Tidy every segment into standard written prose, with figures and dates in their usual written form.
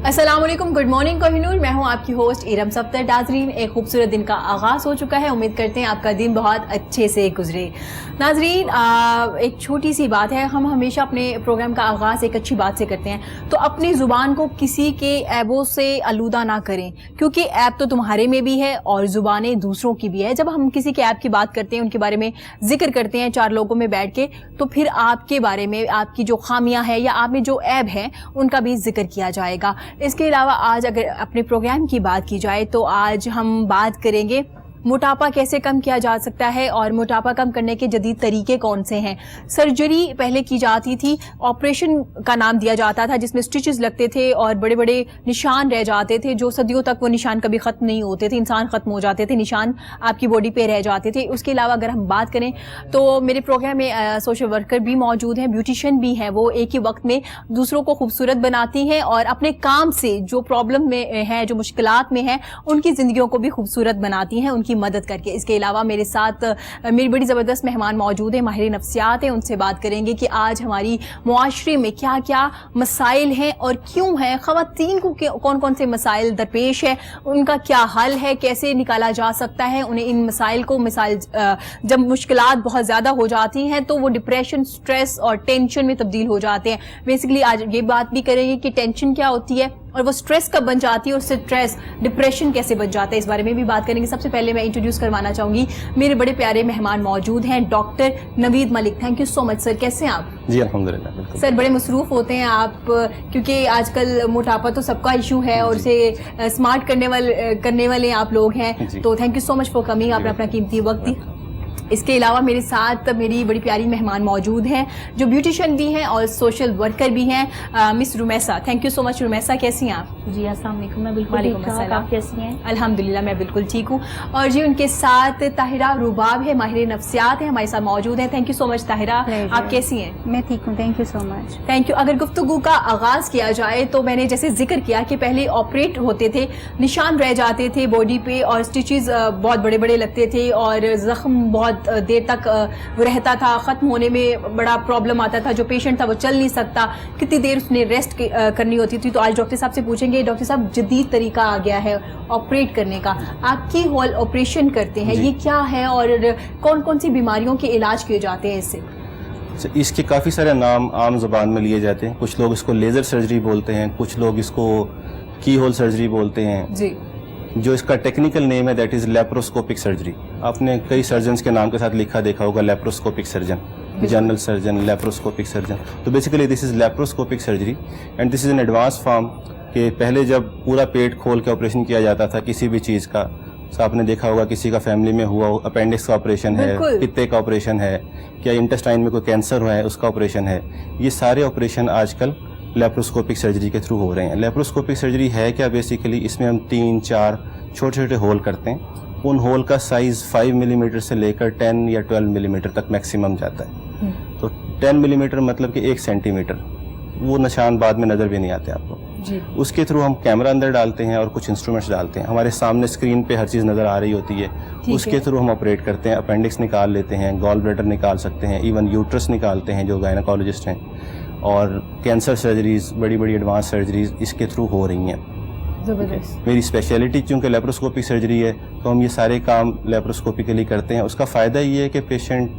السلام علیکم، good morning کوہنور، میں ہوں آپ کی ہوسٹ ارم سفتر. ناظرین، ایک خوبصورت دن کا آغاز ہو چکا ہے. امید کرتے ہیں آپ کا دن بہت اچھے سے گزرے. ناظرین، ایک چھوٹی سی بات ہے، ہم ہمیشہ اپنے پروگرام کا آغاز ایک اچھی بات سے کرتے ہیں، تو اپنی زبان کو کسی کے عیبوں سے آلودہ نہ کریں، کیونکہ عیب تو تمہارے میں بھی ہے اور زبانیں دوسروں کی بھی ہے. جب ہم کسی کے عیب کی بات کرتے ہیں، ان کے بارے میں ذکر کرتے ہیں چار لوگوں میں بیٹھ کے، تو پھر آپ کے بارے میں، آپ کی جو خامیاں ہیں یا آپ میں جو عیب ہے ان کا بھی ذکر کیا جائے گا. اس کے علاوہ آج اگر اپنے پروگرام کی بات کی جائے تو آج ہم بات کریں گے موٹاپا کیسے کم کیا جا سکتا ہے اور موٹاپا کم کرنے کے جدید طریقے کون سے ہیں. سرجری پہلے کی جاتی تھی، آپریشن کا نام دیا جاتا تھا، جس میں سٹچز لگتے تھے اور بڑے بڑے نشان رہ جاتے تھے، جو صدیوں تک وہ نشان کبھی ختم نہیں ہوتے تھے، انسان ختم ہو جاتے تھے، نشان آپ کی باڈی پہ رہ جاتے تھے. اس کے علاوہ اگر ہم بات کریں تو میرے پروگرام میں سوشل ورکر بھی موجود ہیں، بیوٹیشین بھی ہیں، وہ ایک ہی وقت میں دوسروں کو خوبصورت بناتی ہیں اور اپنے کام سے جو پرابلم میں ہیں، جو مشکلات میں ہیں، ان کی زندگیوں کو بھی خوبصورت بناتی ہیں ان کی مدد کر کے. اس کے علاوہ میرے ساتھ میری بڑی زبردست مہمان موجود ہیں، ماہر نفسیات ہیں. ان سے بات کریں گے کہ آج ہماری معاشرے میں کیا کیا مسائل ہیں اور کیوں ہیں، خواتین کو کون کون سے مسائل درپیش ہے، ان کا کیا حل ہے، کیسے نکالا جا سکتا ہے انہیں ان مسائل کو. جب مشکلات بہت زیادہ ہو جاتی ہیں تو وہ ڈپریشن، سٹریس اور ٹینشن میں تبدیل ہو جاتے ہیں. بیسیکلی آج یہ بات بھی کریں گے کہ ٹینشن کیا ہوتی ہے اور وہ سٹریس کب بن جاتی ہے اور سٹریس ڈپریشن کیسے بن جاتا ہے، اس بارے میں بھی بات کریں گے. سب سے پہلے میں انٹروڈیوس کروانا چاہوں گی، میرے بڑے پیارے مہمان موجود ہیں، doctor Naveed Malik. Thank you so much sir, کیسے ہیں آپ؟ جی الحمدللہ. بالکل سر، بڑے مصروف ہوتے ہیں آپ، کیونکہ آج کل موٹاپا تو سب کا ایشو ہے اور اسے اسمارٹ کرنے والے آپ لوگ ہیں. تو thank you so much for coming, آپ نے اپنا قیمتی وقت دی. اس کے علاوہ میرے ساتھ میری بڑی پیاری مہمان موجود ہیں جو بیوٹیشین بھی ہیں اور سوشل ورکر بھی ہیں، مس رومیسا. تھینک یو سو مچ رومیسا، کیسی ہیں آپ؟ جی السلام علیکم، میں بالکل وعلیکم ٹھیک ہوں، السلام. آپ کیسی ہیں؟ الحمدللہ میں بالکل ٹھیک ہوں. اور جی ان کے ساتھ طاہرہ رباب ہے، ماہر نفسیات ہیں، ہمارے ساتھ موجود ہیں. تھینک یو سو مچ طاہرہ، آپ کیسی ہیں؟ میں ٹھیک ہوں، thank you so much. Thank you. اگر گفتگو کا آغاز کیا جائے تو میں نے جیسے ذکر کیا کہ پہلے آپریٹ ہوتے تھے، نشان رہ جاتے تھے باڈی پہ اور سٹیچز بہت بڑے بڑے لگتے تھے اور زخم بہت دیر تک رہتا تھا، ختم ہونے میں بڑا پرابلم آتا تھا. جو پیشنٹ تھا وہ چل نہیں سکتا، کتنی دیر اس نے ریسٹ کرنی ہوتی تھی. تو آج ڈاکٹر صاحب سے پوچھیں گے، ڈاکٹر صاحب جدید طریقہ آ گیا ہے آپریٹ کرنے کا، آپ کی ہول آپریشن کرتے ہیں، یہ کیا ہے اور کون کون سی بیماریوں کے علاج کیے جاتے ہیں اس سے؟ اس کے کافی سارے نام عام زبان میں لیے جاتے ہیں. کچھ لوگ اس کو لیزر سرجری بولتے ہیں، کچھ لوگ اس کو کی ہول سرجری بولتے ہیں. جی. جو اس کا ٹیکنیکل نیم ہے دیٹ از لیپروسکوپک سرجری. آپ نے کئی سرجنز کے نام کے ساتھ لکھا دیکھا ہوگا، laparoscopic surgeon, general surgeon, laparoscopic surgeon. تو basically this is laparoscopic surgery and this is an advance form. کہ پہلے جب پورا پیٹ کھول کے آپریشن کیا جاتا تھا کسی بھی چیز کا، آپ نے دیکھا ہوگا کسی کا فیملی میں ہوا اپینڈکس کا آپریشن ہے، پتے کا آپریشن ہے، کیا انٹسٹائن میں کوئی کینسر ہوا ہے اس کا آپریشن ہے، یہ سارے آپریشن آج کل لیپروسکوپک سرجری کے تھرو ہو رہے ہیں. لیپروسکوپک سرجری ہے کیا؟ بیسیکلی اس میں ہم 3-4 چھوٹے چھوٹے ہول کرتے ہیں. ان ہول کا سائز 5 ملی میٹر سے لے کر 10 یا 12 ملی میٹر تک میکسیمم جاتا ہے. تو 10 ملی میٹر مطلب کہ 1 سینٹی میٹر، وہ نشان بعد میں نظر بھی نہیں آتے آپ کو. اس کے تھرو ہم کیمرہ اندر ڈالتے ہیں اور کچھ انسٹرومنٹس ڈالتے ہیں، ہمارے سامنے اسکرین پہ ہر چیز نظر آ رہی ہوتی ہے. اس کے تھرو ہم آپریٹ کرتے ہیں. اپینڈکس نکال لیتے ہیں، گال بلیڈر نکال سکتے ہیں، ایون یوٹرس نکالتے ہیں جو گائنیکالوجسٹ ہیں. اور کینسر سرجریز، بڑی بڑی ایڈوانس سرجریز اس کے تھرو ہو رہی ہیں. میری اسپیشلٹی چونکہ لیپروسکوپک سرجری ہے تو ہم یہ سارے کام لیپروسکوپیکلی کرتے ہیں. اس کا فائدہ یہ ہے کہ پیشنٹ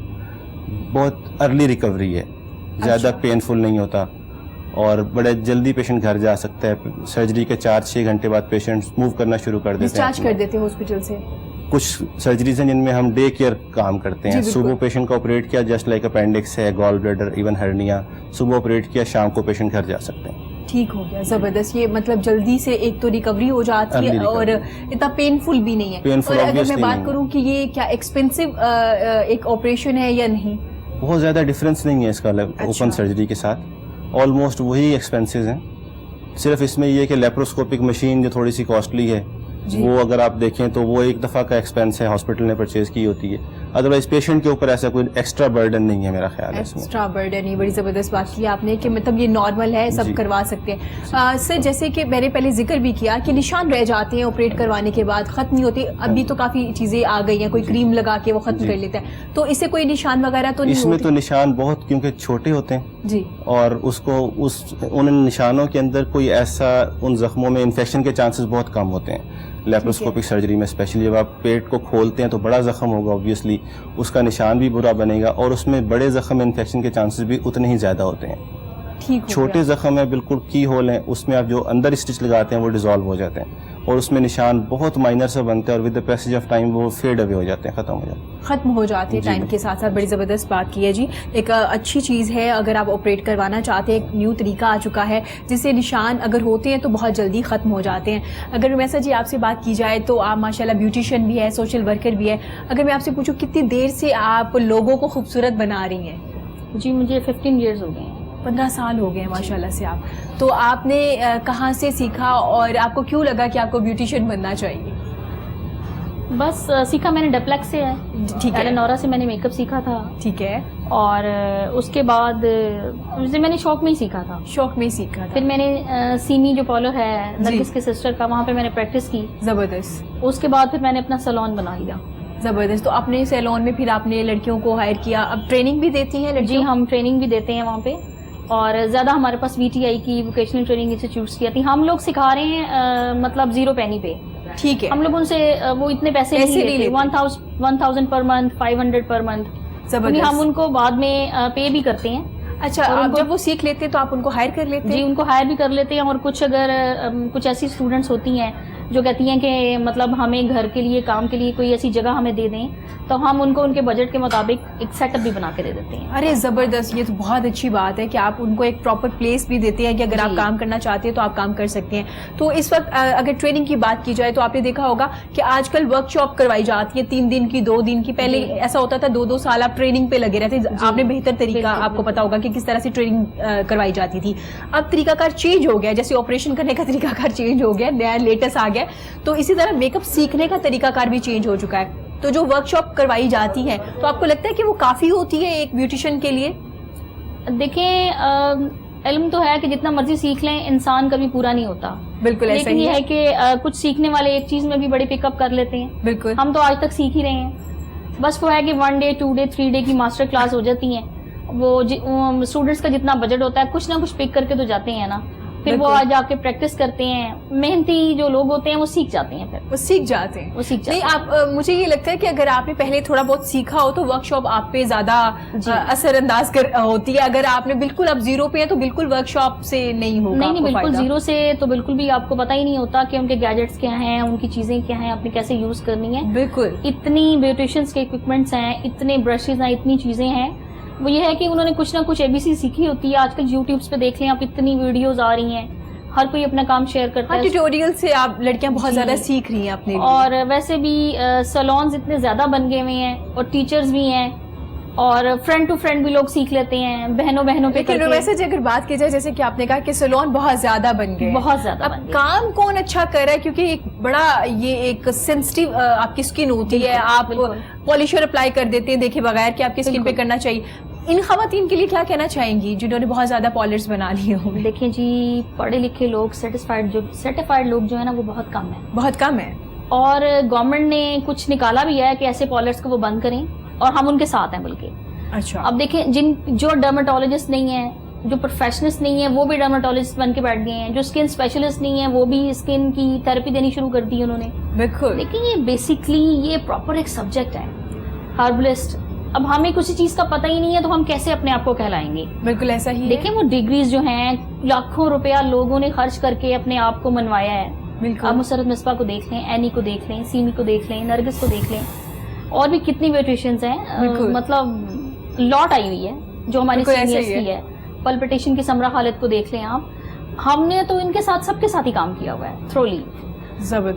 بہت ارلی ریکوری ہے، زیادہ پینفل نہیں ہوتا اور بڑے جلدی پیشنٹ گھر جا سکتا ہے. سرجری کے 4-6 گھنٹے بعد پیشنٹ موو کرنا شروع کر دیتے ہیں، ڈسچارج کر دیتے ہیں ہاسپٹل سے. کچھ سرجریز ہیں جن میں ہم ڈے کیئر کام کرتے ہیں. صبح پیشنٹ کو آپریٹ کیا، جسٹ لائک اپینڈکس ہے، گال بلیڈر، ایون ہرنیا، صبح آپریٹ کیا، شام کو پیشنٹ گھر جا سکتے ہیں. ٹھیک ہو گیا، زبردست. یہ مطلب جلدی سے ایک تو ریکوری ہو جاتی ہے اور اتنا پینفل بھی نہیں ہے. اور اگر میں بات کروں کہ یہ کیا ایکسپینسو ایک آپریشن ہے یا نہیں؟ بہت زیادہ ڈفرینس نہیں ہے اس کا اوپن سرجری کے ساتھ، آلموسٹ وہی ایکسپینسز ہیں. صرف اس میں یہ کہ لیپروسکوپک مشین جو تھوڑی سی کاسٹلی ہے، وہ اگر آپ دیکھیں تو وہ ایک دفعہ کا ایکسپینس ہے، ہاسپٹل نے پرچیز کی ہوتی ہے. ادروائز پیشنٹ کے اوپر ایسا کوئی ایکسٹرا برڈن نہیں ہے میرا خیال ہے. ایکسٹرا برڈن نہیں، بڑی زبردست بات کی آپ نے کہ مطلب یہ نارمل ہے، سب کروا سکتے ہیں. سر جیسے کہ میں نے پہلے ذکر بھی کیا کہ نشان رہ جاتے ہیں آپریٹ کروانے کے بعد، ختم نہیں ہوتے. ابھی تو کافی چیزیں آ گئی ہیں، کوئی کریم لگا کے وہ ختم کر لیتا ہے، تو اس سے کوئی نشان وغیرہ تو نہیں؟ اس میں تو نشان بہت کیونکہ چھوٹے ہوتے ہیں جی, اور اس کو ان نشانوں کے اندر کوئی ایسا ان زخموں میں انفیکشن کے چانسز بہت کم ہوتے ہیں لیپروسکوپک سرجری میں. اسپیشلی جب آپ پیٹ کو کھولتے ہیں تو بڑا زخم ہوگا, اوبویسلی اس کا نشان بھی برا بنے گا, اور اس میں بڑے زخم میں انفیکشن کے چانسز بھی اتنے ہی زیادہ ہوتے ہیں. چھوٹے زخم ہیں, بالکل کی ہول ہیں, اس میں آپ جو اندر اسٹچ لگاتے ہیں وہ ڈیزالو ہو جاتے ہیں, اور اس میں نشان بہت مائنر سے بنتے ہیں, اور with the passage of time وہ فیڈ اوے ہو جاتے ہیں, ختم ہو جاتے ہیں ٹائم کے ساتھ ساتھ. بڑی زبردست بات کی ہے جی. ایک اچھی چیز ہے اگر آپ آپریٹ کروانا چاہتے ہیں, ایک نیو طریقہ آ چکا ہے جس سے نشان اگر ہوتے ہیں تو بہت جلدی ختم ہو جاتے ہیں. اگر ویسا جی آپ سے بات کی جائے تو آپ ماشاءاللہ بیوٹیشین بھی ہے, سوشل ورکر بھی ہے. اگر میں آپ سے پوچھوں کتنی دیر سے آپ لوگوں کو خوبصورت بنا رہی ہیں؟ جی مجھے 15 ایئرز ہو گئے ہیں. 15 سال ہو گئے ہیں ماشاءاللہ سے آپ. تو آپ نے کہاں سے سیکھا اور آپ کو کیوں لگا کہ آپ کو بیوٹیشین بننا چاہیے؟ بس سیکھا میں نے ڈپلیکس سے ہے. ٹھیک ہے. ایلنورا سے میں نے میک اپ سیکھا تھا. ٹھیک ہے. اور اس کے بعد میں نے شوق میں ہی سیکھا تھا. شوق میں ہی سیکھا تھا. پھر میں نے سیمی جو پارلر ہے نرگس کے سسٹر کا, وہاں پہ میں نے پریکٹس کی. زبردست. اس کے بعد پھر میں نے اپنا سیلون بنا لیا. زبردست. تو اپنے سیلون میں پھر آپ نے لڑکیوں کو ہائر کیا. اب ٹریننگ بھی دیتی ہیں لڑکیوں؟ جی ہم ٹریننگ بھی دیتے ہیں وہاں پہ, اور زیادہ ہمارے پاس VTI کی ووکیشنل ٹریننگ انسٹیٹیوٹس کی آتی ہیں. ہم لوگ سکھا رہے ہیں مطلب 0 پینی پہ. ٹھیک ہے. ہم لوگ ان سے وہ اتنے پیسے نہیں لیتے. 1000 پر منتھ, 500 پر منتھ. زبردست. ہم ان کو بعد میں پے بھی کرتے ہیں. اچھا, آپ جب وہ سیکھ لیتے ہیں تو آپ ان کو ہائر کر لیتے ہیں؟ جی ان کو ہائر بھی کر لیتے ہیں. اور کچھ اگر کچھ ایسی اسٹوڈنٹس ہوتی ہیں جو کہتی ہیں کہ مطلب ہمیں گھر کے لیے کام کے لیے کوئی ایسی جگہ ہمیں دے دیں, تو ہم ان کو ان کے بجٹ کے مطابق ایک سیٹ اپ بھی بنا کے دے دیتے ہیں. ارے زبردست, یہ تو بہت اچھی بات ہے کہ آپ ان کو ایک پراپر پلیس بھی دیتے ہیں کہ اگر آپ کام کرنا چاہتے ہیں تو آپ کام کر سکتے ہیں. تو اس وقت اگر ٹریننگ کی بات کی جائے تو آپ نے دیکھا ہوگا کہ آج کل ورک شاپ کروائی جاتی ہے 3 دن کی, 2 دن کی. پہلے ایسا ہوتا تھا 2 سال آپ ٹریننگ پہ لگے رہتے. آپ نے بہتر طریقہ آپ کو پتا ہوگا کہ کس طرح سے ٹریننگ کروائی جاتی تھی. اب طریقہ کار چینج ہو گیا, جیسے آپریشن کرنے کا طریقہ کار چینج ہو گیا, نیا لیٹسٹ آ گیا. تو اسی طرح میک اپ سیکھنے کا طریقہ کار بھی چینج ہو چکا ہے. تو جو ورک شاپ کروائی جاتی ہے تو آپ کو لگتا ہے کہ وہ کافی ہوتی ہے ایک بیوٹیشین کے لیے؟ دیکھیں علم تو ہے کہ جتنا مرضی سیکھ لیں انسان کبھی پورا نہیں ہوتا. بالکل ایسا ہی ہے کہ کچھ سیکھنے والے ایک چیز میں بھی بڑے پک اپ کر لیتے ہیں. بالکل. ہم تو آج تک سیکھ ہی رہے ہیں. بس وہ ہے کہ 1 ڈے 2 ڈے 3 ڈے کی ماسٹر کلاس ہو جاتی ہیں. وہ اسٹوڈنٹس کا جتنا بجٹ ہوتا ہے کچھ نہ کچھ پک کر کے تو جاتے ہیں نا, پھر وہ آج آ کے پریکٹس کرتے ہیں. محنتی جو لوگ ہوتے ہیں وہ سیکھ جاتے ہیں. پھر وہ سیکھ جاتے ہیں. نہیں, آپ مجھے یہ لگتا ہے کہ اگر آپ نے پہلے تھوڑا بہت سیکھا ہو تو ورک شاپ آپ پہ زیادہ اثر انداز ہوتی ہے. اگر آپ نے بالکل اب 0 پہ ہے تو بالکل ورک شاپ سے نہیں ہوگا. نہیں بالکل 0 سے تو بالکل بھی آپ کو پتہ ہی نہیں ہوتا کہ ان کے گیجٹس کیا ہیں, ان کی چیزیں کیا ہیں, آپ نے کیسے یوز کرنی ہے. بالکل. اتنی بیوٹیشینس کے اکوپمنٹس ہیں, اتنے برشز ہیں, اتنی چیزیں ہیں. وہ یہ ہے کہ انہوں نے کچھ نہ کچھ ABC سیکھی ہوتی ہے. آج کل یوٹیوبس پہ دیکھ لیں آپ, اتنی ویڈیوز آ رہی ہیں, ہر کوئی اپنا کام شیئر کرتا ہے. ٹیوٹوریل سے آپ لڑکیاں بہت زیادہ سیکھ رہی ہیں اپنے. اور ویسے بھی سیلونز اتنے زیادہ بن گئے ہوئے ہیں, اور ٹیچرز بھی ہیں, اور فرینڈ ٹو فرینڈ بھی لوگ سیکھ لیتے ہیں, بہنوں پہ. لیکن ویسے اگر بات کی جائے جیسے کہ آپ نے کہا کہ سیلون بہت زیادہ بن گئے, بہت زیادہ. اب کام کون اچھا کر رہا ہے, کیونکہ ایک بڑا یہ ایک سینسٹیو آپ کی اسکن ہوتی ہے, آپ پالشر اپلائی کر دیتے ہیں دیکھے بغیر کہ آپ کی اسکن پہ کرنا چاہیے. ان خواتین کے لیے کیا کہنا چاہیں گی جنہوں نے بہت زیادہ پالرز بنا لیے ہوں؟ دیکھیں جی, پڑھے لکھے لوگ سرٹیفائڈ لوگ جو ہے نا وہ بہت کم ہیں. بہت کم ہے. اور گورنمنٹ نے کچھ نکالا بھی ہے کہ ایسے پالرز کو وہ بند کریں, اور ہم ان کے ساتھ ہیں بلکہ. اچھا. اب دیکھیں جو ڈرماٹولوجسٹ نہیں ہیں, جو پروفیشنلسٹ نہیں ہیں, وہ بھی ڈرماٹولوجسٹ بن کے بیٹھ گئے ہیں. جو اسکن اسپیشلسٹ نہیں ہیں وہ بھی اسکن کی تھراپی دینی شروع کر دی انہوں نے. بالکل. لیکن یہ بیسکلی یہ پراپر ایک سبجیکٹ ہے, ہربلسٹ. اب ہمیں کسی چیز کا پتہ ہی نہیں ہے تو ہم کیسے اپنے آپ کو کہلائیں گے؟ بالکل ایسا ہی. دیکھیں وہ ڈگریز جو ہیں لاکھوں روپیہ لوگوں نے خرچ کر کے اپنے آپ کو منوایا ہے. بالکل. آپ مسرت مصباح کو دیکھ لیں, اینی کو دیکھ لیں, سیمی کو دیکھ لیں, نرگس کو دیکھ لیں, اور بھی کتنی بیوٹیشینز ہیں. مطلب لاٹ آئی ہوئی ہے جو ہماری سینئرز کی ہے. پلپٹیشن کی سمرہ خالد کو دیکھ لیں آپ. ہم نے تو ان کے ساتھ سب کے ساتھ ہی کام کیا ہوا ہے تھرولی.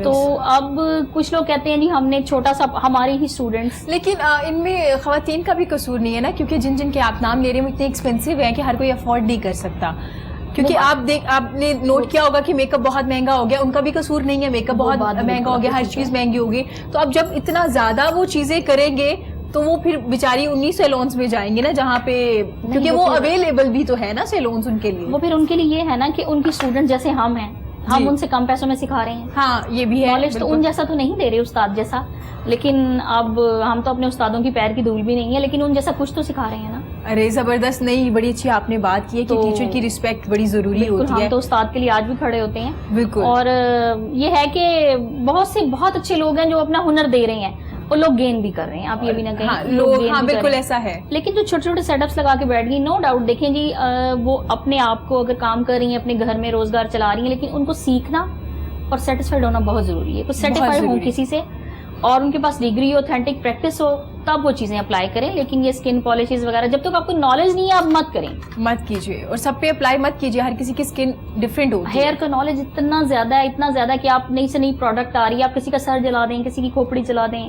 تو اب کچھ لوگ کہتے ہیں جی ہم نے ایک چھوٹا سا, ہمارے ہی اسٹوڈنٹس. لیکن ان میں خواتین کا بھی قصور نہیں ہے نا, کیونکہ جن کے آپ نام لے رہے ہیں وہ اتنے ایکسپینسو ہیں کہ ہر کوئی افورڈ نہیں کر سکتا. کیونکہ آپ نے نوٹ کیا ہوگا کہ میک اپ بہت مہنگا ہو گیا. ان کا بھی قصور نہیں ہے, میک اپ بہت مہنگا ہو گیا, ہر چیز مہنگی ہوگی. تو اب جب اتنا زیادہ وہ چیزیں کریں گے تو وہ پھر بیچاری انہی سیلونز میں جائیں گے نا جہاں پہ, کیونکہ وہ اویلیبل بھی تو ہے نا سیلونز ان کے لیے. وہ پھر ان کے لیے یہ ہے نا کہ ان کی اسٹوڈنٹ جیسے ہم ہیں, ہم ان سے کم پیسوں میں سکھا رہے ہیں. ہاں یہ بھی ہے. نالج تو ان جیسا تو نہیں دے رہے استاد جیسا, لیکن اب ہم تو اپنے استادوں کی پیر کی دھول بھی نہیں ہے, لیکن ان جیسا کچھ تو سکھا رہے ہیں نا. ارے زبردست, نہیں بڑی اچھی آپ نے بات کی ہے کہ ٹیچر کی رسپیکٹ بڑی ضروری ہوتی ہے. ہم تو استاد کے لیے آج بھی کھڑے ہوتے ہیں. بالکل. اور یہ ہے کہ بہت سے بہت اچھے لوگ ہیں جو اپنا ہنر دے رہے ہیں اور لوگ گین بھی کر رہے ہیں, آپ یہ بھی نہ کہیں لوگ. ہاں بالکل ایسا ہے. لیکن جو چھوٹے چھوٹے سیٹ اپس لگا کے بیٹھ گئی, نو ڈاؤٹ دیکھیں جی وہ اپنے آپ کو اگر کام کر رہی ہیں, اپنے گھر میں روزگار چلا رہی ہیں, لیکن ان کو سیکھنا اور سیٹسفائڈ ہونا بہت ضروری ہے. کچھ سیٹسفائڈ ہوں کسی سے اور ان کے پاس ڈگری ہو, اوتھینٹک پریکٹس ہو, تب وہ چیزیں اپلائی کریں. لیکن یہ اسکن پالیشز وغیرہ جب تک آپ کو نالج نہیں ہے آپ مت کریں, مت کیجیے اور سب پہ اپلائی مت کیجیے. ہر کسی کی اسکن ڈفرینٹ ہوتی ہے. ہیئر کا نالج اتنا زیادہ ہے کہ آپ نئی سے نئی پروڈکٹ آ رہی ہے, آپ کسی کا سر جلا دیں, کسی کی کھوپڑی جلا دیں,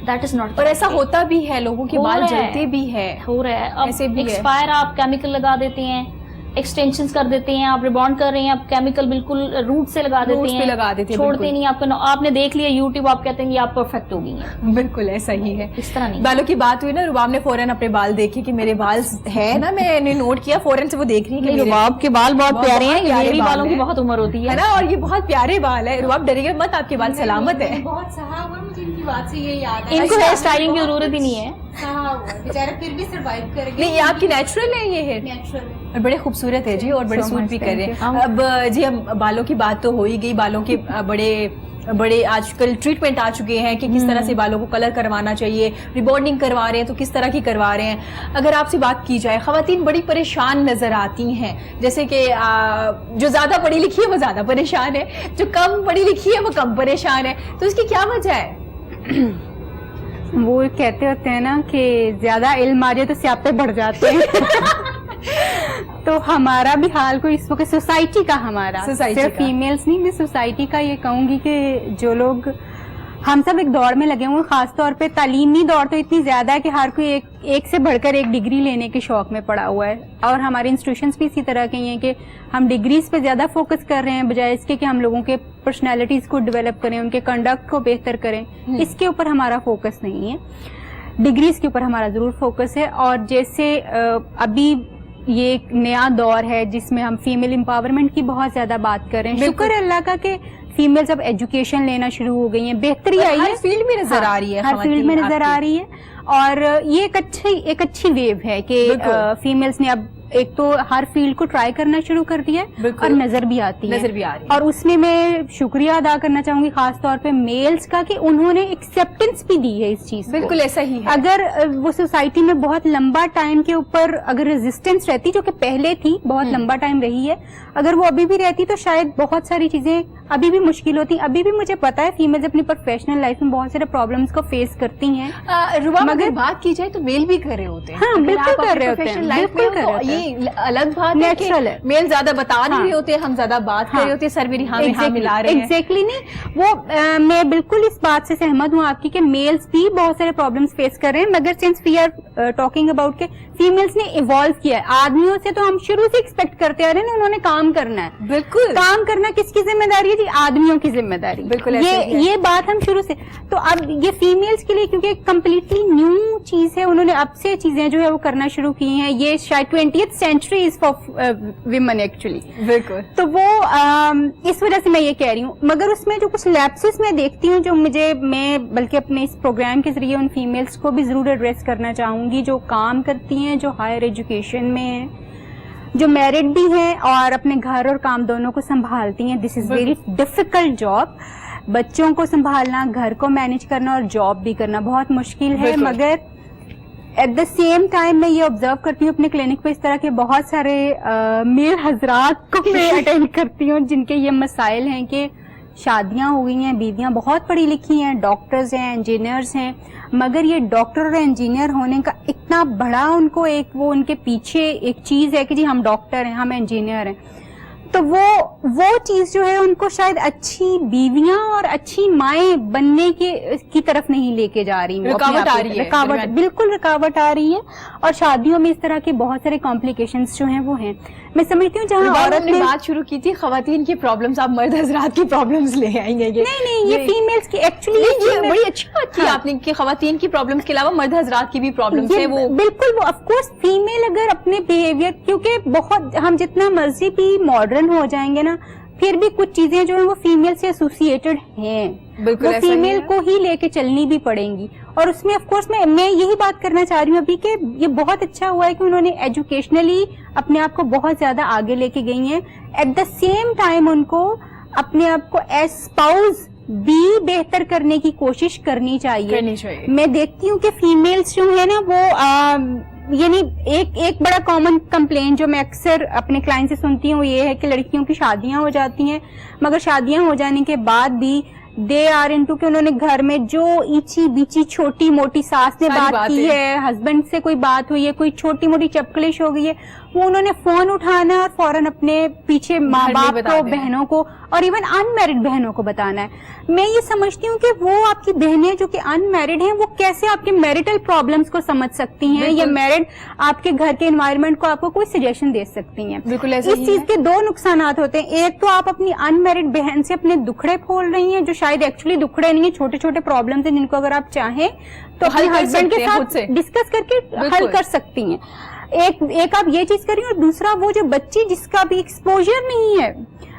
دیٹ از ناٹ. اور ایسا ہوتا بھی ہے, لوگوں کے بال جلتے بھی ہے, ہو رہا ہے. اب ایکسپائر آپ کیمیکل لگا دیتے ہیں, ایکسٹینشنز کر دیتے ہیں, آپ ریبانڈ کر رہے ہیں, آپ کیمیکل بالکل روٹ سے لگا دیتے ہیں, چھوڑتے نہیں. آپ نے دیکھ لیا یوٹیوب, آپ کہتے ہیں کہ آپ پرفیکٹ ہو گئی ہیں. بالکل ایسا ہی ہے, اس طرح نہیں. بالوں کی بات ہوئی نا, رباب نے فوراً اپنے بال دیکھے کہ میرے بال ہے نا, میں نے نوٹ کیا, فوراً سے وہ دیکھ رہی ہے کہ رباب کے بال بہت پیارے ہیں. میرے بالوں کی بہت عمر ہوتی ہے نا, اور یہ بہت پیارے بال ہے. رباب ڈریے مت, آپ کے بال سلامت ہے. بہت سہا ہوا مجھے ان کی بات سے یہ یاد ہے, ان کو ہیئر اسٹائلنگ کی ضرورت ہی نہیں ہے. سہا ہوا بیچارہ پھر بھی سروائیو کر گئے. نہیں, یہ آپ کی نیچرل ہے یہ ہیئر, نیچرل اور بڑے خوبصورت ہے جی, اور بڑے سوٹ بھی کر رہے ہیں. اب جی ہم بالوں کی بات تو ہو ہی گئی, بالوں کے بڑے آج کل ٹریٹمنٹ آ چکے ہیں کہ کس طرح سے بالوں کو کلر کروانا چاہیے, ریبانڈنگ کروا رہے ہیں تو کس طرح کی کروا رہے ہیں. اگر آپ سے بات کی جائے, خواتین بڑی پریشان نظر آتی ہیں, جیسے کہ جو زیادہ پڑھی لکھی ہے وہ زیادہ پریشان ہے, جو کم پڑھی لکھی ہے وہ کم پریشان ہے, تو اس کی کیا وجہ ہے؟ وہ کہتے ہوتے ہیں نا کہ زیادہ علم آ جائے تو سیاپے بڑھ جاتے ہیں. تو ہمارا بھی حال کو اس وقت سوسائٹی کا, ہمارا صرف فیمیلز نہیں, میں سوسائٹی کا یہ کہوں گی کہ جو لوگ, ہم سب ایک دوڑ میں لگے ہوئے, خاص طور پہ تعلیمی دوڑ تو اتنی زیادہ ہے کہ ہر کوئی ایک سے بڑھ کر ایک ڈگری لینے کے شوق میں پڑا ہوا ہے. اور ہمارے انسٹیٹیوشنز بھی اسی طرح کے ہیں کہ ہم ڈگریز پہ زیادہ فوکس کر رہے ہیں بجائے اس کے کہ ہم لوگوں کے پرسنالٹیز کو ڈیولپ کریں, ان کے کنڈکٹ کو بہتر کریں. اس کے اوپر ہمارا فوکس نہیں ہے, ڈگریز کے اوپر ہمارا ضرور فوکس ہے. اور جیسے ابھی یہ ایک نیا دور ہے جس میں ہم فیمیل امپاورمنٹ کی بہت زیادہ بات کر رہے ہیں. شکر ہے اللہ کا کہ فیمیلز اب ایجوکیشن لینا شروع ہو گئی ہیں, بہتری آئی ہے, ہر فیلڈ میں نظر آ رہی ہے, ہر فیلڈ میں نظر آ رہی ہے. اور یہ ایک اچھی ویو ہے کہ فیمیلز نے اب ایک تو ہر فیلڈ کو ٹرائی کرنا شروع کر دیا ہے, اور نظر بھی آتی ہے. اور اس میں میں شکریہ ادا کرنا چاہوں گی خاص طور پہ میلز کا کہ انہوں نے ایکسیپٹنس بھی دی ہے اس چیز. بالکل ایسا ہی ہے. اگر وہ سوسائٹی میں بہت لمبا ٹائم کے اوپر اگر ریزسٹنس رہتی, جو کہ پہلے تھی, بہت لمبا ٹائم رہی ہے, اگر وہ ابھی بھی رہتی تو شاید بہت ساری چیزیں ابھی بھی مشکل ہوتی. ابھی بھی مجھے پتا ہے فیمیلز اپنی پروفیشنل لائف میں بہت سارے پرابلمس کو فیس کرتی ہیں. مگر بات کی جائے تو میل بھی کر رہے ہوتے ہیں. ہاں بالکل کر رہے ہوتے ہیں, یہ الگ بات نیچرل ہے. میل زیادہ بتا نہیں رہے ہوتے, ہم زیادہ بات کر رہے ہوتے, سر میری ہاں میں ہاں ملا رہے ہیں. ایگزیکٹلی نہیں, وہ میں بالکل اس بات سے سہمت ہوں آپ کی کہ میلز بھی بہت سارے پرابلمس فیس کر رہے ہیں. مگر since we are talking about کہ فیمیلز نے ایوالو کیا ہے, آدمیوں سے تو ہم شروع سے ایکسپیکٹ کرتے آ رہے ہیں, انہوں نے کام کرنا ہے. بالکل کام کرنا کس کی ذمہ داری ہے جی؟ آدمیوں کی ذمہ داری. بالکل یہ بات ہم شروع سے. تو اب یہ فیمیلز کے لیے کیونکہ کمپلیٹلی نیو چیز ہے, انہوں نے اب سے چیزیں جو ہے وہ کرنا شروع کی ہیں. یہ شاید 20th century is for women actually. بالکل. تو وہ اس وجہ سے میں یہ کہہ رہی ہوں. مگر اس میں جو کچھ لیپسز میں دیکھتی ہوں, جو میں بلکہ اپنے اس پروگرام کے ذریعے ان فیمیلز کو بھی ضرور ایڈریس کرنا چاہوں گی جو کام کرتی ہیں, جو ہائر ایجوکیشن میں ہیں, جو میرڈ بھی ہیں اور اپنے گھر اور کام دونوں کو سنبھالتی ہیں. دس از ویری ڈیفیکلٹ جاب. بچوں کو سنبھالنا, گھر کو مینج کرنا اور جاب بھی کرنا بہت مشکل ہے. مگر ایٹ دا سیم ٹائم میں یہ آبزرو کرتی ہوں اپنے کلینک پہ, اس طرح کے بہت سارے میل حضرات کو میں اٹینڈ کرتی ہوں جن کے یہ مسائل ہیں کہ شادیاں ہو گئی ہیں, بیویاں بہت پڑھی لکھی ہیں, ڈاکٹرز ہیں, انجینئرز ہیں, مگر یہ ڈاکٹر اور انجینئر ہونے کا اتنا بڑا ان کو وہ ان کے پیچھے ایک چیز ہے کہ جی ہم ڈاکٹر ہیں, ہم انجینئر ہیں. تو وہ چیز جو ہے ان کو شاید اچھی بیویاں اور اچھی مائیں بننے کی طرف نہیں لے کے جا رہی. رکاوٹ آ رہی ہے, بالکل رکاوٹ آ رہی ہے. اور شادیوں میں اس طرح کے بہت سارے کمپلیکیشنز جو ہیں وہ ہیں. میں سمجھتی ہوں جہاں عورت نے بات شروع کی تھی خواتین کی پرابلمس, آپ مرد حضرات کی پرابلمس لے آئیں گے. نہیں, یہ فیمیلز کی ایکچولی بڑی اچھی بات کی آپ نے کہ خواتین کی پرابلمس کے علاوہ مرد حضرات کی بھی پرابلمس ہیں. وہ بالکل, وہ آف کورس فیمیل اگر اپنے بیہیویئر, کیونکہ بہت ہم جتنا مرضی بھی ماڈرن ہو جائیں گے نا, फिर भी कुछ चीजें जो है वो फीमेल से एसोसिएटेड हैं, बिल्कुल वो ऐसा ही फीमेल है। को ही लेके चलनी भी पड़ेंगी। और उसमें ऑफ कोर्स मैं यही बात करना चाह रही हूँ अभी कि ये बहुत अच्छा हुआ है कि उन्होंने एजुकेशनली अपने आप को बहुत ज्यादा आगे लेके गई हैं। एट द सेम टाइम उनको अपने आप को एज स्पाउस भी बेहतर करने की कोशिश करनी चाहिए। मैं देखती हूँ कि फीमेल्स जो है ना वो यानी एक बड़ा कॉमन कंप्लेंट जो मैं अक्सर अपने क्लाइंट से सुनती हूँ ये है कि लड़कियों की शादियां हो जाती हैं, मगर शादियां हो जाने के बाद भी दे आर इनटू कि उन्होंने घर में जो इची बीची छोटी मोटी सास ने सारी बात की है, हस्बैंड से कोई बात हुई है, कोई छोटी मोटी चपकलिश हो गई है, वो उन्होंने फोन उठाना और फौरन अपने पीछे माँ बाप को, बहनों को और इवन अनमैरिड बहनों को बताना है। मैं ये समझती हूँ कि वो आपकी बहनें जो कि अनमैरिड हैं वो कैसे आपके मैरिटल प्रॉब्लम्स को समझ सकती हैं या मैरिड आपके घर के एनवायरनमेंट को आपको कोई सजेशन दे सकती हैं। बिल्कुल इस चीज के दो नुकसानात होते हैं। एक तो आप अपनी अनमैरिड बहन से अपने दुखड़े खोल रही हैं जो शायद एक्चुअली दुखड़े नहीं है, छोटे छोटे प्रॉब्लम्स हैं जिनको अगर आप चाहें तो अपने हस्बैंड के साथ डिस्कस करके हल कर सकती हैं। एक आप ये चीज कर रही हैं और दूसरा वो जो बच्ची जिसका भी एक्सपोजर नहीं है,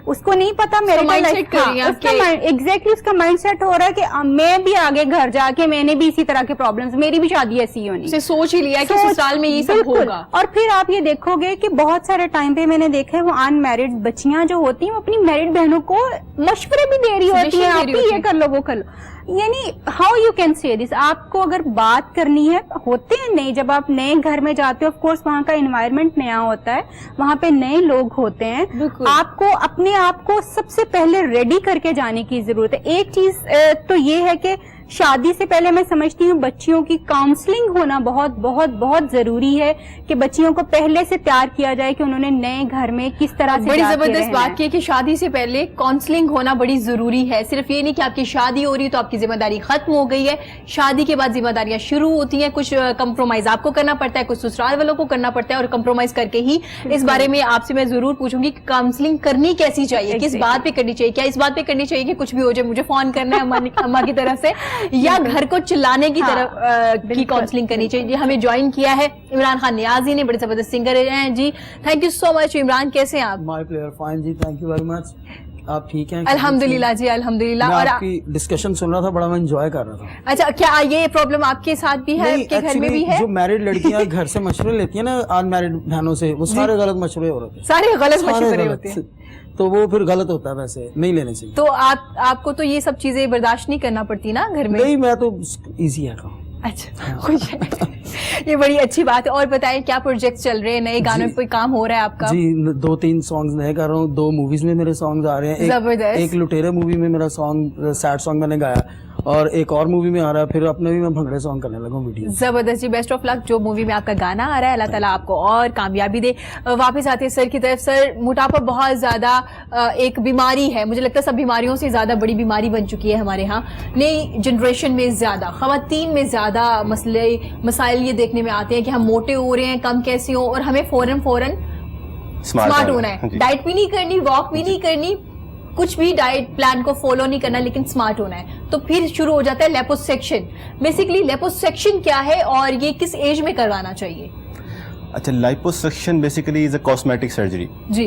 उसको नहीं पता मेरे लाइफ का, उसका एग्जैक्टली उसका माइंड सेट हो रहा है कि मैं भी आगे घर जाके मैंने भी इसी तरह के प्रॉब्लम्स, मेरी भी शादी ऐसी होनी, से सोच ही लिया कि ससुराल में ये सब होगा। और फिर आप ये देखोगे कि बहुत सारे टाइम पे मैंने देखा है वो अनमैरिड बच्चियां जो होती हैं वो अपनी मैरिड बहनों को मशवरे भी दे रही होती हैं, आप ये कर लो वो कर लो। यानी how you can say this, आपको अगर बात करनी है, होते हैं नहीं, जब आप नए घर में जाते हो ऑफ कोर्स वहाँ का एनवायरनमेंट नया होता है, वहाँ पे नए लोग होते हैं, आपको अपने आप को सबसे पहले रेडी करके जाने की जरूरत है। एक चीज तो ये है कि शादी से पहले मैं समझती हूँ बच्चियों की काउंसलिंग होना बहुत बहुत बहुत जरूरी है कि बच्चियों को पहले से तैयार किया जाए कि उन्होंने नए घर में किस तरह से बड़ी जबरदस्त बात की कि शादी से पहले काउंसलिंग होना बड़ी जरूरी है। सिर्फ ये नहीं कि आपकी शादी हो रही तो आपकी जिम्मेदारी खत्म हो गई है, शादी के बाद जिम्मेदारियां शुरू होती हैं, कुछ कंप्रोमाइज आपको करना पड़ता है, कुछ ससुराल वालों को करना पड़ता है और कंप्रोमाइज करके ही। इस बारे में आपसे मैं जरूर पूछूंगी कि काउंसलिंग करनी कैसी चाहिए, किस बात पे करनी चाहिए, क्या इस बात पे करनी चाहिए कि कुछ भी हो जाए मुझे फोन करना है अम्मा की तरफ से, या घर को चिल्लाने की तरफ की काउंसलिंग करनी चाहिए। हमें ज्वाइन किया है इमरान खान नियाजी ने, बड़े जबरदस्त सिंगर हैं जी। Thank you so much Imran, कैसे हैं आप? माय प्लेयर फाइन जी, थैंक यू वेरी मच। आप ठीक हैं? अल्हम्दुलिल्लाह जी, अल्हम्दुलिल्लाह। मैं और आपकी डिस्कशन सुन रहा था, बड़ा मैं एंजॉय कर रहा था। अच्छा, क्या ये प्रॉब्लम आपके साथ भी है, आपके घर में भी है? जो मैरिड लड़कियां घर से मशवरे लेती है ना अनमैरिड बहनों से, वो सारे गलत मशवरे हो रहे थे, सारे गलत मशवरे होते हैं, तो वो फिर गलत होता है, वैसे नहीं लेने चाहिए। तो आपको तो ये सब चीजें बर्दाश्त नहीं करना पड़ती ना घर में? नहीं, मैं तो इजी है काम। अच्छा, खुश है। ये बड़ी अच्छी बात है। और बताएं क्या प्रोजेक्ट चल रहे हैं, नए गानों पे काम हो रहा है आपका? जी, 2-3 सॉन्ग्स नए कर रहा हूँ, 2 मूवीज में मेरे सॉन्ग्स आ रहे हैं। जबरदस्त। एक लुटेरे मूवी में मेरा सॉन्ग, सैड सॉन्ग मैंने गाया, और एक और मूवी में आ रहा है, फिर अपने भी मैं भंगड़े सॉन्ग करने लगा वीडियो। जबरदस्त जी, बेस्ट ऑफ लक जो मूवी में आपका गाना आ रहा है, अल्लाह ताला आपको और कामयाबी दे। वापस आते हैं सर की तरफ। सर, मोटापा बहुत ज्यादा एक बीमारी है, मुझे लगता है सब बीमारियों से ज्यादा बड़ी बीमारी बन चुकी है हमारे यहाँ। नई जनरेशन में ज्यादा, खवातीन में ज्यादा मसाइल ये देखने में आते हैं कि हम मोटे हो रहे हैं, कम कैसे हो, और हमें फौरन स्मार्ट होना है। डाइट भी नहीं करनी, वॉक भी नहीं करनी, कुछ भी डाइट प्लान को फॉलो नहीं करना, लेकिन स्मार्ट होना है। तो फिर शुरू हो जाता है लिपोसक्शन। बेसिकली लिपोसक्शन क्या है और ये किस एज में करवाना चाहिए? अच्छा, liposuction basically is a cosmetic surgery जी।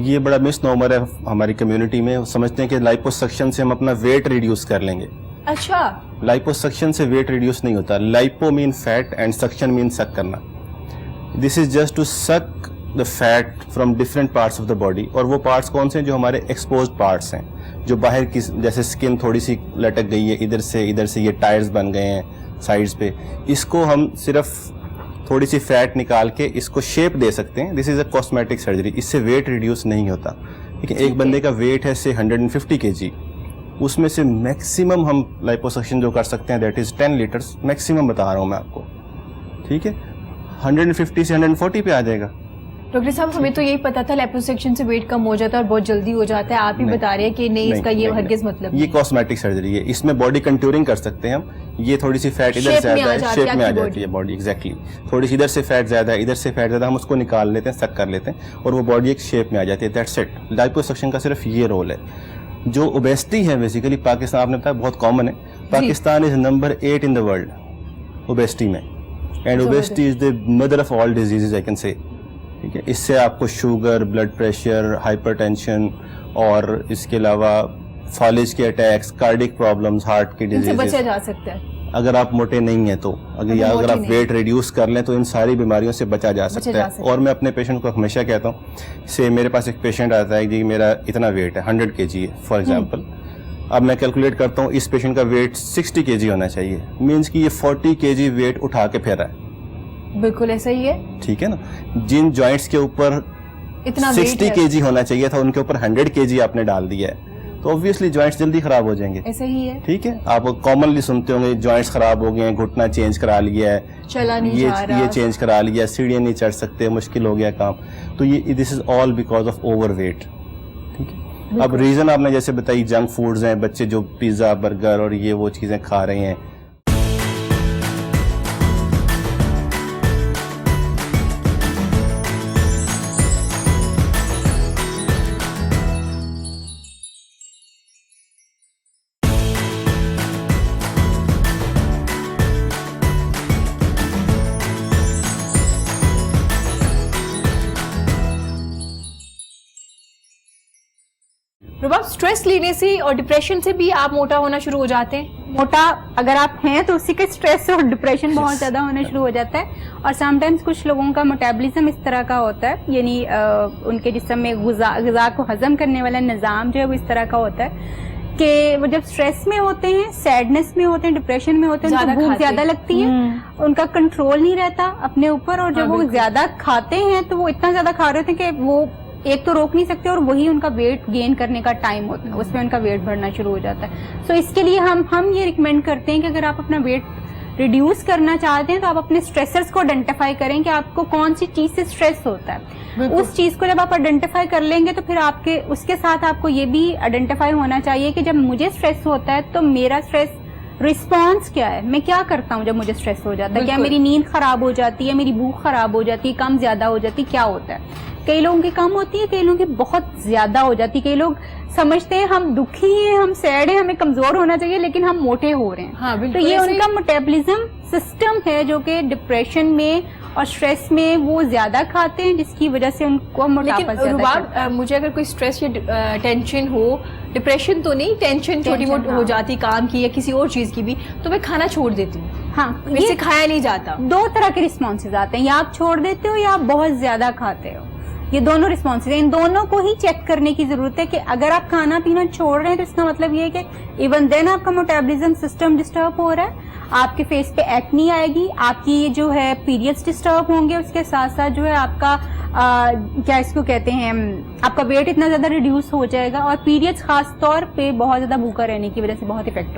ये बड़ा मिसनोमर है हमारी कम्युनिटी में, समझते हैं कि लिपोसक्शन से हम अपना वेट रिड्यूस कर लेंगे। अच्छा, लिपोसक्शन से वेट रिड्यूस नहीं होता। Lipo mean fat and suction mean suck करना। This is just to suck the fat from different parts of the body. और वो पार्ट्स कौन से हैं? जो हमारे एक्सपोज्ड पार्ट्स हैं, जो बाहर की, जैसे स्किन थोड़ी सी लटक गई है इधर से ये टायर्स बन गए हैं साइड्स पे, इसको हम सिर्फ थोड़ी सी फैट निकाल के इसको शेप दे सकते हैं। This is a cosmetic surgery. इससे वेट रिड्यूस नहीं होता। लेकिन एक बंदे का वेट है से 150 kg, उसमें से मैक्सिमम हम लिपोसक्शन जो कर सकते हैं दैट इज 10 लीटर्स, मैक्सिमम बता रहा हूँ मैं आपको, ठीक है? 150 से 140 पे आ जाएगा। डॉक्टर साहब, हमें तो यही पता था लिपोसक्शन से वेट कम हो जाता है और बहुत जल्दी हो जाता है, आप ही बता रहे हैं कि नहीं, इसका ये हरगिज मतलब ये कॉस्मेटिक सर्जरी है। इसमें बॉडी कंटूरिंग कर सकते हैं हम। ये थोड़ी सी फैट इधर ज्यादा है, शेप में आ जाती है बॉडी, एग्जैक्टली। थोड़ी सी इधर से फैट ज्यादा है, इधर से फैट ज्यादा, हम उसको निकाल लेते हैं, सक कर लेते हैं और वो बॉडी एक शेप में आ जाती है। That's it. लिपोसक्शन का सिर्फ ये रोल है। जो ओबेसिटी है बेसिकली पाकिस्तान, आपने बताया बहुत कॉमन है, Pakistan is number 8 in the world obesity में, and obesity is the mother of all diseases I can say. ठीक है, इससे आपको शुगर, ब्लड प्रेशर, हाइपरटेंशन اور اس کے علاوہ فالج کے اٹیکس, کارڈک پرابلمس, ہارٹ کی ان سے ڈیزیز. بچا جا سکتا ہے اگر آپ موٹے نہیں ہیں تو, اگر آپ ویٹ ریڈیوس کر لیں تو ان ساری بیماریوں سے بچا جا سکتا ہے. اور میں اپنے پیشنٹ کو ہمیشہ کہتا ہوں, سے میرے پاس ایک پیشنٹ آتا ہے جی میرا اتنا ویٹ ہے 100 kg ہے فار ایگزامپل, اب میں کیلکولیٹ کرتا ہوں اس پیشنٹ کا ویٹ 60 kg ہونا چاہیے, مینس کہ یہ 40 kg ویٹ اٹھا کے پھر رہا ہے. بالکل ایسا ہی ہے, ٹھیک ہے نا. جن جوائنٹس کے اوپر اتنا 60 kg ہونا چاہیے تھا ان کے اوپر 100 kg آپ نے ڈال دیا ہے, تو obviously جوائنٹس جلدی خراب ہو جائیں گے. ایسا ہی ہے. ٹھیک ہے, آپ کامنلی سنتے ہوں گے جوائنٹس خراب ہو گئے ہیں, گھٹنا چینج کرا لیا ہے, چلا نہیں جا رہا, یہ چینج کرا لیا, سیڑھیاں نہیں چڑھ سکتے, مشکل ہو گیا کام. تو یہ this is all because of overweight. ٹھیک ہے, اب ریزن آپ نے جیسے بتائی جنک فوڈز ہیں, بچے جو پیزا برگر اور یہ وہ چیزیں کھا رہے ہیں. رباب, اسٹریس لینے سے اور ڈپریشن سے بھی آپ موٹا ہونا شروع ہو جاتے ہیں؟ موٹا اگر آپ ہیں تو اسی کے اسٹریس اور ڈپریشن بہت زیادہ ہونا شروع ہو جاتا ہے. اور سم ٹائمس کچھ لوگوں کا میٹابولزم اس طرح کا ہوتا ہے, یعنی ان کے جسم میں غذا کو ہضم کرنے والا نظام جو ہے وہ اس طرح کا ہوتا ہے کہ وہ جب اسٹریس میں ہوتے ہیں, سیڈنس میں ہوتے ہیں, ڈپریشن میں ہوتے ہیں, ان کو بھوک زیادہ لگتی ہے, ان کا کنٹرول نہیں رہتا اپنے اوپر, اور جب وہ زیادہ کھاتے ہیں تو وہ اتنا زیادہ کھا رہے ہوتے ہیں کہ وہ ایک تو روک نہیں سکتے, اور وہی ان کا ویٹ گین کرنے کا ٹائم ہوتا ہے, اس میں ان کا ویٹ بڑھنا شروع ہو جاتا ہے. سو اس کے لیے ہم یہ ریکمینڈ کرتے ہیں کہ اگر آپ اپنا ویٹ ریڈیوس کرنا چاہتے ہیں تو آپ اپنے اسٹریسرز کو آئیڈینٹیفائی کریں کہ آپ کو کون سی چیز سے اسٹریس ہوتا ہے. اس چیز کو جب آپ آئیڈینٹیفائی کر لیں گے تو پھر آپ کے اس کے ساتھ آپ کو یہ بھی آئیڈینٹیفائی ہونا چاہیے کہ جب مجھے اسٹریس ہوتا ہے تو میرا اسٹریس رسپانس کیا ہے, میں کیا کرتا ہوں جب مجھے اسٹریس ہو جاتا ہے. کیا میری نیند خراب ہو جاتی ہے, میری بھوک خراب ہو جاتی ہے, کم زیادہ ہو جاتی ہے, کیا ہوتا ہے. کئی لوگوں کی کم ہوتی ہے, کئی لوگوں کی بہت زیادہ ہو جاتی ہے. کئی لوگ سمجھتے ہیں ہم دکھی ہیں, ہم سیڈ ہیں, ہمیں کمزور ہونا چاہیے, لیکن ہم موٹے ہو رہے ہیں. تو یہ ان کا میٹابولزم سسٹم ہے جو کہ ڈپریشن میں اور اسٹریس میں وہ زیادہ کھاتے ہیں, جس کی وجہ سے ان کو موٹاپا زیادہ رباب, مجھے اگر کوئی اسٹریس یا ٹینشن ہو, ڈپریشن تو نہیں, ٹینشن چھوٹی موٹی ہو جاتی کام کی یا کسی اور چیز کی بھی, تو میں کھانا چھوڑ دیتی ہوں. ہاں, مجھ سے کھایا نہیں جاتا. دو طرح کے رسپانسز آتے ہیں, یا آپ چھوڑ دیتے ہو یا آپ بہت زیادہ کھاتے ہو. یہ دونوں رسپانسز ہیں, ان دونوں کو ہی چیک کرنے کی ضرورت ہے کہ اگر آپ کھانا پینا چھوڑ رہے ہیں تو اس کا مطلب یہ ہے کہ ایون دین آپ کا میٹابولزم سسٹم ڈسٹرب ہو رہا ہے, آپ کے فیس پہ ایکنی آئے گی, آپ کی جو ہے پیریڈز ڈسٹرب ہوں گے, اس کے ساتھ ساتھ جو ہے آپ کا کیا اس کو کہتے ہیں, آپ کا ویٹ اتنا زیادہ ریڈیوس ہو جائے گا, اور پیریڈز خاص طور پہ بہت زیادہ بھوکا رہنے کی وجہ سے بہت افیکٹ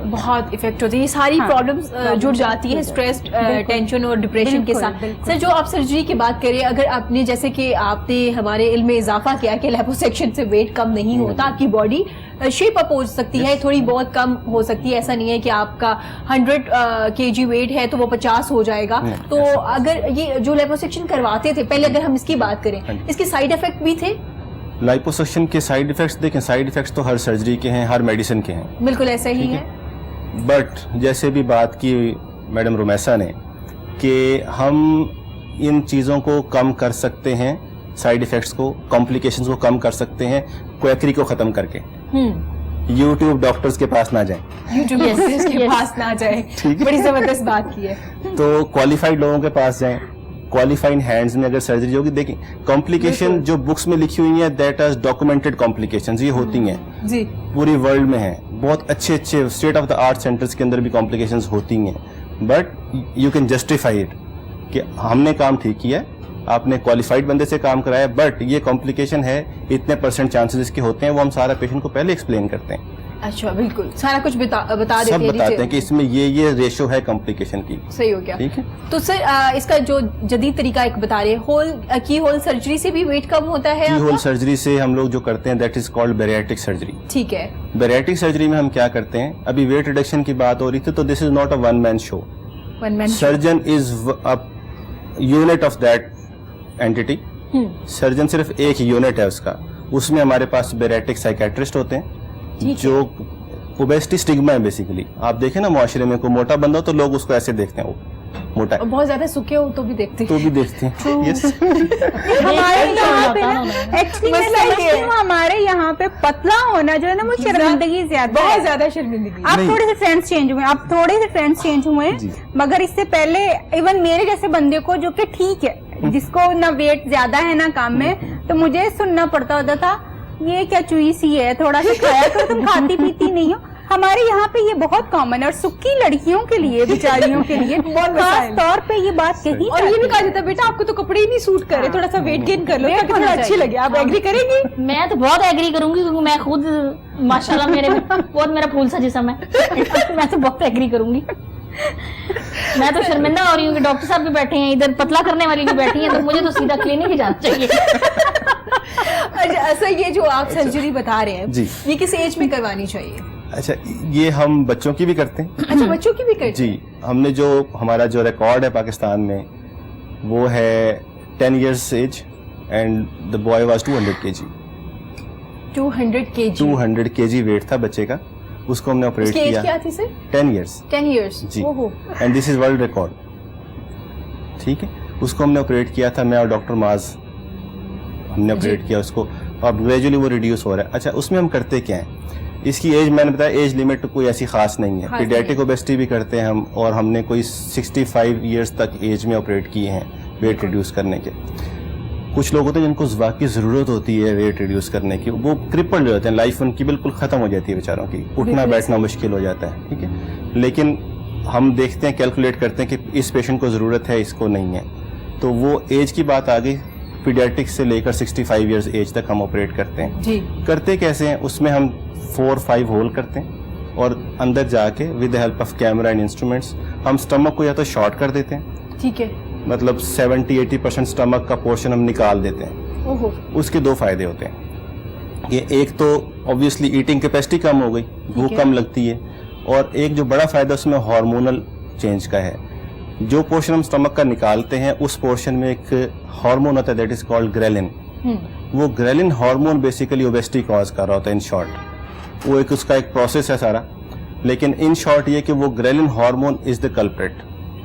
ہوتا ہے. یہ ساری پرابلمس جڑ جاتی ہے اسٹریس, ٹینشن اور ڈپریشن کے ساتھ. سر, جو آپ سرجری کی بات کریں, اگر آپ نے جیسے کہ آپ نے ہمارے علم میں اضافہ کیا کہ لیپوسیکشن سے ویٹ کم نہیں ہوتا, آپ کی باڈی شیپ اپ ہو سکتی ہے, تھوڑی بہت کم ہو سکتی ہے. ایسا نہیں ہے کہ آپ کا 100 kg ویٹ ہے تو وہ 50 ہو جائے گا. تو اگر یہ جو لیپوسیکشن کرواتے تھے پہلے, اگر ہم اس کی بات کریں, اس کے سائیڈ افیکٹ بھی تھے؟ لائپوسیکشن کے سائیڈ افیکٹس دیکھیں, سائیڈ افیکٹس تو ہر سرجری کے ہیں, ہر میڈیسن کے ہیں. بالکل ایسا ہی ہے. بٹ جیسے بھی بات کی میڈم رومیسا نے کہ ہم ان چیزوں کو کم کر سکتے ہیں, سائیڈ افیکٹس کو, کمپلیکیشنز کو کم کر سکتے ہیں کویکری کو ختم کر کے. یوٹیوب ڈاکٹرز کے پاس نہ جائیں, یوٹیوب ڈاکٹرز کے پاس نہ جائیں, بڑی زبردست بات کی ہے. تو کوالیفائڈ لوگوں کے پاس جائیں, کوالیفائنگ ہینڈز میں اگر سرجری ہوگی. دیکھیں کمپلیکیشن جو بکس میں لکھی ہوئی ہیں, دیٹ آر ڈاکومنٹڈ کمپلیکیشنز, یہ ہوتی ہیں جی, پوری ورلڈ میں ہیں, بہت اچھے اچھے state of the art centres کے اندر بھی کمپلیکیشنز ہوتی ہیں. But you can justify it کہ ہم نے کام ٹھیک کیا, آپ نے کوالیفائڈ بندے سے کام کرایا, بٹ یہ کمپلیکیشن ہے, اتنے % چانسز اس کے ہوتے ہیں, وہ ہم سارا پیشنٹ کو پہلے ایکسپلین کرتے ہیں. اچھا, بالکل سارا کچھ بتا دیتے سب بتاتے ہیں کہ اس میں یہ ریشو ہے کمپلیکیشن کی. صحیح ہو گیا. ٹھیک ہے. تو سر, اس کا جو جدید طریقہ ایک بتا رہے, کی ہول سرجری سے بھی ویٹ کم ہوتا ہے؟ کی ہول سرجری سے ہم لوگ جو کرتے ہیں دیٹ از کالڈ بیریاٹک سرجری. ٹھیک ہے. بیریاٹک سرجری میں ہم کیا کرتے ہیں, ابھی ویٹ ریڈکشن کی بات ہو رہی تھی, تو this is not a one man show. Surgeon is unit of that entity. Surgeon صرف ایک یونٹ ہے اس کا, اس میں ہمارے پاس بیریاٹک سائیکیٹرسٹ ہوتے ہیں جو اوبیسٹی اسٹگما ہے بیسیکلی. آپ دیکھیں نا معاشرے میں کوئی موٹا بندہ ہو تو لوگ اس کو ایسے دیکھتے ہیں, وہ मोटा और बहुत ज्यादा सूखे हो तो भी देखते हैं। तो भी देखते हैं। यस, हमारे यहाँ पे ना एक्चुअली मैं मसला ये समझती है। हूँ हमारे यहाँ पे पतला होना जो है ना वो शर्मिंदगी ज्यादा बहुत है। ज्यादा शर्मिंदगी। आप नहीं। थोड़े से फ्रेंड्स चेंज हुए, आप थोड़े से फ्रेंड्स चेंज हुए जी। मगर इससे पहले इवन मेरे जैसे बंदे को जो कि ठीक है, जिसको ना वेट ज्यादा है ना काम में, तो मुझे सुनना पड़ता होता था ये क्या चुई सी है, थोड़ा सा खाया करो, तुम खाती पीती नहीं हो। हमारे यहाँ पे ये बहुत कॉमन है और सुक्की लड़कियों के लिए, बेचारियों के लिए बहुत खास मसाइल। तौर पे ये बात कही और ये भी जाती कहा जाता है बेटा आपको तो कपड़े ही नहीं सूट करे, हाँ। थोड़ा सा वेट गेन कर लो Weight ताकि थोड़ा होना अच्छी चाहिए। लगे। आप एग्री करेंगी? मैं तो बहुत एग्री करूंगी क्योंकि मैं खुद माशाल्लाह मेरे बहुत मेरा फूल सा जिस्म है। मैं तो बहुत एग्री करूंगी। मैं तो शर्मिंदा हो रही हूँ कि डॉक्टर साहब भी बैठे हैं इधर, पतला करने वाली भी बैठी हैं, तो मुझे तो सीधा क्लिनिक ही जाना चाहिए। अच्छा, ऐसा ये जो आप सर्जरी बता रहे हैं जी। ये किस एज में करवानी चाहिए? अच्छा, ये हम बच्चों की भी करते हैं। अच्छा, बच्चों की भी करते जी, हमने जो हमारा जो रिकॉर्ड है पाकिस्तान में वो है 10 years age and the boy was 200 kg। 200 kg? 200 kg weight था बच्चे का, उसको हमने ऑपरेट उसकी एज किया। क्या थी सर? 10 years 10 years? जी, ओहो। And this is world record. ठीक है, उसको हमने ऑपरेट किया था, मैं और डॉक्टर माज हमने ऑपरेट किया उसको। अब ग्रेजुअली वो रिड्यूस हो रहा है। अच्छा, उसमें हम करते क्या हैं? इसकी एज मैंने बताया, एज लिमिट कोई ऐसी खास नहीं है। खास पीडियाट्रिक नहीं। ओबेसिटी भी करते हैं हम, और हमने कोई 65 years तक एज में ऑपरेट किए हैं वेट रिड्यूस करने के। कुछ लोग होते हैं जिनको वाकई ज़रूरत होती है वेट रिड्यूस करने की, वो क्रिपल्ड हो जाते हैं, लाइफ उनकी बिल्कुल ख़त्म हो जाती है बेचारों की, उठना बिल्कुल बैठना मुश्किल हो जाता है। ठीक है, लेकिन हम देखते हैं, कैलकुलेट करते हैं कि इस पेशेंट को ज़रूरत है, इसको नहीं है, तो वो एज की बात आ गई। पीडियाट्रिक से लेकर 65 years एज तक हम ऑपरेट करते हैं। जी। करते कैसे हैं? उसमें हम 4-5 होल करते हैं और अंदर जाके with the help of camera and instruments हम स्टमक को या तो शॉर्ट कर देते हैं, ठीक है। मतलब 70-80% स्टमक का पोर्शन हम निकाल देते हैं। ओहो। उसके दो फायदे होते हैं। ये एक तो ऑब्वियसली ईटिंग कैपेसिटी कम हो गई, भूख है। कम लगती है, और एक जो बड़ा फायदा उसमें हार्मोनल चेंज का है। जो पोर्शन हम स्टमक का निकालते हैं उस पोर्शन में एक हार्मोन होता है दैट इज कॉल्ड ग्रेलिन। वो ghrelin hormone basically obesity cause कर रहा होता है इन शॉर्ट। वो एक उसका एक प्रोसेस है सारा, लेकिन इन शॉर्ट ये कि वो ghrelin hormone is the culprit,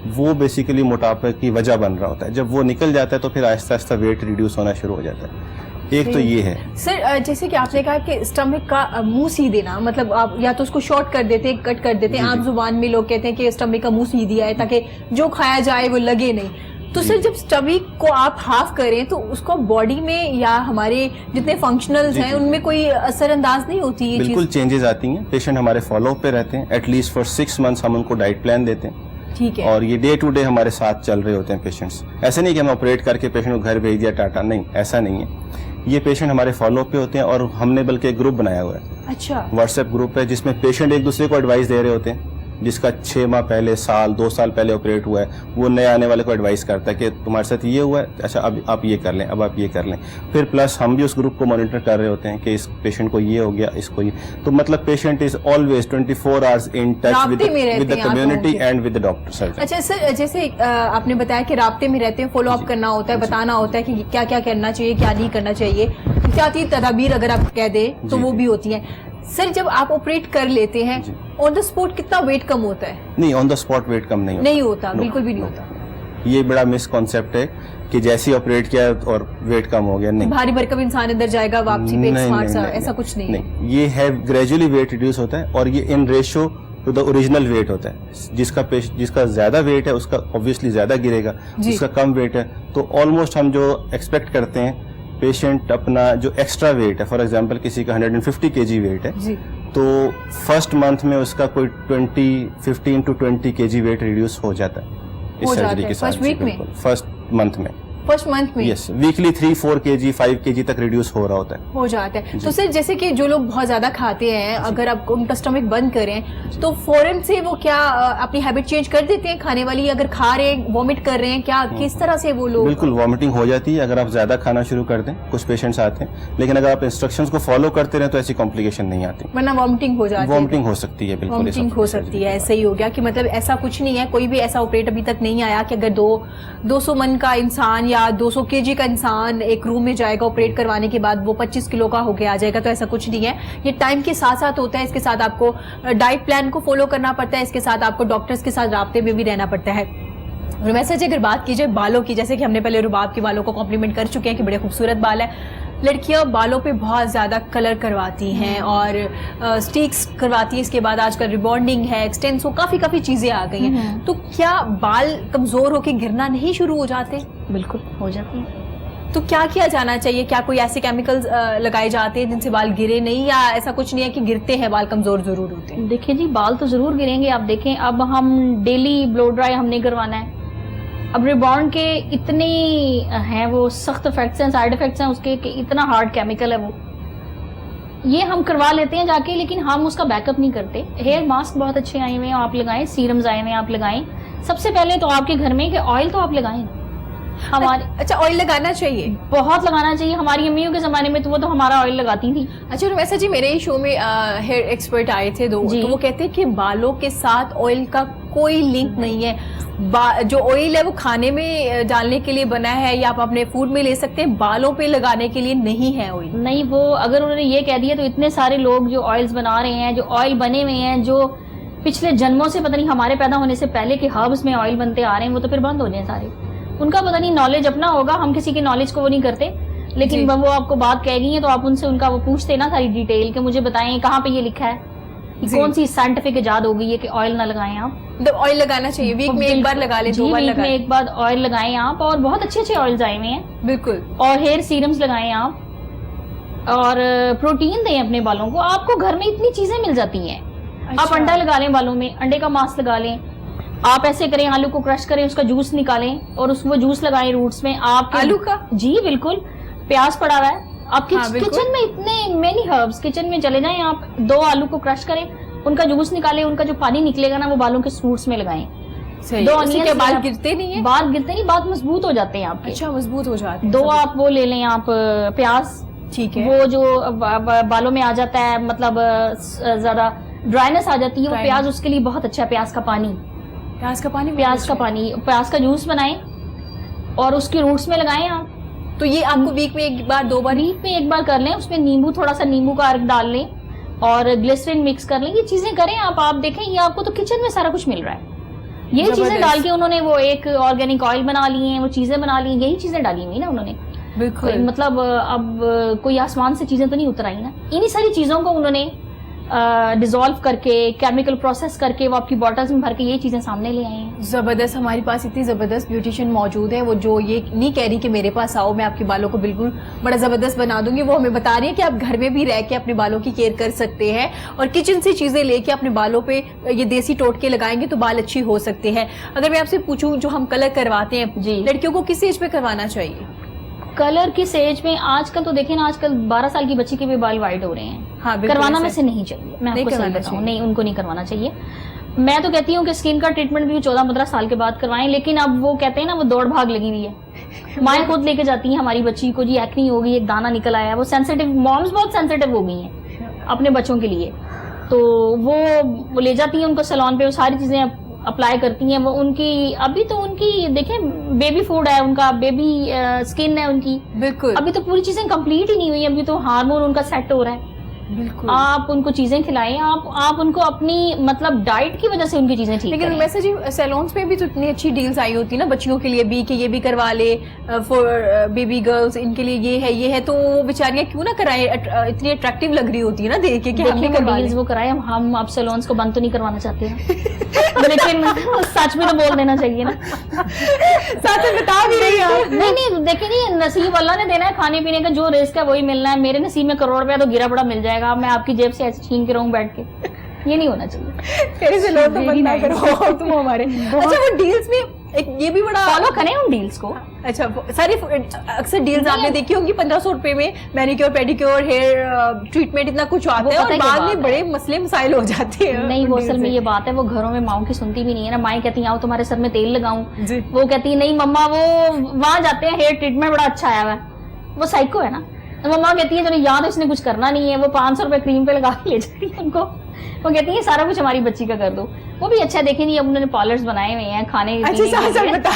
वो बेसिकली मोटापे की वजह बन रहा होता है। जब वो निकल जाता है तो फिर आहिस्ता आहिस्ता वेट रिड्यूस होना शुरू हो जाता है। एक तो ये है। सर, जैसे कि आपने कहा कि स्टमक का मुंह सी देना, मतलब आप या तो उसको शॉर्ट कर देते हैं, कट कर देते हैं। जी, आम जी। जुबान में लोग कहते हैं कि स्टमक का मुंह सी दिया है ताकि जो खाया जाए वो लगे नहीं। तो सर, जब स्टमक को आप हाफ करें तो उसको बॉडी में या हमारे जितने फंक्शनल्स जी, हैं जी। उनमें कोई असरअंदाज नहीं होती ये बिल्कुल चीज? चेंजेस आती हैं। पेशेंट हमारे फॉलो पे रहते हैं, एटलीस्ट फॉर 6 months हम उनको डाइट प्लान देते हैं, ठीक है। और ये डे टू डे हमारे साथ चल रहे होते हैं पेशेंट्स। ऐसे नहीं कि हम ऑपरेट करके पेशेंट को घर भेज दिया टाटा, नहीं, ऐसा नहीं है। ये पेशेंट हमारे फॉलो पे होते हैं, और हमने बल्कि एक ग्रुप बनाया हुआ है, अच्छा। व्हाट्सएप ग्रुप है, जिसमें पेशेंट एक दूसरे को एडवाइस दे रहे होते हैं। जिसका 6 माह पहले, साल 2 साल पहले ऑपरेट हुआ है, वो नए आने वाले को एडवाइस करता है कि तुम्हारे साथ ये हुआ है, अच्छा अब आप ये कर लें, अब आप ये कर लें। फिर प्लस हम भी उस ग्रुप को मॉनिटर कर रहे होते हैं कि इस पेशेंट को ये हो गया, इसको ये। तो मतलब patient is always 24 hours in touch राब्ते में रहते विद द हैं आप कम्युनिटी लोगों के। And with the doctor surgeon. अच्छा सर, जैसे आपने बताया कि राब्ते में रहते हैं, फॉलो अप करना होता है, बताना होता है कि क्या क्या करना चाहिए, क्या नहीं करना चाहिए, एहतियाती तदाबीर अगर आप कह दें तो जी, वो जी। भी होती हैं। सर, जब आप ऑपरेट कर लेते हैं जी। ऑन द स्पॉट कितना वेट कम होता है? नहीं, ऑन द स्पॉट वेट कम नहीं होता। नहीं होता, No, बिल्कुल भी नहीं no। होता। ये बड़ा मिस कॉन्सेप्ट है कि जैसे ही ऑपरेट किया और वेट कम हो गया, नहीं। भारी भरकम इंसान अंदर जाएगा वापसी पे, एक नहीं, स्मार्ट नहीं, सा, नहीं, ऐसा कुछ नहीं है। नहीं, ये है ग्रेजुअली वेट रिड्यूस होता है, और ये in ratio two the original wait होता है। जिसका ज्यादा वेट है उसका ऑब्वियसली ज्यादा गिरेगा, जी। जिसका कम वेट है तो ऑलमोस्ट हम जो एक्सपेक्ट करते हैं पेशेंट अपना जो एक्स्ट्रा वेट है, फॉर एग्जांपल किसी का 150 kg वेट है, जी। तो फर्स्ट मंथ में उसका कोई 15 to 20 kg वेट रिड्यूस हो जाता है इस हो जाता सर्जरी है, के साथ। first week में? फर्स्ट मंथ में, फर्स्ट मंथ में यस, वीकली 3-4 kg 5 kg तक रिड्यूस हो रहा होता है। हो जाता है। तो सर, जैसे कि जो लोग बहुत ज्यादा खाते हैं, अगर आप उनका स्टमक बंद करें तो फौरन से वो क्या अपनी हैबिट चेंज कर देते हैं खाने वाली? अगर खा रहे हैं, वॉमिट कर रहे हैं, क्या किस तरह से वो लोग? बिल्कुल वॉमिटिंग हो जाती है अगर आप ज्यादा खाना शुरू कर दें। कुछ पेशेंट्स आते हैं, लेकिन अगर आप इंस्ट्रक्शंस को फॉलो करते रहें तो ऐसी कॉम्प्लिकेशन नहीं आती। वरना वॉमिटिंग हो जाती है। वॉमिटिंग हो सकती है, बिल्कुल वॉमिटिंग हो सकती है। ऐसा ही हो गया कि मतलब ऐसा कुछ नहीं है, कोई भी ऐसा ऑपरेट अभी तक नहीं आया कि अगर 200 मन का इंसान या 200 kg का इंसान एक रूम में जाएगा ऑपरेट करवाने के बाद वो 25 किलो का होके आ जाएगा। तो ऐसा कुछ नहीं है, ये टाइम के साथ साथ होता है। इसके साथ आपको डाइट प्लान को फॉलो करना पड़ता है, इसके साथ आपको डॉक्टर्स के साथ राब्ते में भी रहना पड़ता है। वैसे अगर बात की जाए बालों की, जैसे कि हमने पहले रुबाब के बालों को कॉम्प्लीमेंट कर चुके हैं कि बड़े खूबसूरत बाल है, लड़कियां बालों पे बहुत ज़्यादा कलर करवाती हैं और स्टिक्स करवाती हैं, इसके बाद आजकल रिबॉन्डिंग है, एक्सटेंसो, काफ़ी चीज़ें आ गई हैं, तो क्या बाल कमज़ोर होकर गिरना नहीं शुरू हो जाते? बिल्कुल हो जाती है। तो क्या किया जाना चाहिए? क्या कोई ऐसे केमिकल्स लगाए जाते हैं जिनसे बाल गिरे नहीं, या ऐसा कुछ नहीं है कि गिरते हैं बाल, कमज़ोर ज़रूर होते हैं? देखिए जी, बाल तो ज़रूर गिरेंगे। आप देखें, अब हम डेली ब्लो ड्राई हमने करवाना है, अब रिबॉन्ड के इतने हैं वो सख्त इफेक्ट्स हैं, साइड इफेक्ट्स हैं उसके कि इतना हार्ड केमिकल है वो, ये हम करवा लेते हैं जाके, लेकिन हम उसका बैकअप नहीं करते। हेयर मास्क बहुत अच्छे आए हुए हैं, आप लगाएं, सीरम्स आए हुए हैं, आप लगाएं। सबसे पहले तो आपके घर में कि ऑयल तो आप लगाएं हमारे। अच्छा, ऑयल लगाना चाहिए? बहुत लगाना चाहिए। हमारी अम्मियों के ज़माने में तो वो तो हमारा ऑयल लगाती थी। अच्छा, और वैसे जी मेरे ही शो में हेयर एक्सपर्ट आए थे दो, तो वो कहते हैं कि बालों के साथ ऑयल का कोई लिंक नहीं है। जो ऑयल है वो खाने में डालने के लिए बना है या आप अपने फूड में ले सकते हैं, बालों पे लगाने के लिए नहीं है ऑयल। नहीं, वो अगर उन्होंने ये कह दिया तो इतने सारे लोग जो ऑयल्स बना रहे हैं, जो ऑयल बने हुए हैं, जो पिछले जन्मों से पता नहीं हमारे पैदा होने से पहले के हर्ब्स में ऑयल बनते आ रहे हैं, वो तो फिर बंद हो जाए सारे। उनका पता नहीं नॉलेज अपना होगा, हम किसी की नॉलेज को वो नहीं करते, लेकिन वो आपको बात कह गई है तो आप उनसे उनका वो पूछते ना सारी डिटेल कि मुझे बताएं कहाँ पे ये लिखा है, कौन सी साइंटिफिक इजाद हो गई है कि ऑयल ना लगाएं आप। तो ऑयल लगाना चाहिए, वीक में एक बार लगा ले, 2 बार वीक में एक बार ऑयल लगाएं आप, और बहुत अच्छे अच्छे ऑयल्स आए हुए हैं। बिल्कुल। और हेयर सीरम्स लगाएं आप, और प्रोटीन दें अपने बालों को। आपको घर में इतनी चीजें मिल जाती हैं। अच्छा। आप अंडा लगा लें बालों में, अंडे का मास्क लगा लें, आप ऐसे करें, आलू को क्रश करें, उसका जूस निकालें और वो जूस लगाएं रूट्स में। आप आलू का? जी बिल्कुल। प्याज पड़ा हुआ है आपके बिल्कुल। किचन में, इतने मेनी हर्ब्स किचन में चले जाएं आप, 2 आलू को क्रश करें, उनका जूस निकालें, उनका जो पानी निकलेगा ना वो बालों के रूट्स में लगाएं। सही। 2 उससे ऑनियन क्या बाल गिरते नहीं है? बाल गिरते नहीं, बाल मजबूत हो जाते हैं आपके। अच्छा, मजबूत हो जाते हैं। 2 आप वो ले लें आप प्याज, ठीक है। वो जो बालों में आ जाता है, मतलब ज्यादा ड्राइनेस आ जाती है, वो प्याज उसके लिए बहुत अच्छा है। प्याज का पानी, प्याज का पानी, प्याज का जूस बनाएं और उसके रूट्स में लगाएं आप। तो ये आपको वीक में एक बार, 2 बार, वीक में एक बार कर लें। उसमें नींबू, थोड़ा सा नींबू का अर्क डाल लें और ग्लिसरीन मिक्स कर लें। ये चीजें करें आप देखें, ये आपको तो किचन में सारा कुछ मिल रहा है। यही चीजें डाल के उन्होंने वो एक ऑर्गेनिक ऑयल बना लिए हैं, वो चीजें बना ली, यही चीजें डाली हुई ना उन्होंने। बिल्कुल। मतलब अब कोई आसमान से चीजें तो नहीं उतर आई ना, इन्हीं सारी चीजों को उन्होंने डिसॉल्व करके, केमिकल प्रोसेस करके, वो आपकी बॉटल्स में भर के ये चीजें सामने ले आए हैं। जबरदस्त। हमारे पास इतनी जबरदस्त ब्यूटिशियन मौजूद है, वो जो ये नहीं कह रही कि मेरे पास आओ मैं आपके बालों को बिल्कुल बड़ा जबरदस्त बना दूंगी, वो हमें बता रही है कि आप घर में भी रह के अपने बालों की केयर कर सकते हैं और किचन से चीजें लेके अपने बालों पे ये देसी टोटके लगाएंगे तो बाल अच्छी हो सकते हैं। अगर मैं आपसे पूछूं, जो हम कलर करवाते हैं जी, लड़कियों को किस एज पे करवाना चाहिए? कलर किस एज में? आजकल तो देखें ना, आजकल 12 साल की बच्ची के भी बाल वाइट हो रहे हैं। हाँ, करवाना वैसे नहीं चाहिए, मैं आपको सही बताऊं, नहीं, उनको नहीं करवाना चाहिए। मैं तो कहती हूँ कि स्किन का ट्रीटमेंट भी 14-15 साल के बाद करवाएं, लेकिन अब वो कहते हैं ना, वो दौड़ भाग लगी हुई है। माएँ खुद लेके जाती हैं हमारी बच्ची को, जी एक्नी हो गई, एक दाना निकल आया, वो सेंसिटिव, मॉम्स बहुत सेंसिटिव हो गई हैं अपने बच्चों के लिए, तो वो ले जाती हैं उनको सैलून पे, वो सारी चीजें अप्लाई करती हैं। वो उनकी अभी तो उनकी देखें बेबी फूड है उनका, बेबी स्किन है उनकी, बिल्कुल। अभी तो पूरी चीजें कंप्लीट ही नहीं हुई, अभी तो हार्मोन उनका सेट हो रहा है। बिल्कुल। आप उनको चीजें खिलाएं, आप उनको अपनी मतलब डाइट की वजह से उनकी चीजें ठीक लेकिन करें। वैसे जी सैलून्स में भी तो इतनी अच्छी डील्स आई होती है ना बच्चियों के लिए भी, कि ये भी करवा ले फॉर बेबी गर्ल्स, इनके लिए ये है, तो वो बेचारियां क्यों ना कराएं, इतनी अट्रैक्टिव लग रही होती है ना देख के कि हम भी करवा लें। वो कराए, हम अब सैलून्स को बंद तो नहीं करवाना चाहते हैं लेकिन सच में तो बोल देना चाहिए ना, साथ में बता भी रही हैं। नहीं देखिए, नहीं नसीब अल्लाह ने देना है, खाने पीने का जो रिस्क है वही मिलना है। मेरे नसीब में करोड़ रुपया तो गिरा पड़ा मिल जाएगा, मैं आपकी जेब से ऐसे छीन के रहूं बैठ के, ये नहीं होना चाहिए। तेरे से लोग तो बंद ना करो तुम हमारे। अच्छा, वो डील्स में एक ये भी बड़ा फॉलो करें उन डील्स को। अच्छा, सारी अक्सर डील्स आपने देखी होंगी 1500 रुपए में मैनिक्योर पेडिक्योर हेयर ट्रीटमेंट, इतना कुछ आता है और बाद में बड़े मसले मसाइल हो जाते हैं। नहीं, वो असल में ये बात है, वो घरों में माओं की सुनती भी नहीं है ना। माएँ कहती हैं आओ तुम्हारे सर में तेल लगाऊं, वो कहती है नहीं मम्मा, वो वहां जाते हैं हेयर ट्रीटमेंट बड़ा अच्छा आया हुआ है, वो साइको है ना। मम्मा कहती है चलो याद इसने कुछ करना नहीं है, वो 500 रुपए क्रीम पे लगा के ले जाती है उनको। वो कहती है सारा कुछ हमारी बच्ची का कर दो, वो भी अच्छा है। देखें नहीं अब उन्होंने पार्लर्स बनाए हुए हैं खाने अच्छा, साथ बता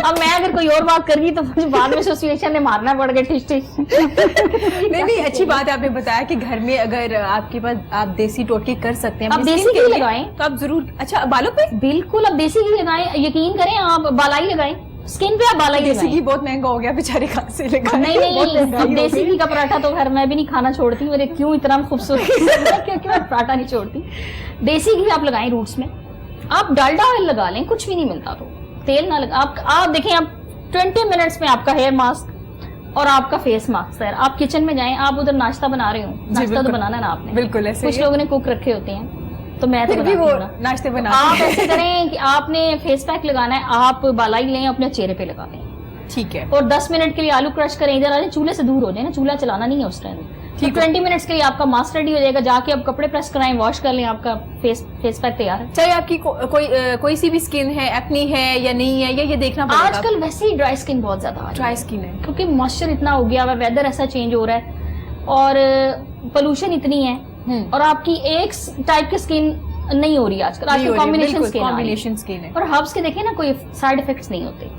अब मैं अगर कोई और बात कर गई तो मुझे बाद में एसोसिएशन ने मारना पड़ गया टिश टिश। नहीं अच्छी बात है, आपने बताया कि घर में अगर आपके पास आप देसी टोटके कर सकते हैं, आप देसी घी लगाएं तो आप जरूर। अच्छा, बालों पे बिल्कुल आप देसी घी लगाएं, यकीन करें आप बालाई लगाएं, स्किन पे आप बालाई देसी लगाएं। घी बहुत महंगा हो गया बेचारे, कहाँ से लगाएं? नहीं अब देसी घी का पराठा तो खैर मैं भी नहीं खाना छोड़ती, मेरे क्यों इतना खूबसूरत क्योंकि मैं पराठा नहीं छोड़ती। देसी घी आप लगाएं रूट्स में, आप डालडा ऑयल लगा लें, कुछ भी नहीं मिलता तो तेल ना लगा। आप देखें आप 20 मिनट्स में आपका हेयर मास्क और आपका फेस मास्क है। आप किचन में जाएं, आप उधर नाश्ता बना रहे हो, नाश्ता तो बनाना है ना आपने, बिल्कुल ऐसे कुछ लोगों ने कुक रखे होते हैं, तो मैं तो फिर भी वो बनाती हूँ ना। नाश्ते बना आप ऐसे करें कि आपने फेस पैक लगाना है, आप बालाई लें अपने चेहरे पे लगा दें, ठीक है। और 10 मिनट के लिए आलू क्रश करें, इधर आ जाए, चूल्हे से दूर हो जाए ना, चूल्हा चलाना नहीं है उस टाइम। ठीक, 20 मिनट्स के लिए आपका मास्क रेडी हो जाएगा, जाके आप कपड़े प्रेस कराएं, वॉश कर लें, आपका फेस पैक तैयार है। चाहे आपकी कोई सी भी स्किन है, एक्नी है या नहीं है, या ये देखना पड़ेगा। आजकल वैसे ही ड्राई स्किन बहुत ज्यादा आ रही है, ड्राई स्किन है क्योंकि मॉइस्चर इतना हो गया है, वेदर ऐसा चेंज हो रहा है और पोल्यूशन इतनी है, और आपकी एक टाइप की स्किन नहीं हो रही आजकल, आजकल कॉम्बिनेशन स्किन है। और हर्ब्स के देखें ना कोई साइड इफेक्ट्स नहीं होते।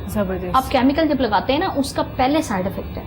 जबरदस्त। आप केमिकल जब लगाते हैं ना उसका पहले साइड इफेक्ट है,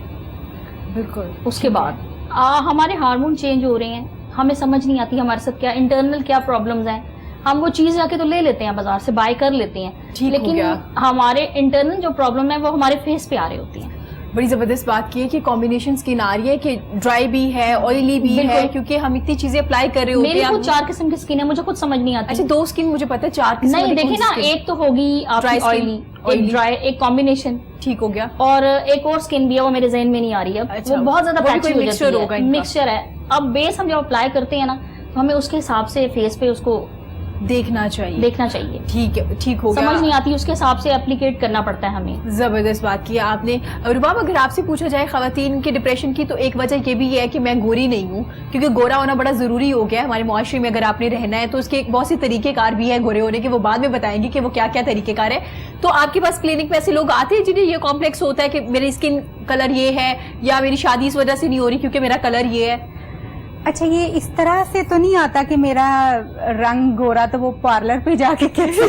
बिल्कुल। उसके बाद हमारे हार्मोन चेंज हो रहे हैं, हमें समझ नहीं आती हमारे साथ क्या इंटरनल क्या प्रॉब्लम्स हैं, हम वो चीज जाके तो ले लेते हैं बाजार से, बाय कर लेते हैं, लेकिन हमारे इंटरनल जो प्रॉब्लम है वो हमारे फेस पे आ रही होती है। बड़ी जबरदस्त बात की है कि कॉम्बिनेशन स्किन आ रही है, कि ड्राई भी है, ऑयली भी है, क्योंकि हम इतनी चीजें अप्लाई कर रहे होते हैं। मेरी खुद 4 किस्म की स्किन है, मुझे खुद समझ नहीं आती। अच्छा, 2 स्किन मुझे पता है, 4 किस्म नहीं देखिए ना, एक तो होगी आपकी ऑयली, एक ड्राई, एक कॉम्बिनेशन, ठीक हो गया, और एक और स्किन भी है, वो मेरे जहन में नहीं आ रही है। अच्छा, वो बहुत ज्यादा पैची हो मिक्सचर जाती है, मिक्सचर है। अब बेस हम जब अप्लाई करते हैं ना तो हमें उसके हिसाब से फेस पे उसको देखना चाहिए। ठीक है, ठीक हो गया। समझ नहीं आती, उसके हिसाब से एप्लीकेट करना पड़ता है हमें। जबरदस्त बात की आपने। रुबाब, अगर आपसे पूछा जाए खवातीन के डिप्रेशन की, तो एक वजह ये भी है कि मैं गोरी नहीं हूँ, क्योंकि गोरा होना बड़ा जरूरी हो गया है हमारे मुआशरे में। अगर आपने रहना है तो उसके बहुत से तरीकेकार भी है गोरे होने के, वो बाद में बताएंगे कि वो क्या क्या तरीकेकार है। तो आपके पास क्लिनिक में ऐसे लोग आते हैं जिन्हें ये कॉम्प्लेक्स होता है कि मेरी स्किन कलर ये है, या मेरी शादी इस वजह से नहीं हो रही क्योंकि मेरा कलर ये है? अच्छा, ये इस तरह से तो नहीं आता कि मेरा रंग गोरा तो वो पार्लर पे जाके कैसे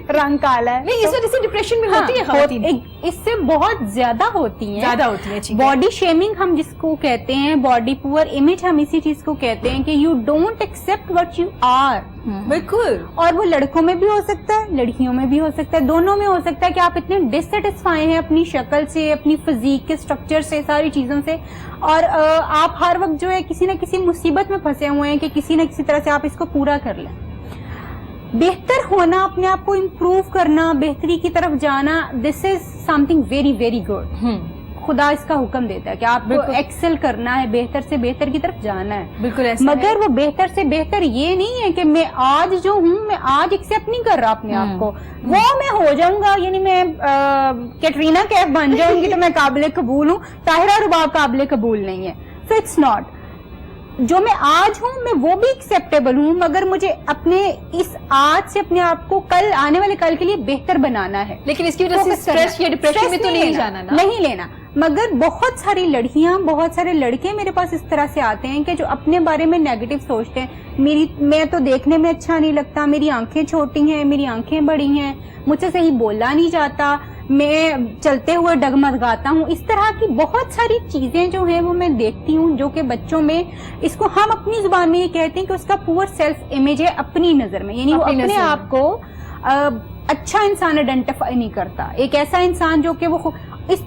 रंग काला है। नहीं, इस वजह से डिप्रेशन में होती है खवातीन? इससे बहुत ज्यादा होती है। बॉडी शेमिंग हम जिसको कहते हैं, बॉडी पुअर इमेज हम इसी चीज को कहते हैं कि you don't accept what you are. बिल्कुल। और वो लड़कों में भी हो सकता है, लड़कियों में भी हो सकता है, दोनों में हो सकता है कि आप इतने डिससेटिस्फाई हैं अपनी शक्ल से, अपनी फिजिक के स्ट्रक्चर से, सारी चीजों से, और आप हर वक्त जो है किसी न किसी मुसीबत में फंसे हुए हैं कि किसी न किसी तरह से आप इसको पूरा कर लें। बेहतर होना, अपने आप को इम्प्रूव करना, बेहतरी की तरफ जाना, this is something very very good. खुदा इसका हुक्म देता है कि आपको एक्सेल करना है, बेहतर से बेहतर की तरफ जाना है। बिल्कुल ऐसा मगर वो बेहतर से बेहतर ये नहीं है कि मैं आज जो हूँ मैं आज एक्सेप्ट नहीं कर रहा अपने आप को, वो मैं हो जाऊंगा, यानी मैं कैटरीना कैफ बन जाऊंगी तो मैं काबिल कबूल हूँ। ताहिरा रुबाब काबिल कबूल नहीं है। सो इट्स नॉट, जो मैं आज हूँ मैं वो भी एक्सेप्टेबल हूँ, मगर मुझे अपने इस आज से अपने आप को कल आने वाले कल के लिए बेहतर बनाना है। लेकिन इसकी वजह से स्ट्रेस या डिप्रेशन में तो नहीं जाना ना? नहीं लेना। मगर बहुत सारी लड़कियां, बहुत सारे लड़के मेरे पास इस तरह से आते हैं कि जो अपने बारे में नेगेटिव सोचते हैं। मैं तो देखने में अच्छा नहीं लगता, मेरी आंखें छोटी हैं, मेरी आंखें बड़ी हैं, मुझसे सही बोला नहीं जाता, मैं चलते हुए डगमगाता हूँ। इस तरह की बहुत सारी चीजें जो हैं वो मैं देखती हूँ, जो कि बच्चों में, इसको हम अपनी जुबान में ये कहते हैं कि उसका पुअर सेल्फ इमेज है अपनी नजर में, यानी वो अपने आप को अच्छा इंसान आइडेंटिफाई नहीं करता। एक ऐसा इंसान जो कि वो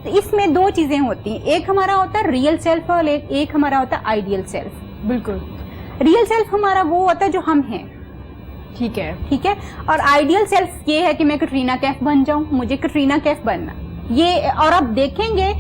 इसमें 2 चीजें होती हैं, एक हमारा होता है रियल सेल्फ और एक हमारा होता है आइडियल सेल्फ। बिल्कुल। रियल सेल्फ हमारा वो होता है जो हम हैं, ठीक है, और आइडियल सेल्फ ये है कि मैं कैटरीना कैफ बन जाऊं, मुझे कैटरीना कैफ बनना ये। और आप देखेंगे,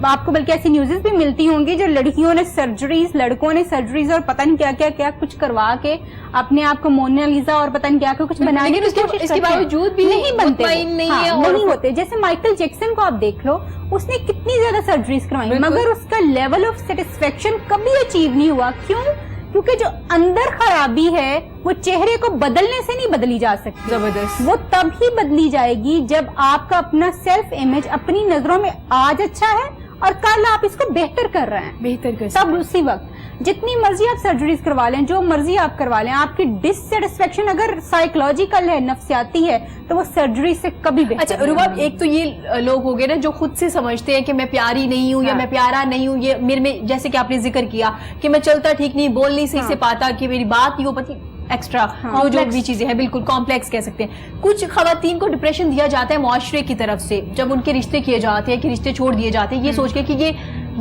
आपको बल्कि ऐसी न्यूज़ेस भी मिलती होंगी जो लड़कियों ने सर्जरीज, लड़कों ने सर्जरीज और पता नहीं क्या क्या कुछ करवा के अपने आप को मोनालिसा और पता नहीं क्या कुछ बनाने की कोशिश, इसके बावजूद भी नहीं बनते, नहीं होते। जैसे माइकल जैक्सन को आप देख लो, उसने कितनी ज्यादा सर्जरीज करवाई, मगर उसका लेवल ऑफ सेटिस्फेक्शन कभी अचीव नहीं हुआ। क्यों? क्योंकि जो अंदर खराबी है वो चेहरे को बदलने से नहीं बदली जा सकती। जबरदस्त। वो तब ही बदली जाएगी जब आपका अपना सेल्फ इमेज अपनी नजरों में आज अच्छा है और कल आप इसको बेहतर कर रहे हैं, बेहतर कर तब उसी वक्त। جتنی مرضی آپ سرجریز کروا لیں, جو مرضی آپ کروا لیں, آپ کی ڈسسیٹسفیکشن اگر سائیکولوجیکل ہے, نفسیاتی ہے, تو وہ سرجری سے کبھی بہتر. اچھا رباب, ایک تو یہ لوگ ہو گئے نا جو خود سے سمجھتے ہیں کہ میں پیاری نہیں ہوں یا میں پیارا نہیں ہوں, یہ میرے میں جیسے کہ آپ نے ذکر کیا کہ میں چلتا ٹھیک نہیں, بول نہیں صحیح سے پاتا, کہ میری بات نہیں ہو پاتی, ایکسٹرا جو بھی چیزیں ہیں, بالکل کمپلیکس کہہ سکتے ہیں. کچھ خواتین کو ڈپریشن دیا جاتا ہے معاشرے کی طرف سے جب ان کے رشتے کیے جاتے ہیں, کہ رشتے چھوڑ دیے جاتے ہیں یہ سوچ کے کہ یہ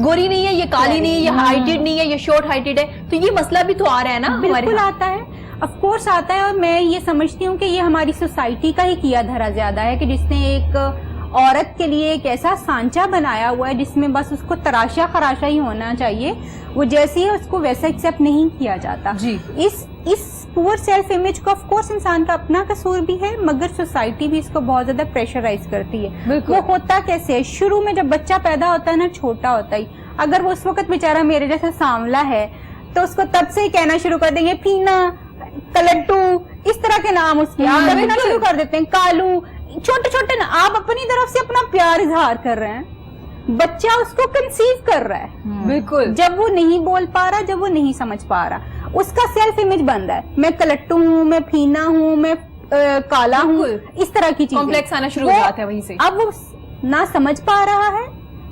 گوری نہیں ہے, یہ کالی نہیں ہے, یہ ہائٹڈ نہیں ہے, یہ شارٹ ہائٹڈ ہے. تو یہ مسئلہ بھی تو آ رہا ہے نا. بالکل آتا ہے, آف کورس آتا ہے, اور میں یہ سمجھتی ہوں کہ یہ ہماری سوسائٹی کا ہی کیا دھرا زیادہ ہے, کہ جس نے ایک عورت کے لیے ایک ایسا سانچہ بنایا ہوا ہے جس میں بس اس کو تراشا خراشا ہی ہونا چاہیے, وہ جیسی ہے اس کو ویسا ایکسیپٹ نہیں کیا جاتا. جی اس پور سیلف امیج کو آف کورس انسان کا اپنا قصور بھی ہے, مگر سوسائٹی بھی اس کو بہت زیادہ پریشرائز کرتی ہے. وہ ہوتا کیسے ہے, شروع میں جب بچہ پیدا ہوتا ہے نا, چھوٹا ہوتا ہی, اگر وہ اس وقت بیچارہ میرے جیسا سانولا ہے تو اس کو تب سے ہی کہنا شروع کر دیں گے پینا, کلٹو, اس طرح کے نام اس کے آپ کہنا شروع کر دیتے ہیں, کالو, چھوٹے چھوٹے. آپ اپنی طرف سے اپنا پیار اظہار کر رہے ہیں, بچہ اس کو کنسیو کر رہا ہے. بالکل, جب وہ نہیں بول پا رہا, جب وہ نہیں سمجھ پا رہا, اس کا سیلف امیج بن رہا ہے, میں کلٹو ہوں, میں پھینا ہوں, میں کالا ہوں, اس طرح کی چیزیں کمپلیکس آنا شروع ہو جاتا ہے وہیں سے. اب وہ نہ سمجھ پا رہا ہے,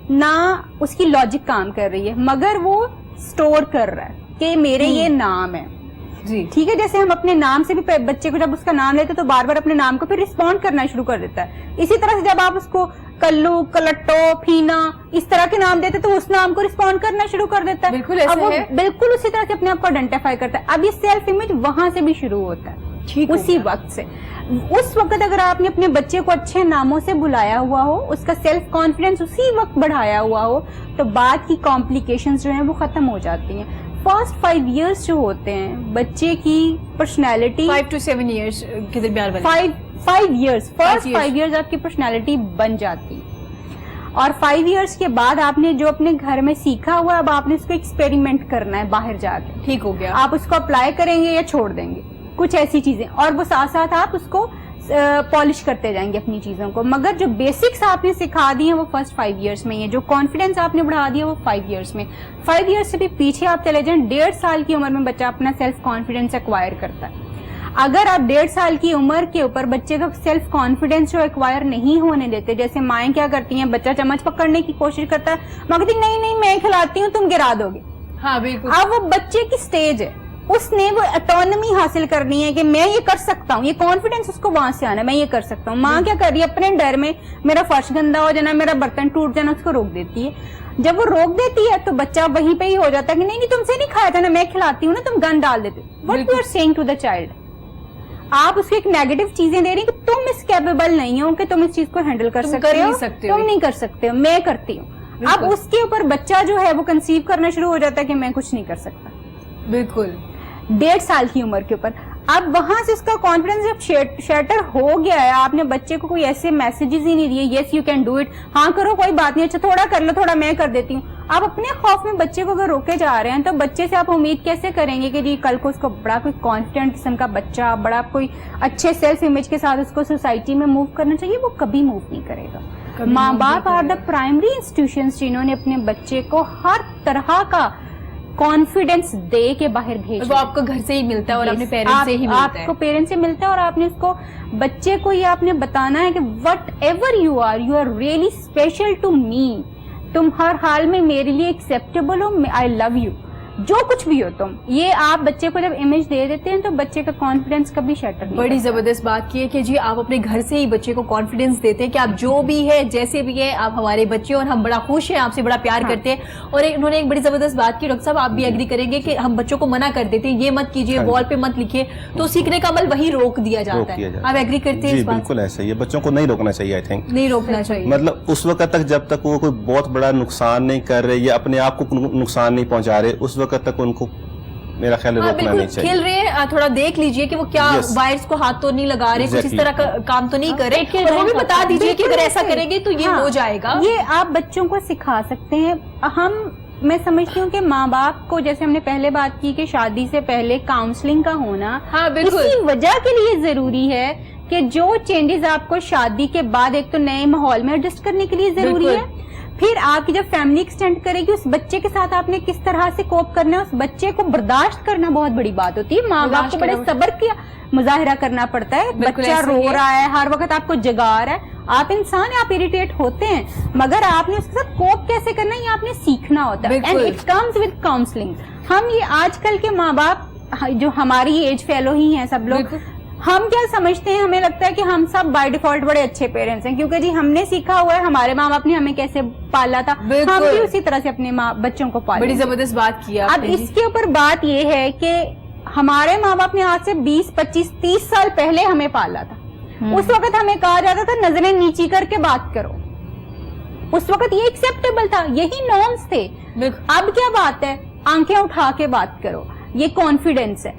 نہ اس کی لاجک کام کر رہی ہے, مگر وہ سٹور کر رہا ہے کہ میرے یہ نام ہے. جی ٹھیک ہے, جیسے ہم اپنے نام سے بھی بچے کو جب اس کا نام لیتے تو بار بار اپنے نام کو پھر رسپونڈ کرنا شروع کر دیتا ہے. اسی طرح سے جب آپ اس کو کلو, کلٹو, پھینا, اس طرح کے نام دیتے تو اس نام کو رسپونڈ کرنا شروع کر دیتا ہے. بالکل ایسے اب وہ ہے. بالکل اسی طرح سے اپنے آپ کو آئیڈینٹیفائی کرتا ہے. اب یہ سیلف امیج وہاں سے بھی شروع ہوتا ہے, اسی وقت سے. اس وقت اگر آپ نے اپنے بچے کو اچھے ناموں سے بلایا ہوا ہو, اس کا سیلف کانفیڈینس اسی وقت بڑھایا ہوا ہو, تو بعد کی کمپلیکیشنز جو ہیں وہ ختم ہو جاتی ہیں. فرسٹ 5 ایئرس جو ہوتے ہیں بچے کی پرسنالٹی, 5 to 7 years کے درمیان بنے. 5 ایئرس, فرسٹ 5 ایئرس آپ کی پرسنالٹی بن جاتی, اور 5 ایئرس کے بعد آپ نے جو اپنے گھر میں سیکھا ہوا, اب آپ نے اس کو ایکسپیریمنٹ کرنا ہے باہر جا کے. ٹھیک ہو گیا, آپ اس کو اپلائی کریں گے یا چھوڑ دیں گے, کچھ ایسی چیزیں, اور وہ ساتھ ساتھ آپ اس کو پالش کرتے جائیں گے اپنی چیزوں کو. مگر جو بیسکس آپ نے سکھا دی ہیں وہ فرسٹ 5 ایئرس میں ہی ہے, جو کانفیڈینس آپ نے بڑھا دیا وہ 5 ایئرس میں. 5 ایئرس سے بھی پیچھے آپ چلے جائیں, 1.5 سال کی عمر میں بچہ اپنا سیلف کانفیڈینس ایکوائر کرتا ہے. اگر آپ 1.5 سال کی عمر کے اوپر بچے کا سیلف کانفیڈینس جو ایکوائر نہیں ہونے دیتے, جیسے مائیں کیا کرتی ہیں, بچہ چمچ پکڑنے کی کوشش کرتا ہے, مگر نہیں میں کھلاتی ہوں, تم گرا دو گے. ہاں بالکل. اب وہ بچے کی سٹیج ہے, اس نے وہ اٹانومی حاصل کرنی ہے کہ میں یہ کر سکتا ہوں, یہ کانفیڈینس اس کو وہاں سے آنا ہے, میں یہ کر سکتا ہوں. ماں کیا کر رہی ہے, اپنے ڈر میں میرا فرش گندا ہو جانا, میرا برتن ٹوٹ جانا, اس کو روک دیتی ہے. جب وہ روک دیتی ہے تو بچہ وہیں پہ ہی ہو جاتا ہے کہ نہیں تم سے نہیں کھایا تھا نا, میں کھلاتی ہوں نا, تم گن ڈال دیتے. What you are saying to the child, آپ اس کو ایک نیگیٹو چیزیں دے رہی ہیں کہ تم اس کیپیبل نہیں ہو کہ تم اس چیز کو ہینڈل کر سکتے ہو, تم نہیں کر سکتے ہو, میں کرتی ہوں. اب اس کے اوپر بچہ جو ہے وہ کنسیو کرنا شروع ہو جاتا ہے کہ میں کچھ نہیں کر سکتا. بالکل 1.5 سال کی عمر کے اوپر. اب وہاں سے اس کا کانفیڈنس جب شیٹر ہو گیا ہے, آپ نے بچے کو کوئی ایسے میسیجز ہی نہیں دیے, yes you can do it, ہاں کرو کوئی بات نہیں, اچھا تھوڑا کر لو, تھوڑا میں کر دیتی ہوں. آپ اپنے خوف میں بچے کو اگر روکے جا رہے ہیں تو بچے سے آپ امید کیسے کریں گے کہ جی کل کو اس کو بڑا کوئی کانفیڈنٹ قسم کا بچہ, بڑا کوئی اچھے سیلف امیج کے ساتھ اس کو سوسائٹی میں موو کرنا چاہیے, وہ کبھی موو نہیں کرے گا. ماں باپ آر دا پرائمری انسٹیٹیوشنز جنہوں نے اپنے بچے کو ہر طرح کا کانفیڈینس دے کے باہر بھیجا. وہ آپ کو گھر سے ہی ملتا ہے اور اپنے پیرنٹس سے ہی ملتا ہے. آپ کو پیرنٹس سے ملتا ہے, اور آپ نے اس کو بچے کو یہ آپ نے بتانا ہے کہ whatever you are really special to me, تم ہر حال میں میرے لیے acceptable who, I love you, جو کچھ بھی ہو تم. یہ آپ بچے کو جب امیج دے دیتے ہیں تو بچے کا کانفیڈینس کبھی شیٹر نہیں. بڑی زبردست بات کی ہے کہ جی آپ اپنے گھر سے ہی بچے کو کانفیڈینس دیتے ہیں کہ آپ جو بھی ہے, جیسے بھی ہے, آپ ہمارے بچے, اور ہم بڑا خوش ہیں, آپ سے بڑا پیار کرتے ہیں. اور انہوں نے ایک بڑی زبردست بات کی, ڈاکٹر صاحب آپ بھی ایگری کریں گے کہ ہم بچوں کو منع کر دیتے ہیں, یہ مت کیجیے, وال پہ مت لکھیے, تو سیکھنے کا عمل وہی روک دیا جاتا ہے. آپ ایگری کرتے ہیں جی اس بات؟ بالکل ایسا ہی ہے, بچوں کو نہیں روکنا چاہیے, آئی تھنک نہیں روکنا چاہیے. مطلب اس وقت تک جب تک وہ کوئی بہت بڑا نقصان نہیں کر رہے یا اپنے آپ کو نقصان نہیں پہنچا رہے, اس وقت تک ان کو میرا خیال ہے روکنا نہیں چاہیے. کھیل رہے ہیں, تھوڑا دیکھ لیجئے کہ وہ کیا وائرس کو ہاتھ تو نہیں لگا رہے, کچھ اس طرح کا کام تو نہیں کر رہے, اور وہ بھی بتا دیجئے کہ اگر ایسا کریں گے تو یہ ہو جائے گا. یہ آپ بچوں کو سکھا سکتے ہیں. میں سمجھتی ہوں کہ ماں باپ کو, جیسے ہم نے پہلے بات کی کہ شادی سے پہلے کاؤنسلنگ کا ہونا اسی وجہ کے لیے ضروری ہے کہ جو چینجز آپ کو شادی کے بعد ایک تو نئے ماحول میں ایڈجسٹ کرنے کے لیے ضروری ہے, پھر آپ کی جب فیملی ایکسٹینڈ کرے گی اس بچے کے ساتھ آپ نے کس طرح سے کوپ کرنا ہے, اس بچے کو برداشت کرنا بہت بڑی بات ہوتی ہے. ماں باپ کو بڑے صبر کیا مظاہرہ کرنا پڑتا ہے. بچہ رو رہا ہے, ہر وقت آپ کو جگا رہا ہے, آپ انسان ہیں, آپ اریٹیٹ ہوتے ہیں, مگر آپ نے اس کے ساتھ کوپ کیسے کرنا ہے یہ آپ نے سیکھنا ہوتا ہے. And it comes with counselling. ہم یہ آج کل کے ماں باپ جو ہماری ایج فیلو ہی ہیں سب لوگ, ہم کیا سمجھتے ہیں, ہمیں لگتا ہے کہ ہم سب بائی ڈیفالٹ بڑے اچھے پیرنٹس ہیں کیونکہ جی ہم نے سیکھا ہوا ہے, ہمارے ماں باپ نے ہمیں کیسے پالا تھا, ہم بھی اسی طرح سے اپنے بچوں کو پالیں. بڑی زبردست بات کی اب اس کے اوپر بات یہ ہے کہ ہمارے ماں باپ نے آج سے 20, 25, 30 سال پہلے ہمیں پالا تھا. اس وقت ہمیں کہا جاتا تھا نظریں نیچی کر کے بات کرو, اس وقت یہ ایکسیپٹیبل تھا, یہی نارمس تھے. اب کیا بات ہے, آنکھیں اٹھا کے بات کرو, یہ کانفیڈینس ہے,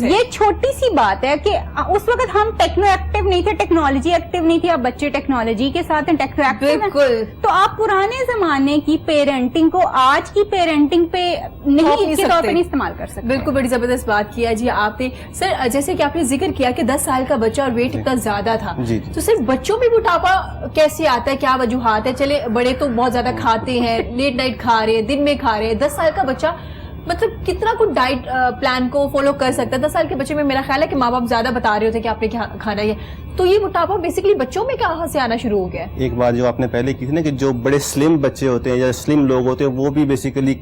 یہ چھوٹی سی بات ہے کہ اس وقت ہم ٹیکنو ایکٹیو نہیں تھے, ٹیکنالوجی ایکٹیو نہیں تھی. اب بچے ٹیکنالوجی کے ساتھ ٹیکنو ایکٹیو ہیں, تو آپ پرانے زمانے کی پیرنٹنگ کو آج کی پیرنٹنگ پہ نہیں اس کے طور پہ نہیں استعمال کر سکتے. بالکل بڑی زبردست بات کیا جی آپ نے. سر جیسے کہ آپ نے ذکر کیا کہ 10 سال کا بچہ اور ویٹ اتنا زیادہ تھا, تو صرف بچوں میں موٹاپا کیسے آتا ہے, کیا وجوہات ہے؟ چلے بڑے تو بہت زیادہ کھاتے ہیں, لیٹ نائٹ کھا رہے ہیں, دن میں کھا رہے ہیں, 10 سال کا بچہ مطلب کتنا کچھ ڈائٹ پلان کو فالو کر سکتا ہے؟ 10 سال کے بچے میں میرا خیال ہے کہ ماں باپ زیادہ بتا رہے ہوتے کہ آپ نے کیا کھانا ہے. تو یہ موٹاپا بیسیکلی بچوں میں کہاں سے آنا شروع ہو گیا ہے؟ ایک بات جو آپ نے پہلے کی تھی نا کہ جو بڑے سلم بچے ہوتے ہیں یا سلم لوگ ہوتے ہیں وہ بھی بیسیکلی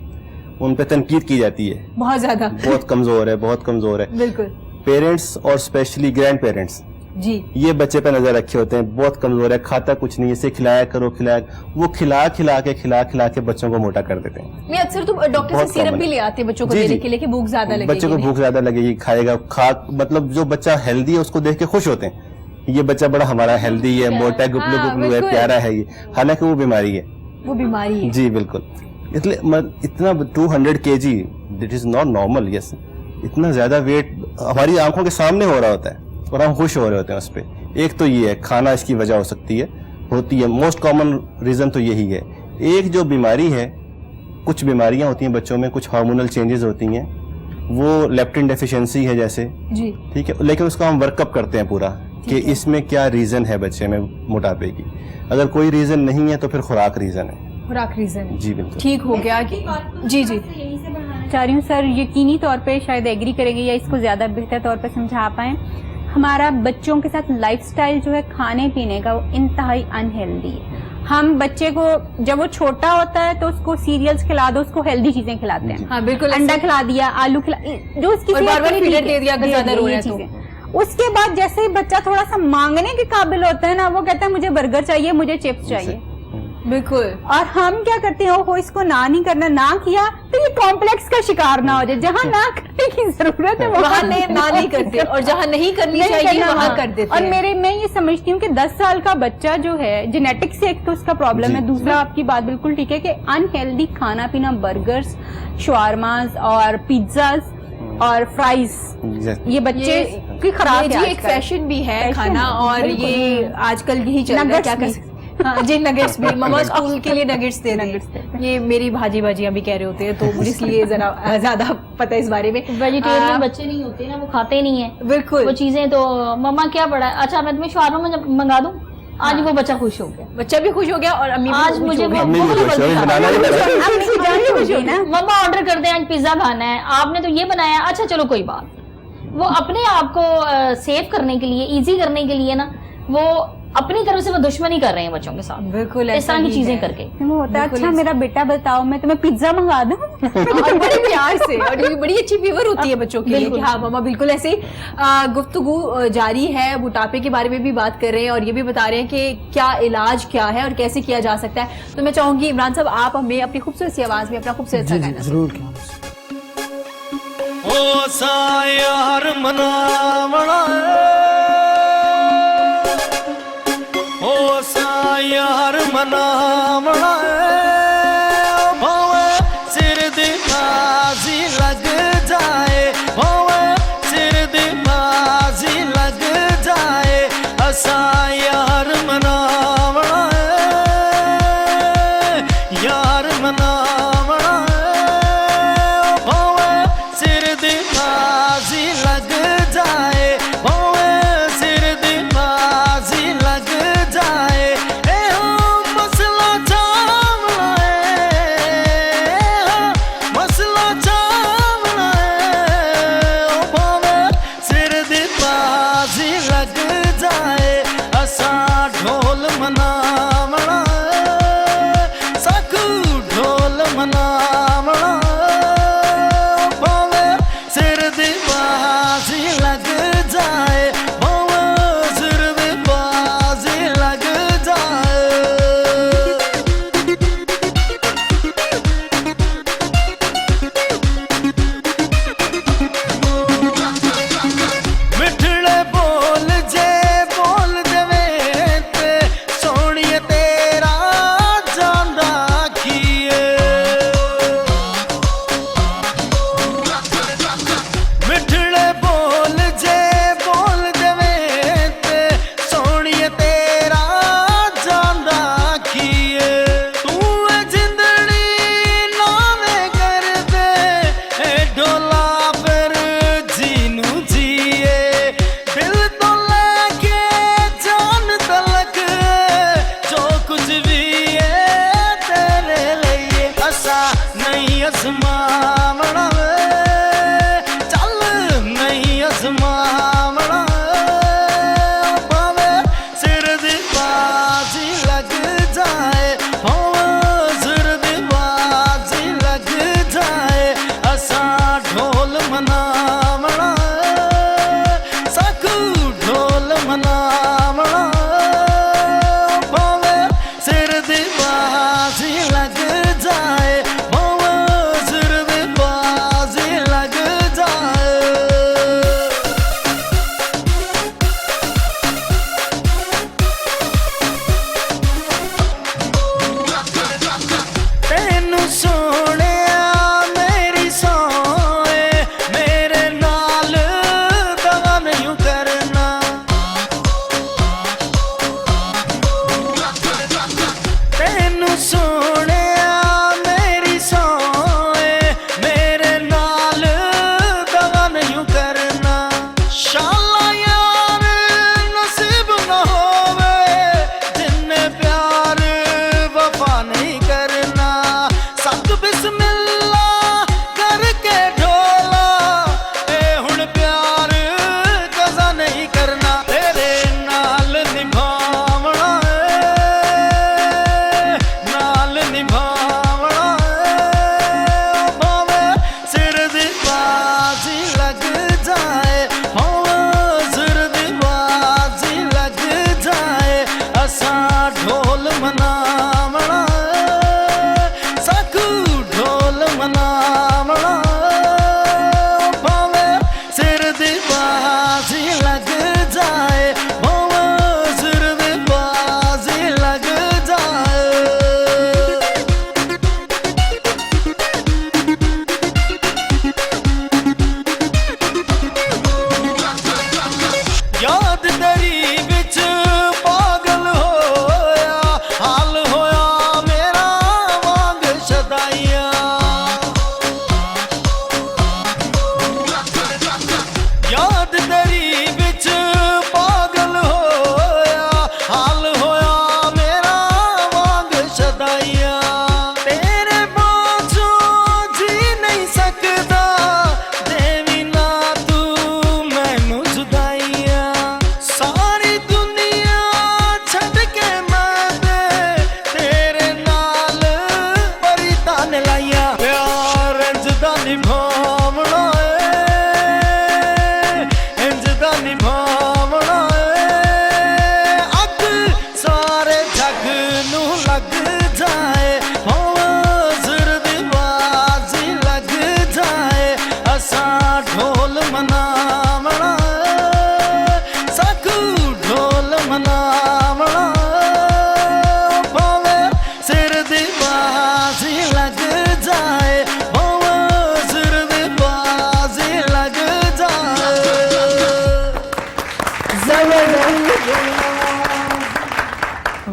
ان پہ تنقید کی جاتی ہے, بہت زیادہ, بہت کمزور ہے, بہت کمزور ہے. بالکل. پیرنٹس اور اسپیشلی گرینڈ پیرنٹس جی یہ بچے پہ نظر رکھے ہوتے ہیں, بہت کمزور ہے, کھاتا کچھ نہیں, اسے کھلایا کرو, وہ کھلا کے بچوں کو موٹا کر دیتے ہیں. میں اکثر تو ڈاکٹر سے سیرپ بھی لے آتے ہیں بچوں کو دینے کے لیے کہ بھوک زیادہ لگے گی, بچے کو بھوک زیادہ لگے گی, کھائے گا, مطلب جو بچہ ہیلدی ہے اس کو دیکھ کے خوش ہوتے ہیں, یہ بچہ بڑا ہمارا ہیلدی ہے, موٹا ہے, گپلو ہے, پیارا ہے, یہ حالانکہ وہ بیماری ہے. جی بالکل. اتنا 200 kg that is not normal. Yes, اتنا زیادہ ویٹ ہماری آنکھوں کے سامنے ہو رہا ہوتا ہے اور ہم خوش ہو رہے ہوتے ہیں اس پہ. ایک تو یہ ہے کھانا اس کی وجہ ہو سکتی ہے, ہوتی ہے, موسٹ کامن ریزن تو یہی ہے. ایک جو بیماری ہے, کچھ بیماریاں ہوتی ہیں بچوں میں, کچھ ہارمونل چینجز ہوتی ہیں, وہ لیپٹن ڈیفیشنسی ہے جیسے, جی ٹھیک ہے, لیکن اس کو ہم ورک اپ کرتے ہیں پورا کہ اس میں کیا ریزن ہے بچے میں موٹاپے کی. اگر کوئی ریزن نہیں ہے تو پھر خوراک ریزن ہے. جی بالکل ٹھیک ہو گیا. جی چاہ رہی ہوں سر یقینی طور پہ شاید ایگری کرے گی یا اس کو زیادہ بہتر طور پہ سمجھا پائیں. ہمارا بچوں کے ساتھ لائف سٹائل جو ہے کھانے پینے کا وہ انتہائی انہیلدی ہے. ہم بچے کو جب وہ چھوٹا ہوتا ہے تو اس کو سیریلز کھلا دو, اس کو ہیلدی چیزیں کھلاتے ہیں. ہاں بالکل, انڈا کھلا دیا, آلو کھلا, جو اس کی اس کے بعد جیسے ہی بچہ تھوڑا سا مانگنے کے قابل ہوتا ہے نا, وہ کہتا ہے مجھے برگر چاہیے, مجھے چپس چاہیے. بالکل. اور ہم کیا کرتے ہیں, وہ اس کو نہ نہیں کرنا, نہ کیا تو یہ کمپلیکس کا شکار نہ ہو جائے. جہاں نہ کرنے کی ضرورت ہے وہاں نہ نہیں کرتے, اور جہاں نہیں کرنی چاہیے وہاں کر دیتے. اور میں یہ سمجھتی ہوں کہ 10 سال کا بچہ جو ہے جینیٹک سے ایک تو اس کا پرابلم ہے, دوسرا آپ کی بات بالکل ٹھیک ہے کہ انہیلدی کھانا پینا, برگرز, شوارماز اور پیزاز اور فرائز, یہ بچے کی خراب ہے. ایک فیشن بھی ہے کھانا, اور یہ آج کل یہی چل رہا ہے. کیا کر سکتے ہاں جی, نگیٹس بھی ماما اسکول کے لیے نگیٹس دے دیں. یہ میری بھاجیاں بھی کہہ رہے ہوتے ہیں, تو مجھے اس لیے ذرا زیادہ پتہ ہے اس بارے میں. ویجیٹیرین بچے نہیں ہوتے نا, وہ کھاتے نہیں ہیں بالکل وہ چیزیں. تو مما کیا پڑا ہے, اچھا میں تمہیں شوارما منگا دوں, آج وہ بچہ خوش ہو گیا, بچہ بھی خوش ہو گیا, اور امی آج مجھے مما آرڈر کر دیں, آج پیزا کھانا ہے, آپ نے تو یہ بنایا, اچھا چلو کوئی بات. وہ اپنے آپ کو سیو کرنے کے لیے, ایزی کرنے کے لیے نا, وہ اپنی طرف سے وہ دشمنی کر رہے ہیں بچوں کے ساتھ. بالکل اس طرح کی چیزیں کر کے وہ ہوتا ہے اچھا میرا بیٹا بتاؤ میں تمہیں پیزا منگا دوں, اور بڑے پیار سے, اور یہ بڑی اچھی فیور ہوتی ہے بچوں کے لیے کہ ہاں ماما بالکل ایسے. گفتگو جاری ہے, موٹاپے کے بارے میں بھی بات کر رہے ہیں, اور یہ بھی بتا رہے ہیں کہ کیا علاج کیا ہے اور کیسے کیا جا سکتا ہے. تو میں چاہوں گی عمران صاحب آپ ہمیں اپنی خوبصورت سی آواز میں اپنا خوبصورت سا گانا ضرور. یار مناونا بھوے سر دی بازی لگ جائے, بھوے سر دی بازی لگ جائے, اسا یار مناونا یار مناونا, بھوے سر دی بازی لگ جائے, بھوے سر دی بازی لگ جائے. مسئلہ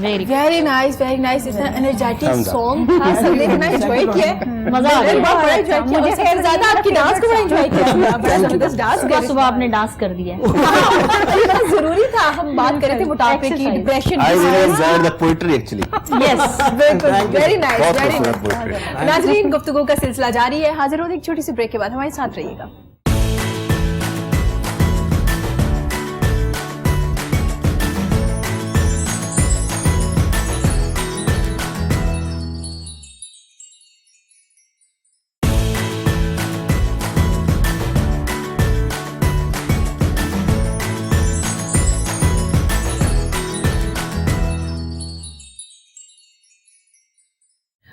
वेरी वेरी नाइस, इतना एनर्जेटिक सॉन्ग था, सबने इतना एंजॉय किया है, मजा आ गया। बड़ा एंजॉय किया, मुझे सबसे ज्यादा आपकी डांस को एंजॉय किया, बड़ा जबरदस्त डांस सुबह किया। सुबह आपने डांस कर दिया है। ये जरूरी था, हम बात कर रहे थे मोटापे की, Exercise. डिप्रेशन I की। really enjoyed the poetry actually. Yes बिल्कुल, वेरी नाइस, बहुत वेरी खूबसूरत नाइस। poetry. नाज़रीन, गुफ्तगू का सिलसिला जारी है, हाजिर होते एक छोटी सी ब्रेक के बाद, हमारे साथ रहिएगा।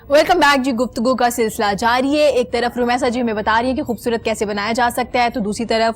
वेलकम बैक जी। गुफ्तगू का सिलसिला जारी है। एक तरफ रुमैसा जी हमें बता रही है कि खूबसूरत कैसे बनाया जा सकता है, तो दूसरी तरफ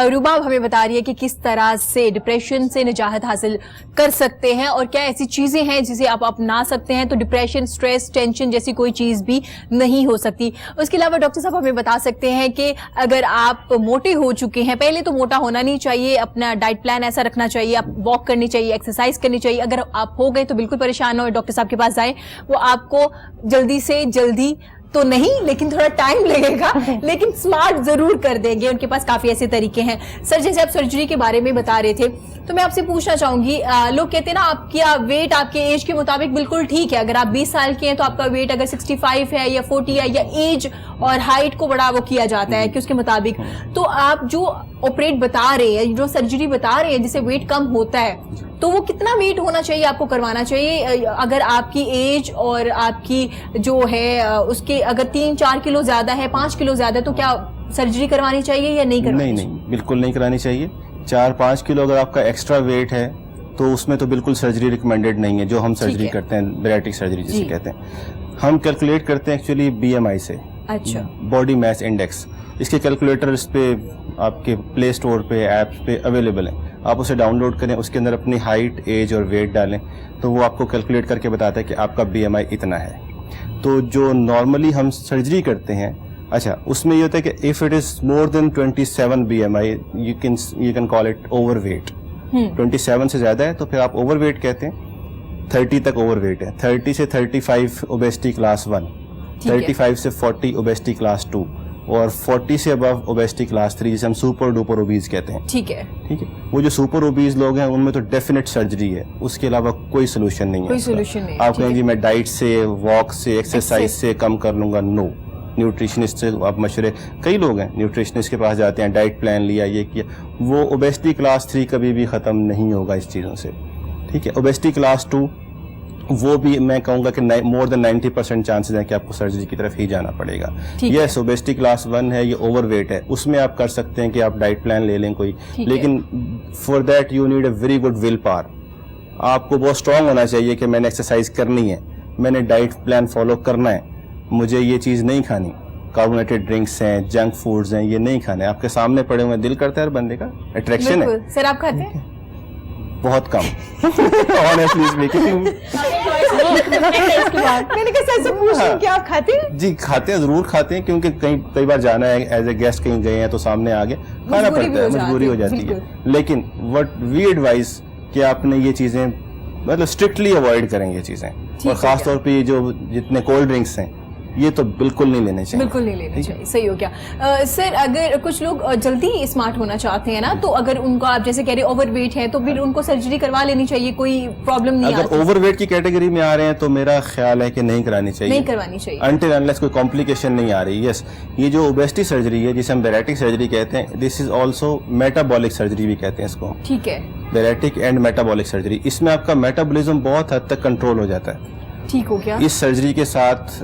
रुबाब हमें बता रही है कि किस तरह से डिप्रेशन से निजात हासिल कर सकते हैं और क्या ऐसी चीजें हैं जिसे आप अपना सकते हैं, तो डिप्रेशन, स्ट्रेस, टेंशन जैसी कोई चीज भी नहीं हो सकती। उसके अलावा डॉक्टर साहब हमें बता सकते हैं कि अगर आप मोटे हो चुके हैं, पहले तो मोटा होना नहीं चाहिए, अपना डाइट प्लान ऐसा रखना चाहिए, आप वॉक करनी चाहिए, एक्सरसाइज करनी चाहिए। अगर आप हो गए तो बिल्कुल परेशान न हो, डॉक्टर साहब के पास जाएं, वो आपको जल्दी से जल्दी तो नहीं, लेकिन थोड़ा टाइम लगेगा, लेकिन स्मार्ट जरूर कर देंगे। उनके पास काफी ऐसे तरीके हैं। सर, जैसे आप सर्जरी के बारे में बता रहे थे, तो मैं आपसे पूछना चाहूंगी, लोग कहते हैं ना आपकी वेट आपके एज के मुताबिक बिल्कुल ठीक है। अगर आप 20 साल के हैं तो आपका वेट अगर 65 है या 40 है, या एज और हाइट को बड़ा वो किया जाता है कि उसके मुताबिक, तो आप जो ऑपरेट बता रहे हैं, जो सर्जरी बता रहे हैं जिससे वेट कम होता है, तो वो कितना वेट होना चाहिए आपको करवाना चाहिए? अगर आपकी एज और आपकी जो है उसके अगर 3-4 किलो ज्यादा है, 5 किलो ज्यादा है, तो क्या सर्जरी करवानी चाहिए या नहीं करवानी? नहीं, बिल्कुल नहीं करानी चाहिए। 4-5 किलो अगर आपका एक्स्ट्रा वेट है तो उसमें तो बिल्कुल सर्जरी रिकमेंडेड नहीं है, जो हम सर्जरी करते हैं, बैरिएट्रिक सर्जरी जिसे कहते हैं। हम कैलकुलेट करते हैं एक्चुअली BMI से, अच्छा, बॉडी मास इंडेक्स। इसके कैलकुलेटर इस पे आपके प्ले स्टोर पे, ऐप्स पे अवेलेबल है, आप उसे डाउनलोड करें, उसके अंदर अपनी हाइट, एज और वेट डालें, तो वो आपको कैलकुलेट करके बताता है कि आपका BMI इतना है। तो जो नॉर्मली हम सर्जरी करते हैं, अच्छा, उसमें ये होता है कि if it is more than 27 BMI, you can call it overweight. 27 से ज्यादा है तो फिर आप ओवरवेट कहते हैं। 30 तक ओवरवेट है, 30 से 35 ओबेसिटी क्लास 1, 35 से 40 ओबेसिटी क्लास 2, और 40 से अबव ओबेसिटी क्लास 3, जिसे हम सुपर डुपर ओबीज कहते हैं। ठीक है। वो जो सुपर ओबीज लोग हैं उनमें तो डेफिनेट सर्जरी है, उसके अलावा कोई सोल्यूशन नहीं है। कोई सोल्यूशन नहीं। आप कहेंगे मैं डाइट से, वॉक से, एक्सरसाइज से कम कर लूंगा, नो। न्यूट्रिशनिस्ट से आप मशवरे, कई लोग हैं न्यूट्रिशनिस्ट के पास जाते हैं, डाइट प्लान लिया, ये किया, वो ओबेसिटी क्लास 3 कभी भी खत्म नहीं होगा इस चीज़ों से। ठीक है, ओबेसिटी क्लास 2, वो भी मैं कहूंगा कि मोर देन 90% चांसेस हैं कि आपको सर्जरी की तरफ ही जाना पड़ेगा। यस, ओबेसिटी क्लास 1 है, ये ओवरवेट है, उसमें आप कर सकते हैं कि आप डाइट प्लान ले लें कोई, लेकिन for that you need a very good will power. आपको बहुत स्ट्रांग होना चाहिए कि मैंने एक्सरसाइज करनी है, मैंने डाइट प्लान फॉलो करना है, मुझे ये चीज़ नहीं खानी, कार्बोनेटेड ड्रिंक्स हैं, जंक फूड्स हैं, ये नहीं खाने। आपके सामने पड़े हुए, दिल करता है हर बंदे का, अट्रैक्शन है। सर, आप खाते हैं? बहुत कम ऑनेस्टली स्पीकिंग। मैंने कहा सर से पूछ रही हूं कि आप खाते हैं? जी, खाते हैं, जरूर खाते हैं, क्योंकि कई बार जाना है, एज ए गेस्ट कहीं गए हैं तो सामने आ गए, खाना पड़ता है, मजबूरी हो जाती है। लेकिन व्हाट वी एडवाइस कि आपने ये चीजें मतलब स्ट्रिक्टली अवॉइड करें ये चीजें, और खास तौर पे जो जितने कोल्ड ड्रिंक्स हैं ये तो बिल्कुल नहीं लेने चाहिए। बिल्कुल नहीं लेने चाहिए, सही हो गया। सर, अगर कुछ लोग जल्दी स्मार्ट होना चाहते हैं ना, तो अगर उनको आप जैसे कह रहे ओवरवेट है, तो फिर उनको सर्जरी करवा लेनी चाहिए, कोई प्रॉब्लम नहीं आती? अगर ओवरवेट की कैटेगरी में आ रहे हैं तो मेरा ख्याल है कि नहीं करानी चाहिए, नहीं करवानी चाहिए अनटिल अनलेस कोई कॉम्प्लिकेशन नहीं आ रही। यस, ये जो ओबेसिटी सर्जरी है जिसे हम बैरिएट्रिक सर्जरी कहते हैं, this is also metabolic surgery भी कहते हैं इसको। ठीक है, बैरिएट्रिक एंड मेटाबॉलिक सर्जरी, इसमें आपका मेटाबॉलिज्म बहुत हद तक कंट्रोल हो जाता है। ठीक हो गया। इस सर्जरी के साथ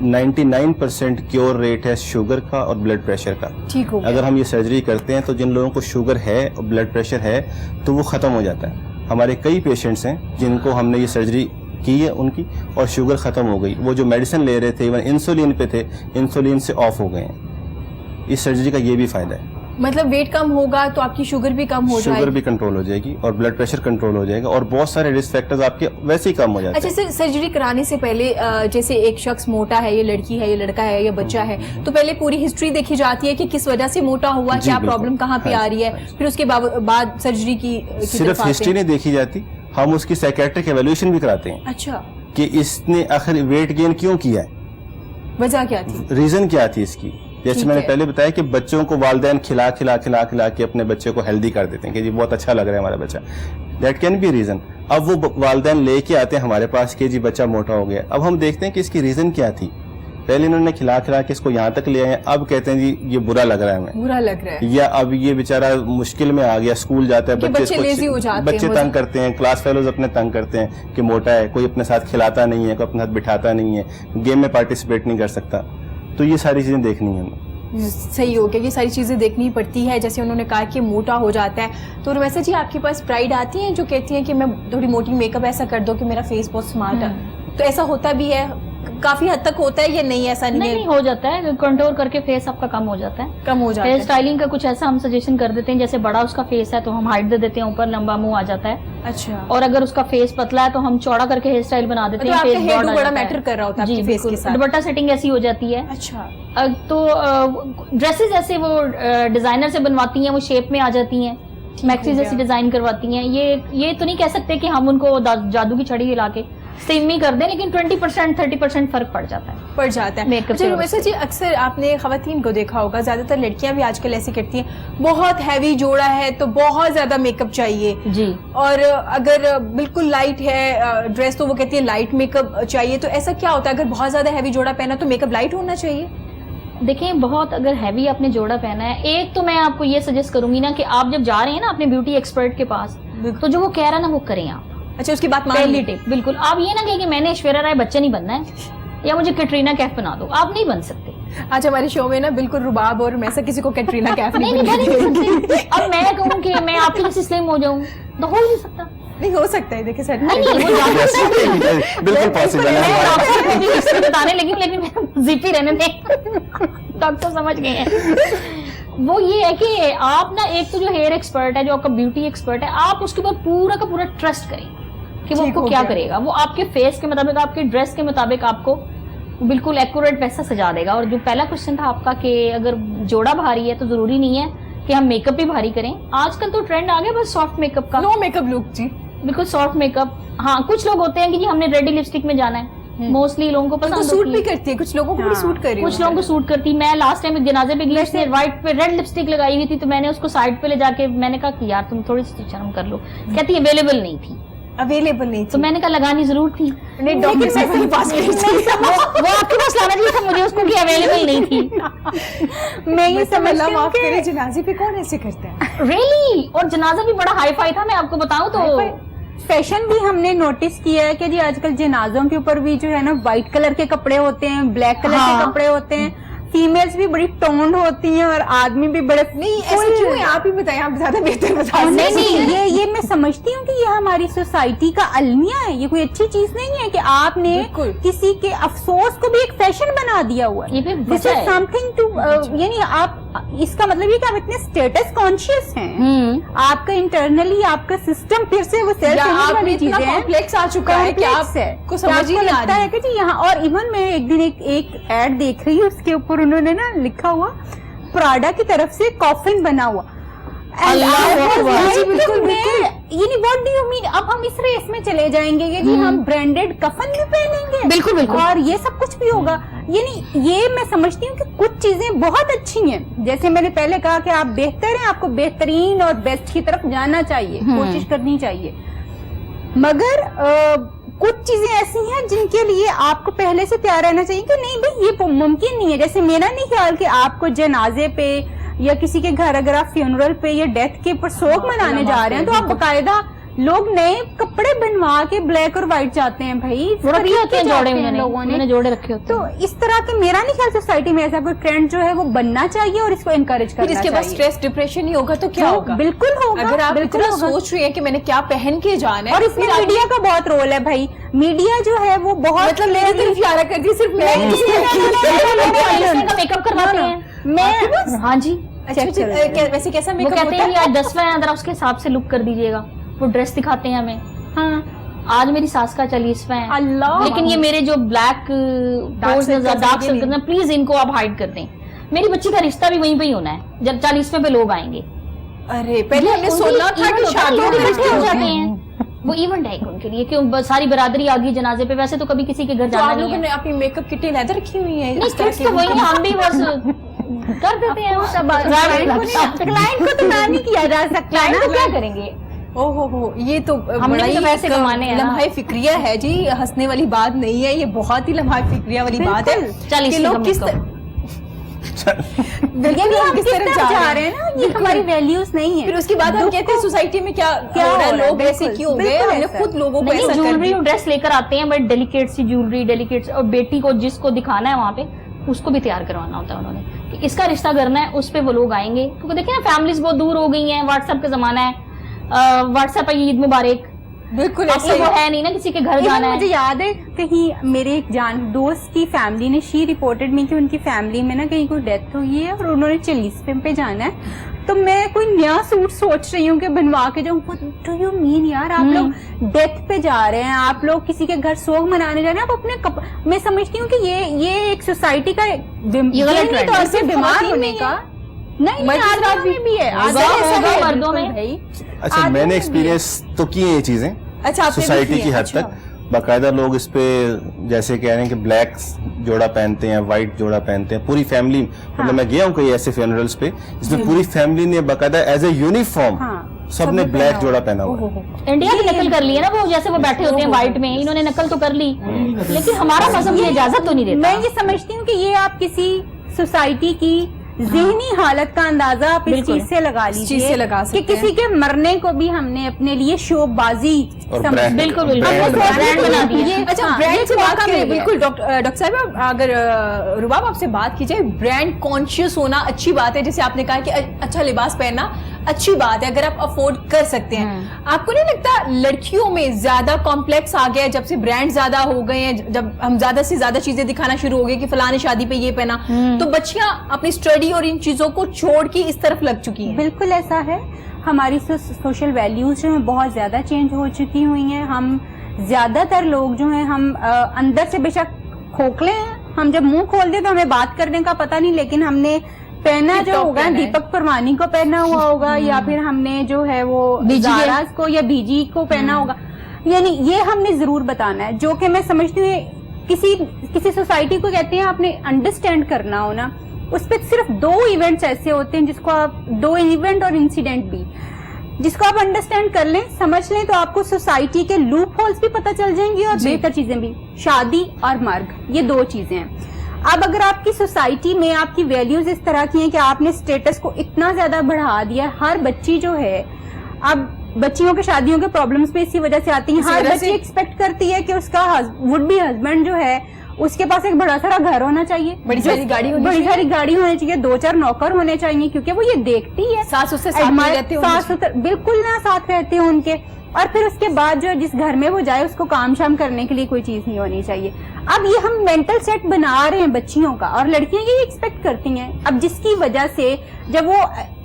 99% क्योर रेट है शुगर का और ब्लड प्रेशर का। ठीक हो गया। अगर हम ये सर्जरी करते हैं तो जिन लोगों को शुगर है और ब्लड प्रेशर है तो वो ख़त्म हो जाता है। हमारे कई पेशेंट्स हैं जिनको हमने ये सर्जरी की है उनकी, और शुगर ख़त्म हो गई, वो जो मेडिसिन ले रहे थे, इवन इंसुलिन पे थे, इंसुलिन से ऑफ हो गए हैं। इस सर्जरी का ये भी फ़ायदा है, मतलब वेट कम होगा तो आपकी शुगर भी कम हो जाएगी, शुगर भी कंट्रोल हो जाएगी और ब्लड प्रेशर कंट्रोल हो जाएगा, और बहुत सारे रिस्क फैक्टर्स आपके वैसे ही कम हो जाते हैं। अच्छा सर, सर्जरी कराने से पहले जैसे एक शख्स मोटा है, ये लड़की है, ये लड़का है, ये बच्चा है, तो पहले पूरी हिस्ट्री देखी जाती है कि किस वजह से मोटा हुआ, क्या प्रॉब्लम कहाँ पे आ रही है, फिर उसके बाद सर्जरी की सिर्फ हिस्ट्री नहीं देखी जाती, हम उसकी साइकेट्रिक एवेल्यूएशन भी कराते हैं अच्छा, कि इसने आखिर वेट गेन क्यों किया है, वजह क्या थी? रीजन क्या थी इसकी। जैसे ठीक मैंने है। पहले बताया कि बच्चों को वालिदैन खिला के अपने बच्चे को हेल्दी कर देते हैं कि जी बहुत अच्छा लग रहा है हमारा बच्चा, दैट कैन बी रीजन। अब वो वालिदैन लेके आते हैं हमारे पास कि जी बच्चा मोटा हो गया, अब हम देखते हैं कि इसकी रीजन क्या थी। पहले इन्होंने खिला के इसको यहाँ तक ले आए, अब कहते हैं जी ये बुरा लग रहा है हमें, बुरा लग रहा है या अब ये बेचारा मुश्किल में आ गया, स्कूल जाता है, कि बच्चे इसको- lazy हो जाते हैं, बच्चे वो तंग करते हैं, क्लास फेलोज अपने तंग करते हैं कि मोटा है, कोई अपने साथ खिलाता नहीं है, कोई अपने साथ बिठाता नहीं है, गेम में पार्टिसिपेट नहीं कर सकता। तो ये सारी चीजें देखनी है हमें। सही हो गया, ये सारी चीज़ें देखनी पड़ती है। जैसे उन्होंने कहा कि मोटा हो जाता है, तो वैसे जी आपके पास ब्राइड आती हैं जो कहती हैं कि मैं थोड़ी मोटी मेकअप ऐसा कर दो कि मेरा फेस बहुत स्मार्ट है, तो ऐसा होता भी है, काफी हद तक होता है या नहीं? ऐसा नहीं नहीं है, नहीं हो जाता है, कंट्रोल करके फेस आपका कम हो जाता है। कम हो जाता हेयर है। स्टाइलिंग का कुछ ऐसा हम सजेशन कर देते हैं, जैसे बड़ा उसका फेस है तो हम हाइट दे देते हैं, ऊपर लंबा मुंह आ जाता है, अच्छा, और अगर उसका फेस पतला है तो हम चौड़ा करके हेयर स्टाइल बना देते तो हैं, आपका फेस हेयर broad आ बड़ा जाता है। मैटर कर रहा होता है जी आपके फेस के बिल्कुल, साथ। दुपट्टा सेटिंग ऐसी हो जाती है। अच्छा, तो ड्रेसेस ऐसे वो डिजाइनर से बनवाती हैं, वो शेप में आ जाती हैं, मैक्सी जैसी डिजाइन करवाती हैं। ये तो नहीं कह सकते कि हम उनको जादू की छड़ी हिला के सेम ही कर दें, लेकिन 20% 30% फर्क पड़ जाता है। पड़ जाता है। Makeup अच्छा से वैसे जी अक्सर आपने खवातीन को देखा होगा, ज्यादातर लड़कियां भी आजकल ऐसी करती हैं, बहुत हैवी जोड़ा है तो बहुत ज्यादा मेकअप चाहिए, जी और अगर बिल्कुल लाइट है ड्रेस तो वो कहती है लाइट मेकअप चाहिए। तो ऐसा क्या होता है, अगर बहुत ज्यादा हैवी जोड़ा पहना तो मेकअप लाइट होना चाहिए? देखिए, बहुत अगर हैवी आपने जोड़ा पहना है, एक तो मैं आपको ये सजेस्ट करूंगी ना कि आप जब जा रहे हैं ना अपने ब्यूटी एक्सपर्ट के पास, तो जो वो कह रहा है ना वो करें आप। अच्छा, उसकी बात मान पहली ली। टिप, बिल्कुल। आप ये ना कहें कि मैंने ऐश्वर्या राय बच्चन नहीं बनना है या मुझे कैटरीना कैफ बना दो, आप नहीं बन सकते। आज हमारे शो में ना बिल्कुल रुबाब और मैं ऐसा किसी को कैटरीना कैफ नहीं नहीं नहीं बन बन ही नहीं सकते। अब मैं कहूँ कि मैं आपके जैसे स्लिम हो जाऊँ तो हो ही नहीं सकता। नहीं हो सकता है, देखिए सर। नहीं नहीं, वो जा सकता है। बिल्कुल पॉसिबल मैं है। आपको भी इससे बताने लगी, लेकिन मैं जीपी रहने दें, डॉक्टर समझ गए हैं। वो ये है कि आप ना एक तो जो हेयर एक्सपर्ट है, जो आपका ब्यूटी एक्सपर्ट है, आप उसके ऊपर पूरा का पूरा ट्रस्ट करें कि वो ठीक आपको हो क्या गया। करेगा। वो आपके फेस के मुताबिक, आपके ड्रेस के मुताबिक आपको बिल्कुल एक्यूरेट वैसा सजा देगा। और जो पहला क्वेश्चन था आपका कि अगर जोड़ा भारी है तो जरूरी नहीं है कि हम मेकअप भी भारी करें। आजकल तो ट्रेंड आ गया बस सॉफ्ट मेकअप का, नो मेकअप लुक जी। बिल्कुल सॉफ्ट मेकअप। हाँ, कुछ लोग होते हैं कि जी हमने रेडी लिपस्टिक में जाना है, मोस्टली लोगों को उनको पसंद सूट होती भी है। करती है, कुछ लोगों को भी सूट कर रही है। कुछ लोगों को सूट करती। मैं लास्ट टाइम एक जनाजे पे गई, उसने व्हाइट पे रेड लिपस्टिक लगाई हुई थी, तो मैंने उसको साइड पे ले जाके मैंने कहा कि यार तुम थोड़ी सी शर्म कर लो। कहती अवेलेबल नहीं थी, अवेलेबल नहीं तो थी। मैंने कहा लगानी जरूर थी। नहीं, डॉक्टर साहब के पास गई थी। वो आपके पास लाना चाहिए था मुझे उसको कि अवेलेबल नहीं थी। मैं ये मतलब अल्लाह समझती हूँ माफ करे, कि जनाजे पे कौन ऐसे करता है? रियली। और जनाजा भी बड़ा हाई फाई था, मैं आपको बताऊं तो। फैशन भी हमने नोटिस किया है कि जी आजकल जनाजों के ऊपर भी जो है ना व्हाइट कलर के कपड़े होते हैं, ब्लैक कलर के कपड़े होते हैं, फीमेल्स भी बड़ी टोन्ड होती हैं और आदमी भी बड़े। नहीं ऐसा क्यों है, आप ही बताएं, आप ज्यादा बेहतर बता सकते नहीं हैं। नहीं, ये मैं समझती हूँ कि ये हमारी सोसाइटी का अलमिया है। ये कोई अच्छी चीज नहीं है कि आपने बिल्कुल। किसी के अफसोस को भी एक फैशन बना दिया हुआ है। ये भी दिस वजह इज है। समथिंग टू, यानी आप, इसका मतलब ये कि आप इतने स्टेटस कॉन्शियस हैं, आपका इंटरनली आपका सिस्टम फिर से वो सेल्फ या इमेज आप वाली इतना चीजें हैं, कॉम्प्लेक्स आ चुका है कि complex है आपको कि समझ ही आपको नहीं आ लगता रही। है कि जी यहाँ। और इवन मैं एक दिन एक एड देख रही हूँ, उसके ऊपर उन्होंने ना लिखा हुआ प्राडा की तरफ से कॉफिन बना हुआ। What do you mean? अब हम इस रेस में चले जाएंगे कि जी हम ब्रांडेड कफन भी पहनेंगे, बिल्कुल, बिल्कुल। और ये सब कुछ भी होगा। यानी ये मैं समझती हूँ कि कुछ चीजें बहुत अच्छी हैं, जैसे मैंने पहले कहा कि आप बेहतर हैं, आपको बेहतरीन और बेस्ट की तरफ जाना चाहिए, कोशिश करनी चाहिए। मगर कुछ चीजें ऐसी हैं जिनके लिए आपको पहले से तैयार रहना चाहिए कि नहीं भाई ये मुमकिन नहीं है। जैसे मेरा नहीं ख्याल कि आपको जनाजे पे या किसी के घर अगर आप फ्यूनरल पे या डेथ के ऊपर सोग मनाने जा रहे हैं तो आप बकायदा लोग नए कपड़े बनवा के ब्लैक और व्हाइट जाते हैं। भाई वो रखे होते हैं जोड़े, लोगों मैंने जोड़े रखे होते तो हैं। इस तरह के मेरा नहीं ख्याल सोसाइटी में ऐसा कोई ट्रेंड जो है वो बनना चाहिए और इसको एनकरेज फिर करना इसके बाद चाहिए। स्ट्रेस डिप्रेशन ही होगा तो क्या तो होगा? बिल्कुल होगा, अगर आप बिल्कुल इतना होगा। सोच रही है कि मैंने क्या पहन के जाना है, और तो इसमें फिर आप- मीडिया का बहुत रोल है भाई। मीडिया जो है वो बहुत मतलब मेरी तरफ इशारा कर दी सिर्फ मैं मेकअप करवाते हैं। मैं हाँ जी, अच्छा, चेक करो। वैसे कैसा वो मेकअप कहते होता हैं कि है? आज 10वां है, जरा उसके हिसाब से लुक कर दीजिएगा। वो ड्रेस दिखाते हैं हमें। हाँ, आज मेरी सास का 40वां है, अल्लाह। लेकिन ये मेरे जो ब्लैक circles डार्क आगे सर्कल ना, प्लीज इनको आप हाइड कर दें। मेरी बच्ची का रिश्ता भी वहीं पे ही होना है जब 40वें पे लोग आएंगे। अरे पहले हमने सुना था कि शादियों में इकट्ठे रिश्ते हो होते जाते हैं। हैं। वो इवेंट है एक उनके लिए, क्यों सारी बरादरी आ गई जनाजे पे, वैसे तो कभी किसी के घर तो जाना आप नहीं लोगों है। ने अपनी मेकअप किटें लेदर रखी हुई हैं नहीं, इस तरह किड्स की? तो वही है, हम भी बस कर देते हैं वो सब। क्लाइंट को तो ना नहीं किया जा सकता क्लाइंट ना। को क्या करेंगे? ओहो हो, ये तो हमने बड़ा भी ही तो पैसे एक कमाने हैं ना। लम्हा फिक्रिया है जी, हंसने वाली बात नहीं है, ये बहुत ही लम्हा फिक्रिया वाली बात है चल कि इसकी लोग हम किस इसको- ये भी हम किस तरफ जा रहे हैं ना, ये हमारी वैल्यूज नहीं है। फिर उसके बाद हम कहते हैं सोसाइटी में क्या क्या हो रहा है, हो रहा है, लोग ऐसे बिल्कुल, क्यों हो गए, बिल्कुल हमने ऐसा। खुद लोगों को नहीं, ऐसा कर ज्वेलरी दिया। और ड्रेस लेकर आते हैं, बट डेलिकेट सी ज्वेलरी, डेलिकेट, और बेटी को जिसको दिखाना है वहाँ पे उसको भी तैयार करवाना होता है उन्होंने कि इसका रिश्ता करना है, उस पे वो लोग आएंगे। क्योंकि देखिए ना, फैमिलीज बहुत दूर हो गई हैं, व्हाट्सएप का जमाना है, व्हाट्सएप पे ईद मुबारक, बिल्कुल अब ऐसे तो ही। वो है नहीं ना किसी के घर Even जाना मुझे है। याद है कहीं मेरे एक दोस्त की फैमिली ने शी रिपोर्टेड मी कि उनकी फैमिली में ना कहीं कोई डेथ हुई है और उन्होंने चिलीज पे जाना है, तो मैं कोई नया सूट सोच रही हूँ कि बनवा के जाऊँ। डू यू मीन यार, आप लोग डेथ पे जा रहे हैं, आप लोग किसी के घर सोग मनाने जा रहे हैं, आप अपने मैं समझती हूँ कि ये एक सोसाइटी का ये गलत ज़हनी trend तौर है। से बीमार खातून होने में का नहीं, आदमियों में भी है, होगा, आदमी ऐसा होगा, है, मर्दों बिल्कुल में। भाई। अच्छा, आदमी मैंने भी एक्सपीरियंस तो किए ये चीजें अच्छा, आपने भी सोसाइटी किए, की हद अच्छा। तक। बाकायदा लोग इस पे जैसे कह रहे हैं कि ब्लैक जोड़ा पहनते हैं, व्हाइट जोड़ा पहनते हैं, पूरी फैमिली। मतलब मैं गया हूँ कई ऐसे फ्यूनरल्स पे जिसमें पूरी फैमिली ने बाकायदा एज ए यूनिफॉर्म हाँ, सबने ब्लैक जोड़ा पहना हुआ है। इंडिया की नकल कर ली है ना वो, जैसे वो बैठे होते हैं व्हाइट में, इन्होंने नकल तो कर ली, लेकिन हमारा मजहब ये इजाजत तो नहीं देता। मैं ये समझती हूँ कि ये आप किसी सोसाइटी की ज़हनी हालत का अंदाजा आप इस बिल्कुल। चीज से लगा चीज लीजिए से लगा कि सकते हैं। किसी के मरने को भी हमने अपने लिए शोबाजी और समझ- brand- बिल्कुल, बिल्कुल। brand अब वो बना brand दिया। बना दिया। ये- अच्छा, हाँ, ब्रांड ये से बात मौका करें, मिल गया। बिल्कुल डॉक्टर साहब, अगर रुबाब आपसे बात की जाए, ब्रांड कॉन्शियस होना अच्छी बात है, जैसे आपने कहा कि अच्छा लिबास पहनना अच्छी बात है अगर आप अफोर्ड कर सकते हैं। आपको नहीं लगता लड़कियों में ज्यादा कॉम्प्लेक्स आ गया है जब से ब्रांड ज्यादा हो गए हैं, जब हम ज्यादा से ज्यादा चीजें दिखाना शुरू हो गए कि फलाने शादी पे ये पहना, तो बच्चियां अपनी स्टडी और इन चीजों को छोड़ के इस तरफ लग चुकी हैं? बिल्कुल ऐसा है, हमारी सोशल वैल्यूज जो है बहुत ज्यादा चेंज हो चुकी हुई हैं। हम ज्यादातर लोग जो हैं हम अंदर से बेशक खोखले हैं, हम जब मुंह खोल दे तो हमें बात करने का पता नहीं, लेकिन हमने पहना जो टिप-टॉप होगा पहना है। दीपक परवानी को पहना हुआ होगा या फिर हमने जो है वो BG जाराज को या बीजी को पहना होगा, यानी ये हमने जरूर बताना है। जो कि मैं समझती हूँ किसी सोसाइटी को कहते हैं आपने अंडरस्टैंड करना हो ना, उस पर सिर्फ 2 इवेंट्स ऐसे होते हैं जिसको आप 2 इवेंट और इंसिडेंट भी जिसको आप अंडरस्टैंड कर लें, समझ लें, तो आपको सोसाइटी के लूप होल्स भी पता चल जाएंगी और बेहतर चीजें भी। शादी और मर्ग, ये 2 चीजें हैं। अब अगर आपकी सोसाइटी में आपकी वैल्यूज इस तरह की हैं कि आपने स्टेटस को इतना ज्यादा बढ़ा दिया, हर बच्ची जो है, अब बच्चियों के शादियों के प्रॉब्लम्स भी इसी वजह से आती हैं। हर वजह बच्ची से- एक्सपेक्ट करती है कि उसका वुड बी हस्बैंड जो है उसके पास एक बड़ा सारा घर होना चाहिए, बड़ी सारी गाड़ी होनी बड़ी चाहिए। सारी गाड़ी होनी चाहिए, 2-4 नौकर होने चाहिए, क्योंकि वो ये देखती है सास उससे साथ में रहते होंगे। सास ससुर बिल्कुल ना साथ रहते हो उनके, और फिर उसके बाद जो जिस घर में वो जाए उसको काम शाम करने के लिए कोई चीज नहीं होनी चाहिए। अब ये हम मेंटल सेट बना रहे हैं बच्चियों का, और लड़कियां ये एक्सपेक्ट करती हैं, अब जिसकी वजह से जब वो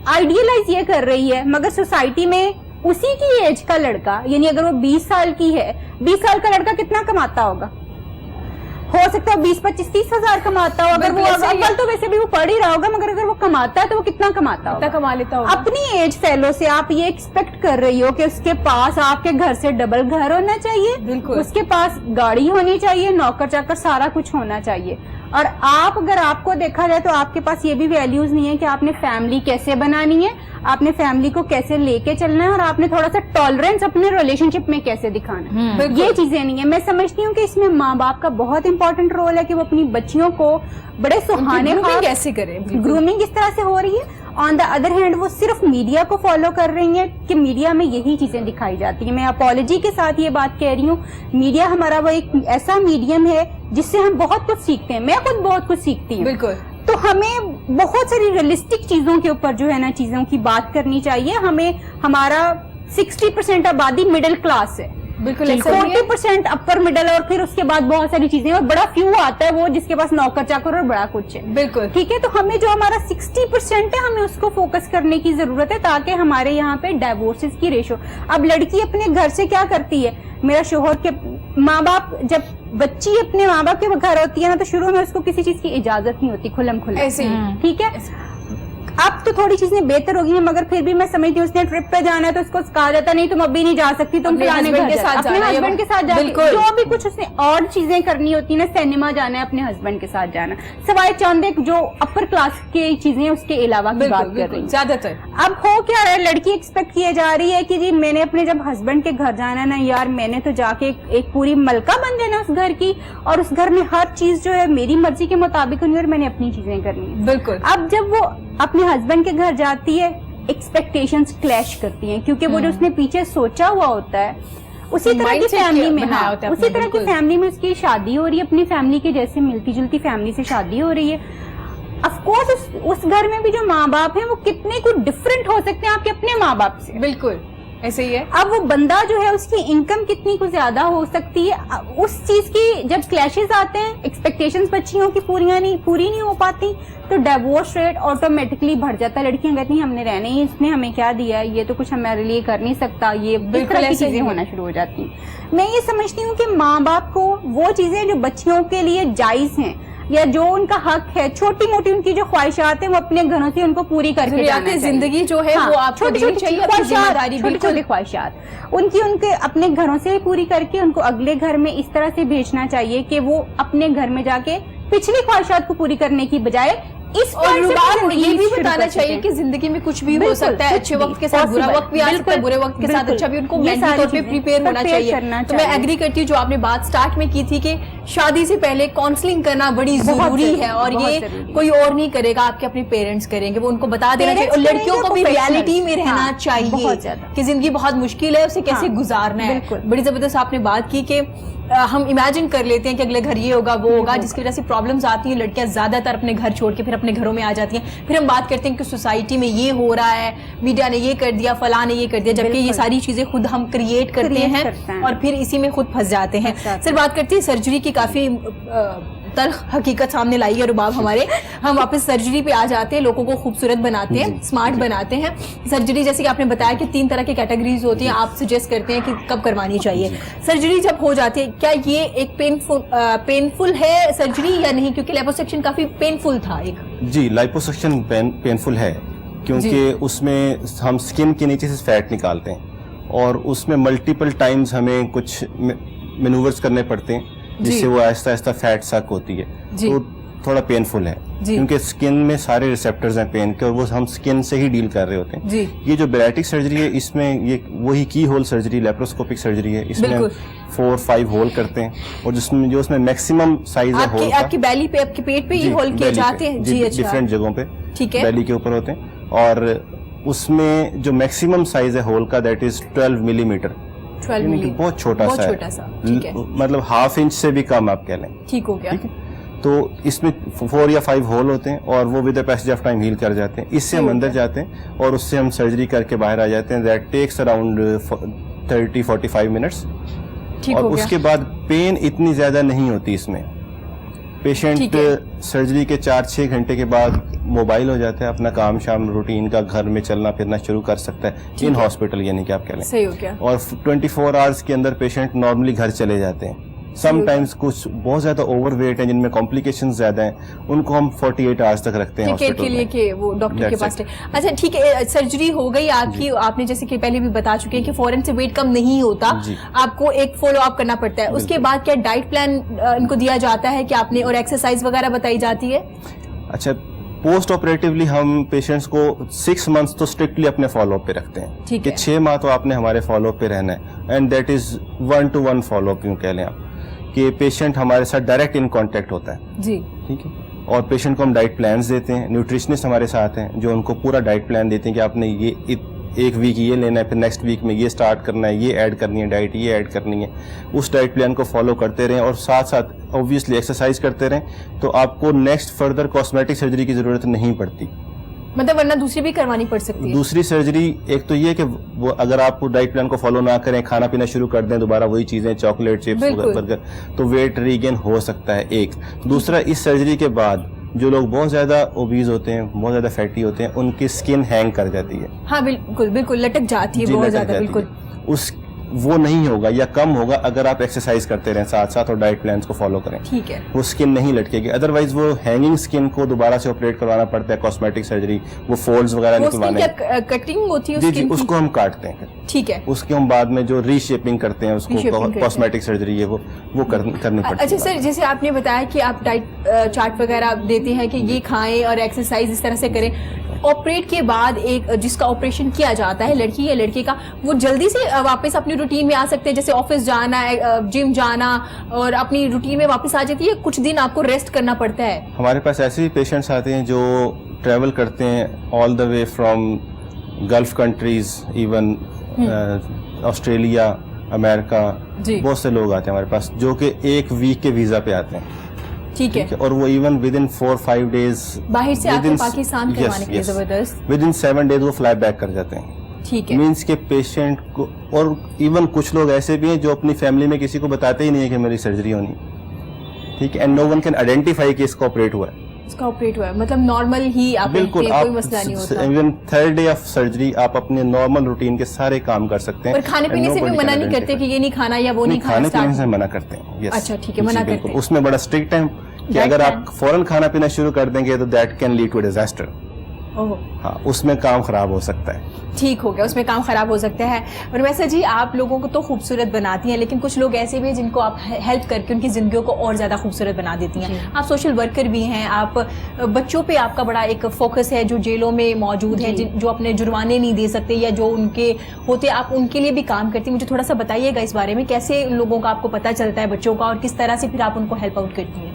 आइडियलाइज ये कर रही है, मगर सोसाइटी में उसी की एज का लड़का, यानी अगर वो 20 साल की है, 20 साल का लड़का कितना कमाता होगा? हो सकता है 20-25-30 हजार कमाता हो, अगर वो बिल्कुल ऐसे ही है। अव्वल तो वैसे भी वो पढ़ ही रहा होगा, मगर अगर वो कमाता है तो वो कितना कमाता होगा? कितना कमा लेता होगा? अपनी एज फेलो से आप ये एक्सपेक्ट कर रही हो कि उसके पास आपके घर से डबल घर होना चाहिए, बिल्कुल। उसके पास गाड़ी होनी चाहिए, नौकर चाकर सारा कुछ होना चाहिए। और आप अगर आपको देखा जाए तो आपके पास ये भी वैल्यूज नहीं है कि आपने फैमिली कैसे बनानी है, आपने फैमिली को कैसे लेके चलना है, और आपने थोड़ा सा टॉलरेंस अपने रिलेशनशिप में कैसे दिखाना है। बिल्कुल। ये चीजें नहीं है। मैं समझती हूँ कि इसमें माँ बाप का बहुत इंपॉर्टेंट रोल है कि वो अपनी बच्चियों को बड़े सुहाने ग्रूमिंग कैसे करें? बिल्कुल। ग्रूमिंग इस तरह से हो रही है। ऑन द अदर हैंड वो सिर्फ मीडिया को फॉलो कर रही हैं कि मीडिया में यही चीजें दिखाई जाती हैं। मैं अपॉलॉजी के साथ ये बात कह रही हूँ, मीडिया हमारा वो एक ऐसा मीडियम है जिससे हम बहुत कुछ सीखते हैं। मैं खुद बहुत कुछ सीखती हूँ। बिल्कुल। तो हमें बहुत सारी रियलिस्टिक चीजों के ऊपर जो है ना चीजों की बात करनी चाहिए। हमें हमारा 60% आबादी मिडिल क्लास है, बिल्कुल ऐसा ही है। 40% अपर मिडिल, और फिर उसके बाद बहुत सारी चीजें, और बड़ा फ्यू आता है वो जिसके पास नौकर चाकर और बड़ा कुछ है। बिल्कुल। ठीक है, तो हमें जो हमारा 60% है हमें उसको फोकस करने की जरूरत है, ताकि हमारे यहाँ पे डाइवोर्सेस की रेशो। अब लड़की अपने घर से क्या करती है, मेरा शोहर के माँ बाप, जब बच्ची अपने माँ बाप के घर होती है ना, तो शुरू में उसको किसी चीज की इजाजत नहीं होती खुलम खुला, ऐसे ही। ठीक है। अब तो थोड़ी चीजें बेहतर हो गई हैं, मगर फिर भी मैं समझती हूँ उसने ट्रिप पे जाना है तो उसको कहा जाता नहीं तुम अभी नहीं जा सकती, तुम अपने फलाने husband घर के साथ अपने जाना है, हस्बैंड के साथ जाके बिल्कुल। जो भी कुछ उसने और चीजें करनी होती है ना, सिनेमा जाना है अपने हस्बैंड के साथ जाना, सवाए चंद एक जो अपर क्लास की चीजें उसके अलावा की बात कर रही हूँ। ज्यादातर अब हो क्या रहा है, लड़की एक्सपेक्ट किए जा रही है कि जी मैंने अपने जब हस्बैंड के घर जाना है ना यार, मैंने तो जाके एक पूरी मलका बन जाना उस घर की, और उस घर में हर चीज जो है मेरी मर्जी के मुताबिक होनी और मैंने अपनी चीजें करनी है। बिल्कुल। अब जब वो अपने हस्बैंड के घर जाती है, एक्सपेक्टेशंस क्लैश करती हैं, क्योंकि वो जो उसने पीछे सोचा हुआ होता है उसी तरह की Mindset फैमिली में, बनाया हाँ, होता है उसी अपना, तरह की बिल्कुल। फैमिली में उसकी शादी हो रही है, अपनी फैमिली के जैसे मिलती जुलती फैमिली से शादी हो रही है। ऑफ कोर्स उस घर में भी जो माँ बाप हैं वो कितने कुछ डिफरेंट हो सकते हैं आपके अपने माँ बाप से। बिल्कुल ऐसे ही है। अब वो बंदा जो है उसकी इनकम कितनी कुछ ज्यादा हो सकती है, उस चीज की जब क्लैशेस आते हैं, एक्सपेक्टेशंस बच्चियों की पूरी नहीं हो पाती, तो डिवोर्स रेट ऑटोमेटिकली बढ़ जाता है। लड़कियां कहती हैं हमने रहने ही, इसने हमें क्या दिया है, ये तो कुछ हमारे लिए कर नहीं सकता, ये इस बिल्कुल तरह की ऐसे ही चीजें है। होना शुरू हो जाती हैं। मैं ये समझती हूँ कि माँ बाप को वो चीजें जो बच्चियों के लिए जायज हैं या जो उनका हक है, छोटी मोटी उनकी जो ख्वाहिशात हैं वो अपने घरों से उनको पूरी करके जाना चाहिए। जिंदगी जो है वो आपको देनी चाहिए, अपनी जिम्मेदारी छोटी बिल्कुल। ख्वाहिशात उनके अपने घरों से पूरी करके उनको अगले घर में इस तरह से भेजना चाहिए कि वो अपने घर में जाके पिछली ख्वाहिशात को पूरी करने की बजाय इस और point से रुबाब जिंदगी ये भी शुरू बताना कर चाहिए सकें। कि जिंदगी में कुछ भी हो बिल्कुल, सकता है, कुछ अच्छे भी, वक्त के साथ बुरा possible, वक्त भी आ सकता है, बिल्कुल, बुरे वक्त के साथ बिल्कुल। अच्छा भी, उनको ये मेंटली सारी तौर पे चीजें प्रिपेयर होना prepare चाहिए। करना तो मैं चाहिए। एग्री करती हूँ जो आपने बात स्टार्ट में की थी कि शादी से पहले काउंसलिंग करना बड़ी बहुत जरूरी जरूरी, है, और बहुत ये जरूरी। कोई और नहीं करेगा, आपके अपने पेरेंट्स करेंगे, वो उनको बता देना चाहिए। और Parents लड़कियों को भी करेंगे, रियलिटी में professionals, रहना हाँ, चाहिए बहुत ज्यादा। कि जिंदगी बहुत मुश्किल है, उसे कैसे हाँ, गुजारना है। बिल्कुल। बड़ी जबरदस्त आपने बात की कि हम इमेजिन कर लेते हैं कि अगले घर ये होगा वो होगा, जिसकी वजह से प्रॉब्लम्स आती हैं। लड़कियां ज्यादातर अपने घर छोड़ के फिर अपने घरों में आ जाती हैं। फिर हम बात करते हैं कि सोसाइटी में ये हो रहा है, मीडिया ने ये कर दिया, फलां ने ये कर दिया, जबकि ये बिल्कुल। सारी चीजें खुद हम क्रिएट करते Create करते हैं हैं। और फिर इसी में खुद फंस जाते हैं। फंस जाते हैं। सर बात करते हैं सर्जरी की, काफी तल्ख हकीकत सामने लाई है रुबाब हमारे। हम वापस सर्जरी पे आ जाते हैं, लोगों को खूबसूरत बनाते हैं, स्मार्ट बनाते हैं। सर्जरी जैसे कि आपने बताया कि 3 तरह की कैटेगरीज होती हैं, आप सजेस्ट करते हैं कि कब करवानी चाहिए। सर्जरी जब हो जाती है, क्या ये एक पेनफुल है सर्जरी या नहीं? क्योंकि लिपोसक्शन काफी पेनफुल था एक। जी, लाइपोसक्शन पेनफुल है क्योंकि उसमें हम स्किन के नीचे से फैट निकालते हैं और उसमें मल्टीपल टाइम्स हमें कुछ मैनूवर्स करने पड़ते हैं जिससे वो आहिस्ता आहिस्ता फैट सक होती है, जी। तो थोड़ा पेनफुल है क्योंकि स्किन में सारे रिसेप्टर्स हैं पेन के और वो हम स्किन से ही डील कर रहे होते हैं। जी। ये जो बैरेटिक सर्जरी है इसमें ये वही की होल सर्जरी लेप्रोस्कोपिक सर्जरी है, इसमें बिल्कुल। 4-5 होल करते हैं और जिसमें जो उसमें मैक्सिमम साइज है होल का, आपकी बैली पे, आपके पेट पे ये जी, होल किए belly जाते पे, हैं? जी, अच्छा। डिफरेंट जगहों पे ठीक है। बैली के ऊपर होते हैं और उसमें जो मैक्सिमम साइज है होल का दैट इज 12 मिलीमीटर, 12 यानी कि मिली, बहुत छोटा सा है, ठीक है, मतलब हाफ इंच से भी कम आप कह लें। ठीक हो गया। ठीक है, तो इसमें 4 या 5 होल होते हैं और वो with the passage of time heal कर जाते हैं। इससे हम अंदर जाते हैं और उससे हम सर्जरी करके बाहर आ जाते हैं। दैट टेक्स अराउंड 30-45 मिनट्स ठीक और हो गया। उसके बाद पेन इतनी ज्यादा नहीं होती इसमें। पेशेंट ठीक है। सर्जरी के 4-6 घंटे के बाद मोबाइल हो जाता है, अपना काम शाम रूटीन का घर में चलना फिरना शुरू कर सकता है इन हॉस्पिटल, यानी कि आप कह लें। सही हो गया। और 24 आवर्स के अंदर पेशेंट नॉर्मली घर चले जाते हैं। समटाइम्स कुछ बहुत ज्यादा ओवरवेट है जिनमें कॉम्प्लिकेशंस ज्यादा हैं, उनको हम 48 आवर्स तक रखते हैं टिकट के हॉस्पिटल लिए में। कि वो डॉक्टर के That's पास अच्छा ठीक है, सर्जरी हो गई आपकी, आपने जैसे कि पहले भी बता चुके हैं कि फौरन से वेट कम नहीं होता, जी। आपको एक फॉलो अप करना पड़ता है। उसके बाद क्या डाइट प्लान इनको दिया जाता है कि आपने, और एक्सरसाइज वगैरह बताई जाती है? अच्छा, पोस्ट ऑपरेटिवली हम पेशेंट्स को 6 मंथ्स तो स्ट्रिक्टली अपने फॉलो अप पे रखते हैं ठीक कि है। 6 माह तो आपने हमारे फॉलो अप पे रहना है and that is 1-to-1 follow up, यूं कह लें आप कि पेशेंट हमारे साथ डायरेक्ट इन कांटेक्ट होता है। जी। ठीक है, और पेशेंट को हम डाइट प्लान्स देते हैं, न्यूट्रिशनिस्ट हमारे साथ हैं जो उनको पूरा डाइट प्लान देते हैं कि आपने ये एक वीक ये लेना है, फिर नेक्स्ट वीक में ये स्टार्ट करना है, ये ऐड करनी है डाइट, ये ऐड करनी है। उस डाइट प्लान को फॉलो करते रहें और साथ साथ ऑब्वियसली एक्सरसाइज करते रहें, तो आपको नेक्स्ट फर्दर कॉस्मेटिक सर्जरी की ज़रूरत नहीं पड़ती। मतलब वरना दूसरी भी करवानी पड़ सकती है? दूसरी सर्जरी एक तो ये कि वो अगर आप डाइट प्लान को फॉलो ना करें, खाना पीना शुरू कर दें दोबारा वही चीज़ें, चॉकलेट, चिप्स, बिल्कुल। बर्गर, तो वेट रीगेन हो सकता है एक। दूसरा, इस सर्जरी के बाद जो लोग बहुत ज़्यादा ओबीज होते हैं, बहुत ज़्यादा फैटी होते हैं, उनकी स्किन हैंग कर जाती है। हाँ बिल्कुल बिल्कुल, लटक जाती है जी, बहुत लटक ज्यादा, जाती बिल्कुल। है। وہ نہیں ہوگا یا کم ہوگا اگر آپ ایکسرسائز کرتے رہیں ساتھ ساتھ اور ڈائٹ پلانس کو فالو کریں. ٹھیک ہے. وہ اسکن نہیں لٹکے گی, ادروائز وہ ہینگنگ اسکن کو دوبارہ سے آپریٹ کروانا پڑتا ہے, کاسمیٹک سرجری, وہ فولڈز وغیرہ نکلوانے. کٹنگ ہوتی ہے جی اس کو ہم کاٹتے ہیں. ٹھیک ہے. اس کے ہم بعد میں جو ری شیپنگ کرتے ہیں اس کو کاسمیٹک سرجری ہے وہ کرنی پڑتی ہے. اچھا سر, جیسے آپ نے بتایا کہ آپ ڈائٹ چارٹ وغیرہ دیتے ہیں کہ یہ کھائیں اور ایکسرسائز اس طرح سے کریں, آپریٹ کے بعد ایک جس کا آپریشن کیا جاتا ہے لڑکی یا لڑکے کا, وہ جلدی سے واپس اپنی روٹین میں آ سکتے ہیں, جیسے آفس جانا ہے, جم جانا اور اپنی روٹین میں واپس آ جاتی ہے, کچھ دن آپ کو ریسٹ کرنا پڑتا ہے؟ ہمارے پاس ایسے بھی پیشنٹس آتے ہیں جو ٹریول کرتے ہیں all the way from Gulf countries, even Australia, امریکہ, بہت سے لوگ آتے ہیں ہمارے پاس جو کہ 1 ویک کے ویزا پہ آتے ہیں. ٹھیک ہے. اور وہ ایون ود ان 4-5 days باہر سے آتے ہیں پاکستان کروانے کے لیے. زبردست. ود ان 7 days وہ فلائی بیک کر جاتے ہیں. ٹھیک ہے. مینس کہ پیشنٹ کو, اور ایون کچھ لوگ ایسے بھی ہیں جو اپنی فیملی میں کسی کو بتاتے ہی نہیں ہے کہ میری سرجری ہونی. ٹھیک ہے. And no one can identify کہ اس کا آپریٹ ہوا ہے. اس کا آپریٹ ہوا ہے, مطلب نارمل ہی آپ بالکل, کوئی مسئلہ نہیں ہوتا. Even 3rd day of surgery آپ اپنے نارمل روٹین کے سارے کام کر سکتے ہیں. اور کھانے پینے سے بھی منع نہیں کرتے کہ یہ نہیں کھانا یا وہ نہیں کھانا؟ کھانے پینے سے منع کرتے ہیں. اچھا ٹھیک ہے, منع کرتے ہیں. اس میں بڑا اسٹرکٹ ہے کہ اگر آپ فوراً کھانا پینا شروع کر دیں گے تو that can lead to disaster. ہاں, اس میں کام خراب ہو سکتا ہے. ٹھیک ہو گیا, اس میں کام خراب ہو سکتا ہے. اور ویسے جی آپ لوگوں کو تو خوبصورت بناتی ہیں, لیکن کچھ لوگ ایسے بھی ہیں جن کو آپ ہیلپ کر کے ان کی زندگیوں کو اور زیادہ خوبصورت بنا دیتی ہیں. آپ سوشل ورکر بھی ہیں, آپ بچوں پہ آپ کا بڑا ایک فوکس ہے جو جیلوں میں موجود ہیں, جو اپنے جرمانے نہیں دے سکتے یا جو ان کے ہوتے, آپ ان کے لیے بھی کام کرتی ہیں. مجھے تھوڑا سا بتائیے گا اس بارے میں, کیسے لوگوں کا آپ کو پتہ چلتا ہے بچوں کا, اور کس طرح سے پھر آپ ان کو ہیلپ آؤٹ کرتی ہیں؟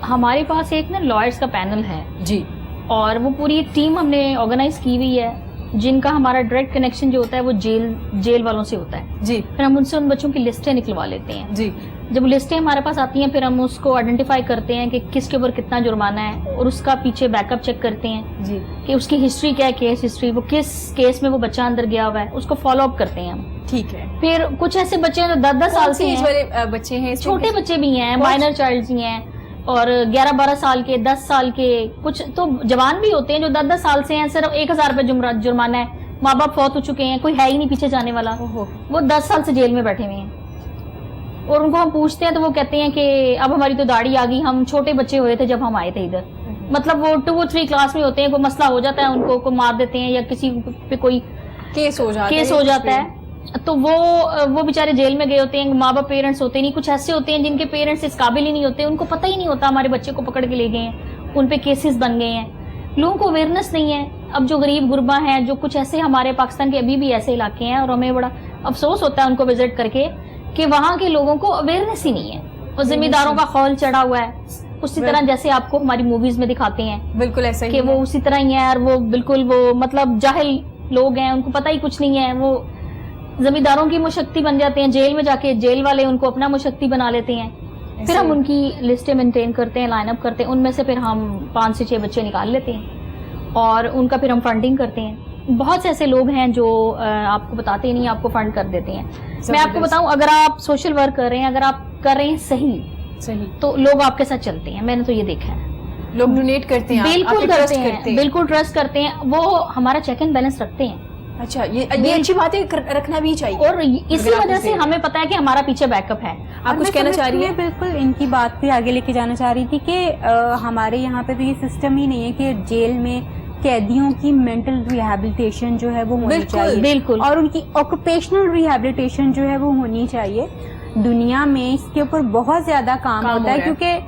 ہمارے پاس ایک نا لائرس کا پینل ہے جی, اور وہ پوری ایک ٹیم ہم نے آرگنائز کی ہوئی ہے جن کا ہمارا ڈائریکٹ کنیکشن جو ہوتا ہے وہ جیل والوں سے ہوتا ہے. جی. پھر ہم ان سے ان بچوں کی لسٹیں نکلوا لیتے ہیں. جی. جب لسٹیں ہمارے پاس آتی ہیں پھر ہم اس کو آئیڈینٹیفائی کرتے ہیں کہ کس کے اوپر کتنا جرمانہ ہے, اور اس کا پیچھے بیک اپ چیک کرتے ہیں. جی. کہ اس کی ہسٹری کیا ہے, کیس ہسٹری, وہ کس کیس میں وہ بچہ اندر گیا ہوا ہے, اس کو فالو اپ کرتے ہیں ہم. ٹھیک ہے. پھر کچھ ایسے بچے ہیں جو 10-10 سال سے ہیں, بچے ہیں, چھوٹے بچے بھی ہیں, مائنر چائلڈز بھی ہیں, اور 11-12 سال کے, 10 سال کے, کچھ تو جوان بھی ہوتے ہیں جو 10-10 سال سے ہیں. صرف 1000 روپے جرمانہ ہے, ماں باپ فوت ہو چکے ہیں, کوئی ہے ہی نہیں پیچھے جانے والا, وہ 10 سال سے جیل میں بیٹھے ہوئے ہیں. اور ان کو ہم پوچھتے ہیں تو وہ کہتے ہیں کہ اب ہماری تو داڑھی آ گئی, ہم چھوٹے بچے ہوئے تھے جب ہم آئے تھے ادھر. مطلب وہ 2-3 کلاس میں ہوتے ہیں, کوئی مسئلہ ہو جاتا ہے, ان کو مار دیتے ہیں یا کسی پہ کوئی کیس ہو جاتا ہے, تو وہ بیچارے جیل میں گئے ہوتے ہیں. ماں باپ پیرنٹس ہوتے نہیں, کچھ ایسے ہوتے ہیں جن کے پیرنٹس اس قابل ہی نہیں ہوتے, ان کو پتہ ہی نہیں ہوتا ہمارے بچے کو پکڑ کے لے گئے ہیں, ان پہ کیسز بن گئے ہیں, لوگوں کو اویئرنیس نہیں ہے. اب جو غریب غربا ہیں, جو کچھ ایسے ہمارے پاکستان کے ابھی بھی ایسے علاقے ہیں, اور ہمیں بڑا افسوس ہوتا ہے ان کو وزٹ کر کے کہ وہاں کے لوگوں کو اویئرنیس ہی نہیں ہے, اور ذمہ داروں کا خول چڑھا ہوا ہے اسی طرح جیسے آپ کو ہماری موویز میں دکھاتے ہیں. بالکل ایسا ہی کہ وہ اسی طرح ہی ہیں, اور وہ بالکل وہ مطلب جاہل لوگ ہیں, ان کو پتہ ہی کچھ نہیں ہے, وہ زمینداروں کی مشکتی بن جاتے ہیں. جیل میں جا کے جیل والے ان کو اپنا مشکتی بنا لیتے ہیں. پھر ہم ان کی لسٹیں مینٹین کرتے ہیں, لائن اپ کرتے ہیں, ان میں سے پھر ہم 5 سے 6 بچے نکال لیتے ہیں, اور ان کا پھر ہم فنڈنگ کرتے ہیں. بہت سے ایسے لوگ ہیں جو آپ کو بتاتے ہی نہیں, آپ کو فنڈ کر دیتے ہیں. میں آپ کو بتاؤں, اگر آپ سوشل ورک کر رہے ہیں, اگر آپ کر رہے ہیں صحیح, تو لوگ آپ کے ساتھ چلتے ہیں. میں نے تو یہ دیکھا ہے, لوگ ڈونیٹ کرتے ہیں, بالکل کرتے ہیں, بالکل ٹرسٹ کرتے ہیں, وہ ہمارا چیک اینڈ بیلنس رکھتے ہیں. اچھا, یہ اچھی بات ہے, رکھنا بھی چاہیے, اور اسی وجہ سے ہمیں پتا ہے کہ ہمارا پیچھے بیک اپ ہے. آپ کچھ کہنا چاہ رہی ہیں؟ بالکل ان کی بات بھی آگے لے کے جانا چاہ رہی تھی کہ ہمارے یہاں پہ تو یہ سسٹم ہی نہیں ہے کہ جیل میں قیدیوں کی مینٹل ریہیبلیٹیشن جو ہے وہ ہونی چاہیے, بالکل, اور ان کی آکوپیشنل ریہیبلیٹیشن جو ہے وہ ہونی چاہیے. دنیا میں اس کے اوپر بہت زیادہ کام ہوتا ہے, کیونکہ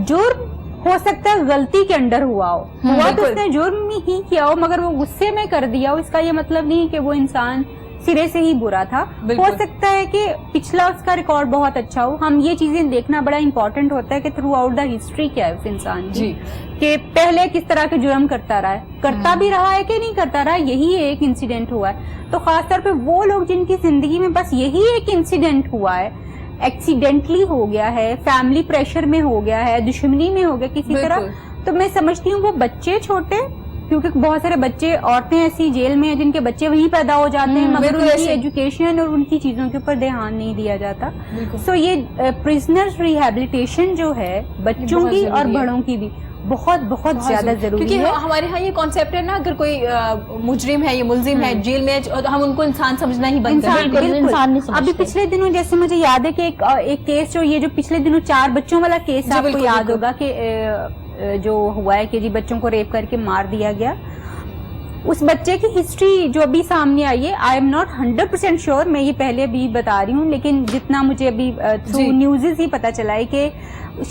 جرم ہو سکتا ہے غلطی کے انڈر ہوا تو اس نے جرم ہی کیا ہو, مگر وہ غصے میں کر دیا ہو, اس کا یہ مطلب نہیں کہ وہ انسان سرے سے ہی برا تھا. ہو سکتا ہے کہ پچھلا اس کا ریکارڈ بہت اچھا ہو. ہم یہ چیزیں دیکھنا بڑا امپورٹنٹ ہوتا ہے کہ تھرو آؤٹ دا ہسٹری کیا ہے اس انسان کی, کہ پہلے کس طرح کے جرم کرتا رہا ہے, کرتا بھی رہا ہے کہ نہیں کرتا رہا, یہی ایک انسیڈنٹ ہوا ہے. تو خاص طور پہ وہ لوگ جن کی زندگی میں بس یہی ایک انسیڈنٹ ہوا ہے, ایکسیڈنٹلی ہو گیا ہے, فیملی پریشر میں ہو گیا ہے, دشمنی میں ہو گیا کسی طرح, تو میں سمجھتی ہوں وہ بچے چھوٹے, کیونکہ بہت سارے بچے, عورتیں ایسی جیل میں ہیں جن کے بچے وہیں پیدا ہو جاتے ہیں, مگر ان کی ایجوکیشن اور ان کی چیزوں کے اوپر دھیان نہیں دیا جاتا. سو یہ پرزنرز ریہیبلیٹیشن جو ہے بچوں کی اور بڑوں کی بھی, بہت بہت زیادہ ضروری کیونکہ ہے. ہمارے ہاں یہ کانسیپٹ ہے نا, اگر کوئی مجرم ہے, یہ ملزم ہے جیل میں, ہم ان کو انسان سمجھنا ہی بند کر انسان دیں. انسان نہیں بالکل. ابھی سمجھتے. پچھلے دنوں جیسے مجھے یاد ہے کہ ایک کیس جو یہ جو پچھلے دنوں 4 بچوں والا کیس جی آپ کو بالکل، یاد بالکل. ہوگا کہ جو ہوا ہے کہ جی بچوں کو ریپ کر کے مار دیا گیا. اس بچے کی ہسٹری جو ابھی سامنے آئی ہے, آئی ایم ناٹ 100% شیور, میں یہ پہلے بھی بتا رہی ہوں, لیکن جتنا مجھے ابھی تھرو نیوزز ہی پتا چلا ہے کہ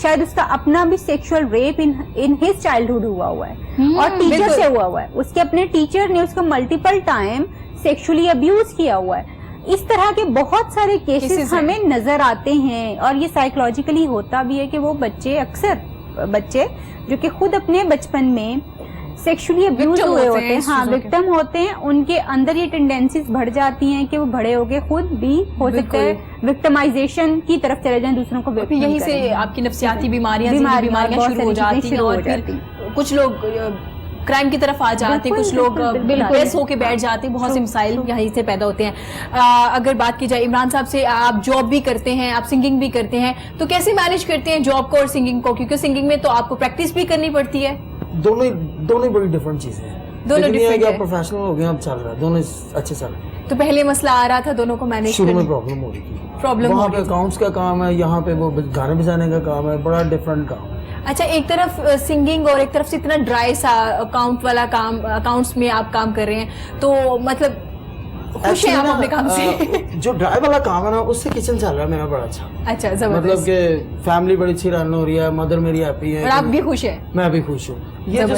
شاید اس کا اپنا بھی sexual rape in his childhood ہوا ہے, اور ٹیچر سے ہوا ہے. اس کے اپنے ٹیچر نے اس کو ملٹیپل ٹائم سیکشولی ابیوز کیا ہوا ہے. اس طرح کے بہت سارے کیسز ہمیں نظر آتے ہیں, اور یہ سائیکولوجیکلی ہوتا بھی ہے کہ وہ اکثر بچے جو کہ خود اپنے بچپن میں سیکشولی ابیوز ہوئے ہوتے ہیں, ہاں وکٹم ہوتے ہیں, ان کے اندر یہ ٹینڈنسیز بڑھ جاتی ہیں کہ وہ بڑے ہو کے خود بھی ہو سکتا ہے وکٹمائزیشن کی طرف چلے جائیں, دوسروں کو وکٹم یہیں سے آپ کی نفسیاتی بیماریاں شروع ہو جاتی ہیں, اور پھر کچھ لوگ کرائم کی طرف آ جاتے ہیں, کچھ لوگ ڈپریس ہو کے بیٹھ جاتے ہیں, بہت سے مسائل یہیں سے پیدا ہوتے ہیں. اگر بات کی جائے عمران صاحب سے, آپ جاب بھی کرتے ہیں, آپ سنگنگ بھی کرتے ہیں, تو کیسے مینیج کرتے ہیں جاب کو اور سنگنگ کو, کیونکہ سنگنگ میں تو آپ کو پریکٹس بھی کرنی پڑتی ہے. دونوں بڑی ڈفرنٹ چیزیں ہیں, دونوں ڈفرنٹ ہے. پروفیشنل ہو گئے, اب چل رہا ہے, دونوں اچھے چل رہے ہیں. تو پہلے مسئلہ آ رہا تھا دونوں کو مینیج شروع میں کرنے, پرابلم ہو رہی تھی, پرابلم وہاں پہ اکاؤنٹس کا کام ہے, یہاں پہ وہ گانے بجانے کا کام ہے, بڑا ڈفرنٹ کام ہے. اچھا, ایک طرف سنگنگ اور ایک طرف سے اتنا ڈرائی سا اکاؤنٹ والا کام, اکاؤنٹس میں آپ کام کر رہے ہیں, تو مطلب خوش ہیں آپ اپنے کام سے؟ جو ڈرائی والا کام ہے نا, اس سے کچن چل رہا ہے میرا بڑا اچھا. اچھا, مطلب زبردست. کہ فیملی بڑی اچھی رن ہو رہی ہے, مدر میری ہیپی ہے, اور آپ بھی خوش ہیں؟ میں بھی خوش ہوں. یہ جو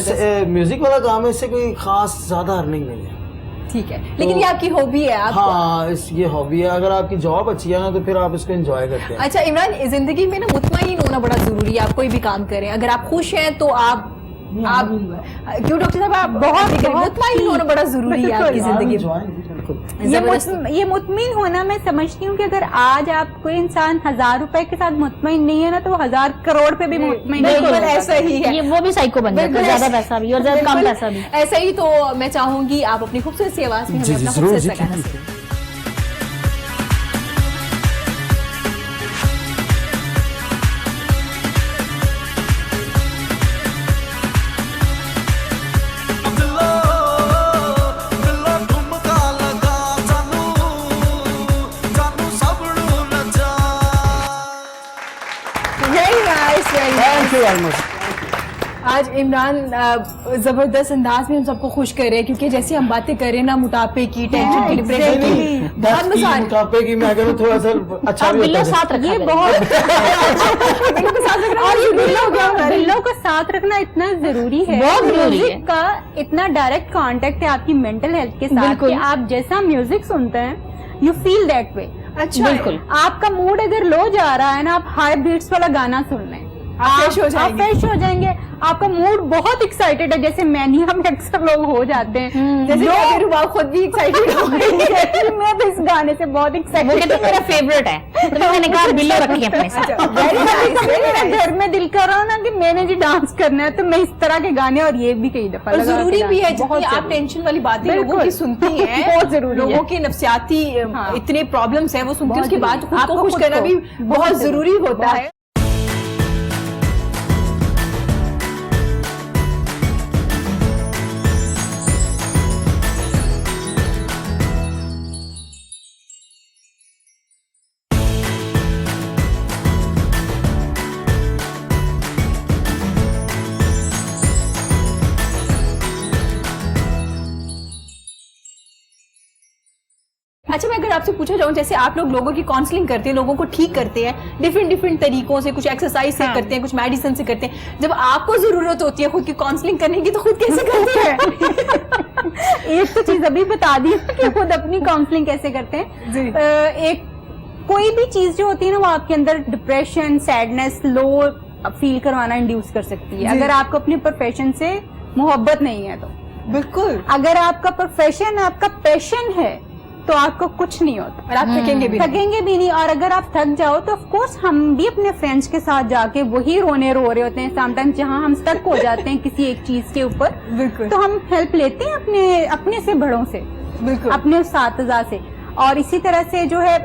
میوزک والا کام ہے, اس سے کوئی خاص زیادہ ارننگ نہیں ہے. ٹھیک ہے, لیکن یہ آپ کی ہابی ہے. ہاں, یہ ہابی ہے. اگر آپ کی جاب اچھی ہے نا, تو پھر آپ اس کو انجوائے کرتے ہیں. اچھا عمران, زندگی میں نا مطمئن ہونا بڑا ضروری ہے. آپ کوئی بھی کام کریں, اگر آپ خوش ہیں تو آپ کیوں ڈاکٹر صاحب, آپ بہت مطمئن ہونا بڑا ضروری ہے آپ کی زندگی میں. یہ مطمئن ہونا, میں سمجھتی ہوں کہ اگر آج آپ کوئی انسان 1000 روپے کے ساتھ مطمئن نہیں ہے نا, تو وہ 1000 کروڑ پہ بھی مطمئن نہیں بالکل ہے. ایسا ہی ہے, یہ وہ بھی سائیکو بن جاتا ہے, زیادہ پیسہ بھی اور زیادہ کم پیسہ بھی. ایسا ہی. تو میں چاہوں گی آپ اپنی خوبصورت سی آواز میں ہمیں اپنا خوبصورت سا گانا سنائیں. آج عمران زبردست انداز میں ہم سب کو خوش کر رہے ہیں, کیونکہ جیسے ہم باتیں کر رہے ہیں نا موٹاپے کی, ٹینشن کی, ڈپریشن کی, بہت مزہ آ موٹاپے کی, میں کہوں تھوڑا سا اچھا بھی ہوتا ہے. ساتھ رکھا یہ بہت بلوں کو ساتھ رکھنا اتنا ضروری ہے, بہت ضروری ہے. میوزک کا اتنا ڈائریکٹ کانٹیکٹ ہے آپ کی مینٹل ہیلتھ کے ساتھ کہ آپ جیسا میوزک سنتے ہیں یو فیل دیٹ وے. اچھا, بالکل. آپ کا موڈ اگر لو جا رہا ہے نا, آپ ہائی بیٹس والا گانا سن لیں, آپ فریش ہو جائیں گے. آپ کا موڈ بہت ایکسائٹیڈ ہے, جیسے مینیا میں اکثر لوگ ہو جاتے ہیں, جیسے خود بھی ایکسائٹیڈ ہو گئی. میں تو اس گانے سے بہت ایکسائٹیڈ, میرا فیوریٹ ہے, تو میں نے کہا بلو رکھی اپنے ساتھ. گھر میں دل کر رہا نا کہ میں نے جی ڈانس کرنا ہے, تو میں اس طرح کے گانے, اور یہ بھی کئی دفعہ ضروری بھی ہے, جتنی آپ ٹینشن والی باتیں لوگوں کی سنتی ہیں, بہت ضروری, لوگوں کے نفسیاتی اتنے پرابلمس ہیں وہ سنتی ہیں, اس کے بعد خود کو خوش کرنا بھی بہت ضروری ہوتا ہے. اچھا, میں اگر آپ سے پوچھا جاؤں, جیسے آپ لوگوں کی کاؤنسلنگ کرتے ہیں, لوگوں کو ٹھیک کرتے ہیں ڈفرینٹ طریقوں سے, کچھ ایکسرسائز سے کرتے ہیں, کچھ میڈیسن سے کرتے ہیں, جب آپ کو ضرورت ہوتی ہے خود کی کاؤنسلنگ کرنے کی, تو خود کیسے کرتے ہیں؟ ایک تو چیز ابھی بتا دی کہ خود اپنی کاؤنسلنگ کیسے کرتے ہیں. ایک کوئی بھی چیز جو ہوتی ہے نا, وہ آپ کے اندر ڈپریشن, سیڈنس, لو فیل کروانا انڈیوس کر سکتی ہے. اگر آپ کو اپنے پروفیشن سے محبت نہیں ہے تو بالکل. اگر آپ کا پروفیشن آپ کا پیشن ہے تو آپ کو کچھ نہیں ہوتا, اور آپ تھکیں گے بھی نہیں. اور اگر آپ تھک جاؤ تو آف کورس ہم بھی اپنے فرینڈس کے ساتھ جا کے وہی رو رہے ہوتے ہیں سم ٹائم, جہاں ہم اسٹک ہو جاتے ہیں کسی ایک چیز کے اوپر, بالکل, تو ہم ہیلپ لیتے ہیں اپنے سے بڑوں سے, بالکل, اپنے اساتذہ سے. اور اسی طرح سے جو ہے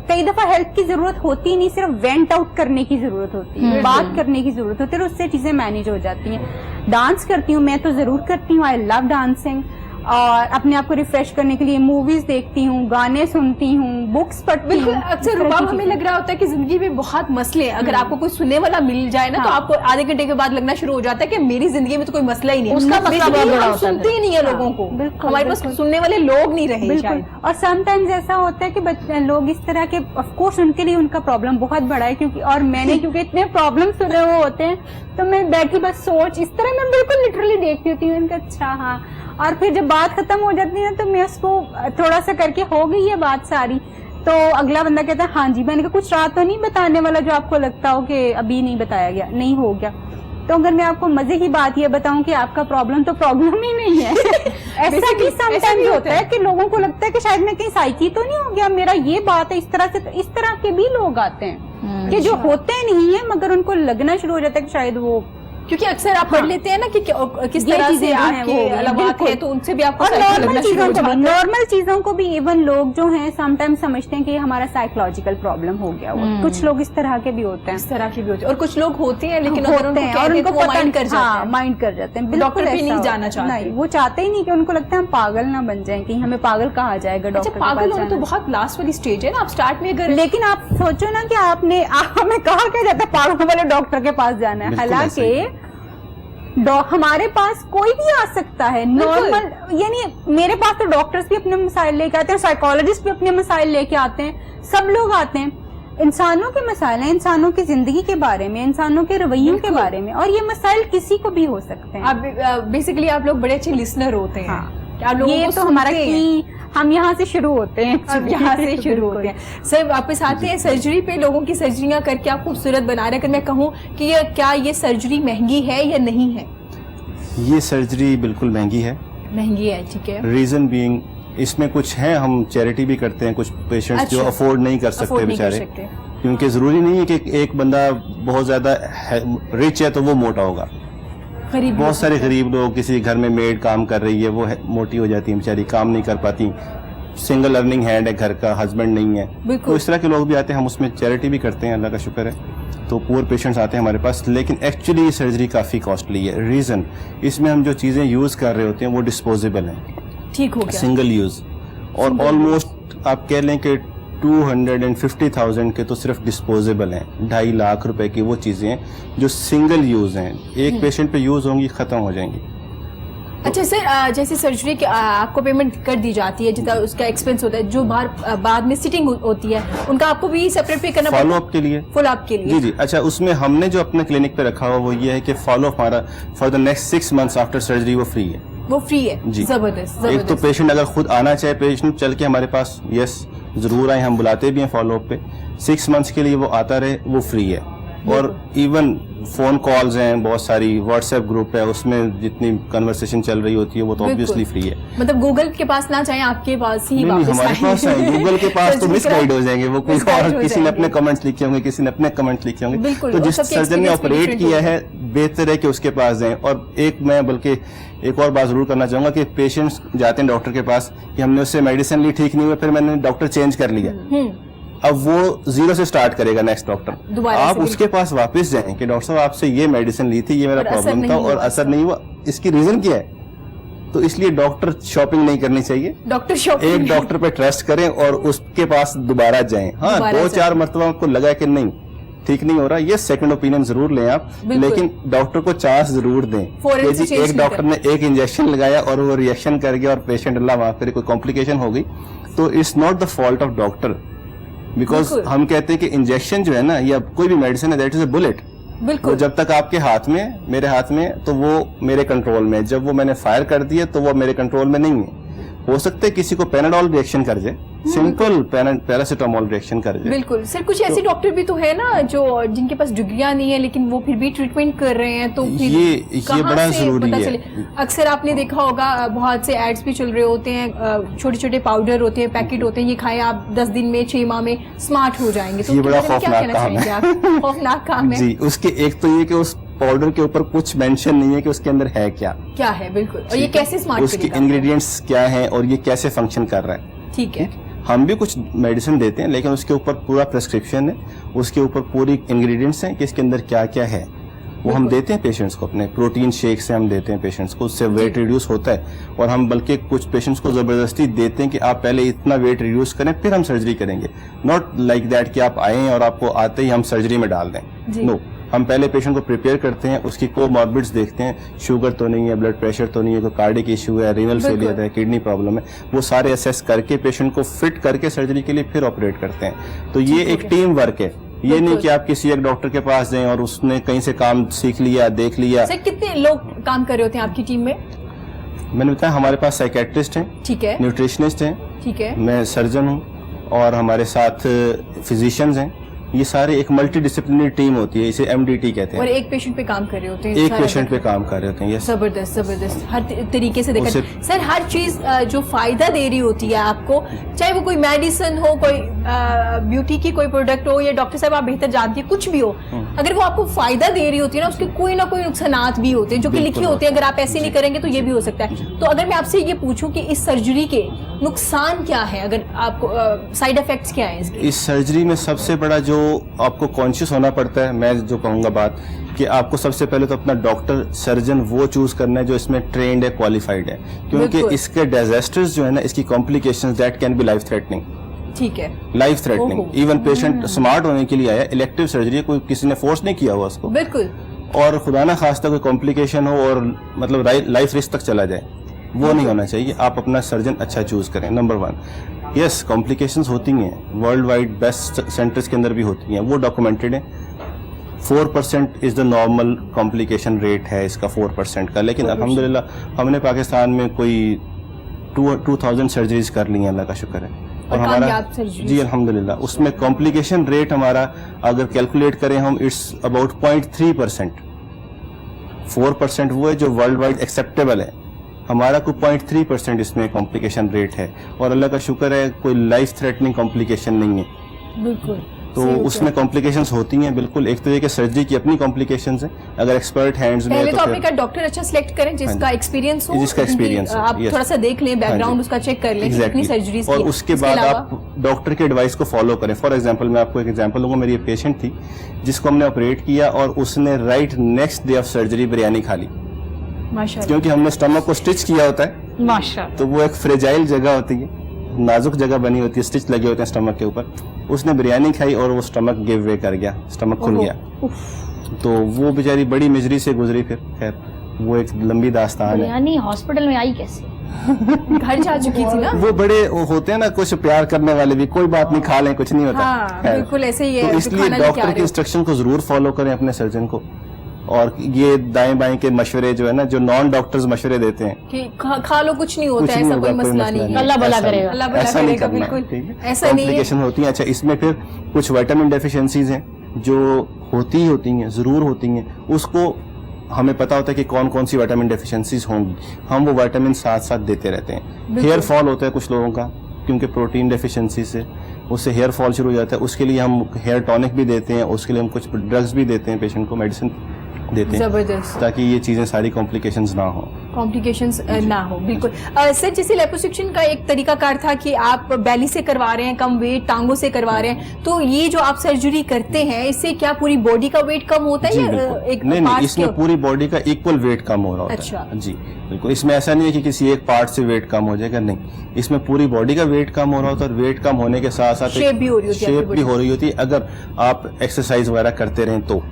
کئی دفعہ ہیلپ کی ضرورت ہوتی نہیں, صرف وینٹ آؤٹ کرنے کی ضرورت ہوتی ہے, بات کرنے کی ضرورت ہوتی ہے, اور اس سے چیزیں مینیج ہو جاتی ہیں. ڈانس کرتی ہوں میں تو ضرور کرتی ہوں, آئی لو ڈانسنگ, اور اپنے آپ کو ریفریش کرنے کے لیے موویز دیکھتی ہوں, گانے سنتی ہوں, بکس پڑھتی ہوں. بالکل. اکثر رباب ہمیں لگ رہا ہوتا ہے کہ زندگی میں بہت مسئلے ہیں, اگر آپ کو کوئی سننے والا مل جائے نا تو آپ کو آدھے گھنٹے کے بعد لگنا شروع ہو جاتا ہے کہ میری زندگی میں تو کوئی مسئلہ ہی نہیں, اس کا مسئلہ بہت بڑا ہم ہوتا ہے. سنتے ہی نہیں ہیں لوگوں کو, ہمارے پاس سننے والے لوگ نہیں رہے شاید. اور سم ٹائمز ایسا ہوتا ہے کہ لوگ اس طرح کے, آف کورس ان کے لیے ان کا پرابلم بہت بڑا ہے, کیونکہ اور میں نے کیونکہ اتنے پرابلم سنے ہوئے ہوتے ہیں تو میں بیٹھی بس سوچ اس طرح میں بالکل لٹرلی دیکھتی ہوتی ہوں کہ اچھا ہاں, اور پھر جب بات ختم ہو جاتی ہے تو میں اس کو تھوڑا سا کر کے ہو گئی ہے بات ساری, تو اگلا بندہ کہتا ہے ہاں جی, میں نے کہا کچھ رات تو نہیں بتانے والا جو آپ کو لگتا ہو کہ ابھی نہیں بتایا گیا, نہیں ہو گیا. تو اگر میں آپ کو مزے کی بات یہ بتاؤں کہ آپ کا پرابلم تو پرابلم ہی نہیں ہے. ایسا بھی سم ٹائمز ہوتا ہے کہ لوگوں کو لگتا ہے کہ شاید میں کہیں سائیکی تو نہیں ہو گیا, میرا یہ بات ہے اس طرح سے. تو اس طرح کے بھی لوگ آتے ہیں کہ جو ہوتے نہیں ہیں مگر ان کو لگنا شروع ہو جاتا ہے کہ شاید وہ, کیونکہ اکثر آپ پڑھ لیتے ہیں نا کہ کس طرح سے آپ کے علامات ہیں, تو ان سے بھی آپ کو لگنا شروع ہو جاتا ہے. نارمل چیزوں کو بھی ایون لوگ جو ہیں سم ٹائم سمجھتے ہیں کہ یہ ہمارا سائیکولوجیکل پرابلم ہو گیا ہوا. کچھ لوگ اس طرح کے بھی ہوتے ہیں, اس طرح کی بھی ہوتی ہے, اور کچھ لوگ ہوتے ہیں لیکن اگر ان کو مائنڈ کر جاتے ہیں, مائنڈ کر جاتے ہیں, ڈاکٹر بھی نہیں جانا چاہتے. نہیں, وہ چاہتے ہی نہیں, کہ ان کو لگتا ہے ہم پاگل نہ بن جائیں, کہیں ہمیں پاگل کہا جائے گا ڈاکٹر. پاگل ہونا تو بہت لاسٹ والی اسٹیج ہے نا, آپ اسٹارٹ میں اگر, لیکن آپ سوچو نا کہ آپ نے ہمیں کہا کیا جاتا ہے پاگل والے ڈاکٹر کے پاس جانا ہے, حالانکہ ہمارے پاس کوئی بھی آ سکتا ہے نارمل. یعنی میرے پاس تو ڈاکٹرز بھی اپنے مسائل لے کے آتے ہیں, سائیکالوجسٹ بھی اپنے مسائل لے کے آتے ہیں, سب لوگ آتے ہیں. انسانوں کے مسائل ہیں, انسانوں کی زندگی کے بارے میں, انسانوں کے رویوں کے بارے میں, اور یہ مسائل کسی کو بھی ہو سکتے ہیں. بیسیکلی آپ لوگ بڑے اچھے لسنر ہوتے ہیں, یہ تو ہمارا کی, ہم یہاں سے شروع ہوتے ہیں, یہاں سے شروع ہوتے ہیں. سر واپس آتے ہیں سرجری پہ. لوگوں کی سرجریاں کر کے آپ خوبصورت بنا رہے ہیں. اگر میں کہوں کہ کیا یہ سرجری مہنگی ہے یا نہیں ہے؟ یہ سرجری بالکل مہنگی ہے. مہنگی ہے, ٹھیک ہے. ریزن بینگ اس میں کچھ ہیں, ہم چیریٹی بھی کرتے ہیں, کچھ پیشنٹس جو افورڈ نہیں کر سکتے بیچارے, کیونکہ ضروری نہیں ہے کہ ایک بندہ بہت زیادہ رچ ہے تو وہ موٹا ہوگا. بہت سارے غریب لوگ, کسی گھر میں میڈ کام کر رہی ہے, وہ موٹی ہو جاتی ہے بیچاری, کام نہیں کر پاتی, سنگل ارننگ ہینڈ ہے گھر کا, ہسبینڈ نہیں ہے, تو اس طرح کے لوگ بھی آتے ہیں. ہم اس میں چیریٹی بھی کرتے ہیں, اللہ کا شکر ہے. تو پور پیشنٹس آتے ہیں ہمارے پاس, لیکن ایکچولی یہ سرجری کافی کاسٹلی ہے. ریزن, اس میں ہم جو چیزیں یوز کر رہے ہوتے ہیں وہ ڈسپوزیبل ہیں, ٹھیک ہو گیا, سنگل یوز, اور آلموسٹ آپ کہہ لیں کہ 250,000 کے تو صرف ڈسپوزیبل ہیں. 2.5 لاکھ روپے کی وہ چیزیں ہیں جو سنگل یوز ہیں, ایک پیشنٹ پہ یوز ہوں گی, ختم ہو جائیں گی. اچھا سر, جیسے سرجری کے آپ کو پیمنٹ کر دی جاتی ہے, جتنا اس کا ایکسپینس ہوتا ہے, جو بعد میں سٹنگ ہوتی ہے ان کا آپ کو بھی سیپریٹ پے کرنا پڑتا ہے فالو اپ کے لیے. فالو اپ کے لیے, جی جی. اچھا, اس میں ہم نے جو اپنے کلینک پہ رکھا ہوا وہ یہ ہے کہ فالو اپ ہمارا for the next 6 months after surgery وہ فری ہے. وہ فری ہے. جی, زبردست. ایک تو پیشنٹ اگر خود آنا چاہے, پیشنٹ چل کے ہمارے پاس یس ضرور آئے, ہم بلاتے بھی ہیں فالو اپ پہ. 6 months کے لیے وہ آتا رہے, وہ فری ہے. اور ایون فون کالز ہیں بہت ساری, واٹس ایپ گروپ ہے, اس میں جتنی کنورسیشن چل رہی ہوتی ہے وہ تو obviously فری ہے. مطلب گوگل کے پاس نہ چاہیں, آپ کے پاس ہی نہیں, ہمارے پاس ہے. گوگل کے پاس تو مس گائیڈ ہو جائیں گے, وہ کوئی اور کسی نے اپنے کمنٹس لکھے ہوں گے, کسی نے اپنے کمنٹس لکھے ہوں گے. تو جس سرجن نے آپریٹ کیا ہے بہتر ہے کہ اس کے پاس جائیں. اور میں بلکہ ایک اور بات ضرور کرنا چاہوں گا کہ پیشنٹس جاتے ہیں ڈاکٹر کے پاس کہ ہم نے اس سے میڈیسن لی, ٹھیک نہیں ہوئے, پھر میں نے ڈاکٹر چینج کر لیا, اب وہ 0 سے سٹارٹ کرے گا نیکسٹ ڈاکٹر. آپ اس کے پاس واپس جائیں کہ ڈاکٹر صاحب آپ سے یہ میڈیسن لی تھی, یہ میرا پرابلم تھا اور اثر نہیں ہوا, اس کی ریزن کیا ہے. تو اس لیے ڈاکٹر شاپنگ نہیں کرنی چاہیے, ایک ڈاکٹر پہ ٹرسٹ کریں اور اس کے پاس دوبارہ جائیں. ہاں, 2-4 مرتبہ آپ کو لگا کہ نہیں ٹھیک نہیں ہو رہا, یہ سیکنڈ اوپینین ضرور لیں آپ, لیکن ڈاکٹر کو چانس ضرور دیں. ایک ڈاکٹر نے ایک انجیکشن لگایا اور وہ ریئیکشن کر گیا اور پیشنٹ اللہ معاف کرے کوئی کمپلیکیشن ہو گئی, تو it's not the fault of doctor, because ہم کہتے ہیں کہ انجیکشن جو ہے نا یا کوئی بھی میڈیسن ہے دیٹ از اے بلٹ. بالکل, جب تک آپ کے ہاتھ میں, میرے ہاتھ میں, تو وہ میرے کنٹرول میں, جب وہ میں نے فائر کر دیا تو وہ میرے کنٹرول میں نہیں ہے. ہو سکتا ہے کسی کو پیناڈول ریئیکشن کر جائے, سمپل پیراسیٹامول ریئیکشن کر جائے. بالکل سر, کچھ ایسے ڈاکٹر بھی تو ہے نا جو جن کے پاس ڈگریاں نہیں ہیں لیکن وہ پھر بھی ٹریٹمنٹ کر رہے ہیں, تو یہ بڑا ضروری ہے. اکثر آپ نے دیکھا ہوگا بہت سے ایڈز بھی چل رہے ہوتے ہیں, چھوٹے چھوٹے پاؤڈر ہوتے ہیں, پیکٹ ہوتے ہیں, یہ کھائیں آپ 10 دن میں 6 ماہ میں اسمارٹ ہو جائیں گے. تو یہ بڑا خوفناک کام ہے. خوفناک کام ہے جی. اس کے ایک تو یہ کہ اس پاؤڈر کے اوپر کچھ مینشن نہیں ہے کہ اس کے اندر ہے کیا ہے. بالکل, اور یہ کیسے اسمارٹ, اس کے انگریڈینٹس کیا ہیں اور یہ کیسے فنکشن کر رہا ہے. ٹھیک ہے, हम भी कुछ मेडिसिन देते हैं, लेकिन उसके ऊपर पूरा प्रेस्क्रिप्शन है, उसके ऊपर पूरी इंग्रेडिएंट्स हैं कि इसके अंदर क्या क्या है, वो हम देते हैं पेशेंट्स को. अपने प्रोटीन शेक से हम देते हैं पेशेंट्स को, उससे वेट रिड्यूस होता है. और हम बल्कि कुछ पेशेंट्स को ज़बरदस्ती देते हैं कि आप पहले इतना वेट रिड्यूस करें फिर हम सर्जरी करेंगे. नॉट लाइक दैट कि आप आएँ और आपको आते ही हम सर्जरी में डाल दें. नो, हम पहले पेशेंट को प्रिपेयर करते हैं, उसकी कोमॉर्बिड्स देखते हैं, शुगर तो नहीं है, ब्लड प्रेशर तो नहीं है, कोई कार्डिक इशू है, रीनल फेलियर है, किडनी प्रॉब्लम है, वो सारे असेस करके पेशेंट को फिट करके सर्जरी के लिए फिर ऑपरेट करते हैं. तो ये एक टीम वर्क है. ये नहीं कि आप किसी एक डॉक्टर के पास जाएं और उसने कहीं से काम सीख लिया, देख लिया. सर कितने लोग काम कर रहे होते हैं आपकी टीम में? मैंने बताया हमारे पास साइकेट्रिस्ट हैं, ठीक है, न्यूट्रिशनिस्ट हैं, ठीक है, मैं सर्जन हूँ, और हमारे साथ फिजिशियंस हैं. ये सारे एक मल्टी डिसिप्लिनरी टीम होती है, इसे MDT कहते हैं. और एक पेशेंट पे काम कर रहे होते हैं, एक सारा पेशेंट पे काम कर रहे होते हैं. जबरदस्त जबरदस्त, हर तरीके से देखा. सर हर चीज जो फायदा दे रही होती है आपको, चाहे वो कोई मेडिसिन हो, कोई ब्यूटी की कोई प्रोडक्ट हो, या डॉक्टर साहब आप बेहतर जानती है, कुछ भी हो, अगर वो आपको फायदा दे रही होती है ना, उसके कोई ना कोई नुकसानात भी होते हैं जो कि लिखे होते हैं. अगर आप ऐसे नहीं करेंगे तो ये भी हो सकता है. तो अगर मैं आपसे ये पूछूं कि इस सर्जरी के नुकसान क्या है, अगर आपको साइड इफेक्ट्स क्या है इसके? इस सर्जरी में सबसे बड़ा जो आपको कॉन्शियस होना पड़ता है, मैं जो कहूँगा बात, कि आपको सबसे पहले तो अपना डॉक्टर सर्जन वो चूज करना है जो इसमें ट्रेंड है, क्वालिफाइड है. क्योंकि इसके डिजास्टर्स जो है ना, इसकी complications that can be life threatening. ठीक है, life threatening. Even patient smart होने के लिए आया, इलेक्टिव सर्जरी, कोई किसी ने फोर्स नहीं किया हुआ उसको, बिल्कुल, और खुदा ना खास्ता कोई कॉम्प्लिकेशन हो और मतलब लाइफ रिस्क तक चला जाए, वो नहीं होना चाहिए. आप अपना सर्जन अच्छा चूज करें, नंबर 1. यस, कॉम्प्लिकेशंस होती हैं, वर्ल्ड वाइड बेस्ट सेंटर्स के अंदर भी होती हैं, वो डॉक्यूमेंटेड है. 4% is the normal complication rate है इसका, 4% का. लेकिन अल्हम्दुलिल्लाह हमने पाकिस्तान में कोई 2000 सर्जरीज कर ली हैं, अल्लाह का शुक्र है. और हमारा जी अल्हम्दुलिल्लाह उसमें कॉम्प्लिकेशन रेट हमारा अगर कैलकुलेट करें हम, इट्स अबाउट 0.3%. 4% वो है जो वर्ल्ड वाइड एक्सेप्टेबल है, हमारा कोई 0.3% इसमें कॉम्प्लिकेशन रेट है. और अल्लाह का शुक्र है कोई लाइफ थ्रेटनिंग कॉम्प्लिकेशन नहीं है. बिल्कुल. तो उसमें कॉम्प्लिकेशंस होती हैं, बिल्कुल. एक तरीके के सर्जरी की अपनी कॉम्प्लिकेशंस हैं, अगर एक्सपर्ट हैंड्स में पहले तो आपने कहा डॉक्टर अच्छा सिलेक्ट करें जिसका एक्सपीरियंस हो, जिसका एक्सपीरियंस हो. आप थोड़ा सा देख लें, बैकग्राउंड उसका चेक कर लें, कितनी सर्जरीज, और उसके बाद आप डॉक्टर के एडवाइस को फॉलो करें. फॉर एग्जांपल मैं आपको एक एग्जांपल दूंगा. मेरी एक पेशेंट थी जिसको हमने ऑपरेट किया और उसने right next day of surgery biryani खा ली. माशाल्लाह. क्योंकि हमने स्टमक को स्टिच किया होता है, माशाल्लाह, तो वो एक फ्रेजाइल जगह होती है, नाजुक जगह बनी होती है, स्टिच लगे होते हैं स्टमक के ऊपर. उसने बिरयानी खाई और वो स्टमक गिव वे कर गया, स्टमक खुल गया. तो वो बेचारी बड़ी मिजरी से गुजरी. फिर खैर वो एक लंबी दास्तान है. बिरयानी हॉस्पिटल में आई कैसे? घर जा चुकी थी ना. वो बड़े होते हैं ना कुछ प्यार करने वाले भी, कोई बात नहीं, खा लें, कुछ नहीं होता. हाँ, बिल्कुल ऐसे ही है. तो इसलिए डॉक्टर के इंस्ट्रक्शन को जरूर फॉलो करें अपने सर्जन को. और ये दाएं बाएं के मशवरे जो है ना, जो नॉन डॉक्टर्स मशवरे देते हैं कि खा लो, कुछ नहीं होता, ऐसा कोई मसला नहीं है, अल्लाह भला करेगा, अल्लाह भला ऐसा नहीं करेगा. करना, बिल्कुल ठीक है. ऐसा नहीं है. कॉम्प्लिकेशन होती हैं. अच्छा, इसमें फिर कुछ विटामिन डेफिशिएंसीज हैं जो होती हैं, जरूर होती हैं. उसको हमें पता होता है कि कौन कौन सी विटामिन डेफिशिएंसीज होंगी, हम वो विटामिन साथ साथ देते रहते हैं. हेयर फॉल होता है कुछ लोगों का, क्योंकि प्रोटीन डेफिशिएंसी से उससे हेयर फॉल शुरू हो जाता है. उसके लिए हम हेयर टॉनिक भी देते हैं, उसके लिए हम कुछ ड्रग्स भी देते हैं पेशेंट को, मेडिसिन देते हैं, जबरदस्त, ताकि ये चीजें सारी कॉम्प्लिकेशंस ना हो. कॉम्प्लिकेशंस ना हो. बिल्कुल. सर जैसे लिपोसक्शन का एक तरीका कार था कि आप बेली से करवा रहे हैं, कम वेट टांगों से करवा रहे हैं, तो ये जो आप सर्जरी करते हैं इससे क्या पूरी बॉडी का वेट कम होता है जी, या बिल्कुल. एक नहीं, पार्ट इसमें पूरी बॉडी का इक्वल वेट कम हो रहा होता अच्छा. है. जी बिल्कुल. इसमें ऐसा नहीं है कि किसी एक पार्ट से वेट कम हो जाएगा, नहीं. इसमें पूरी बॉडी का वेट कम हो रहा होता है, और वेट कम होने के साथ साथ शेप भी हो रही होती है अगर आप एक्सरसाइज वगैरह करते रहें तो.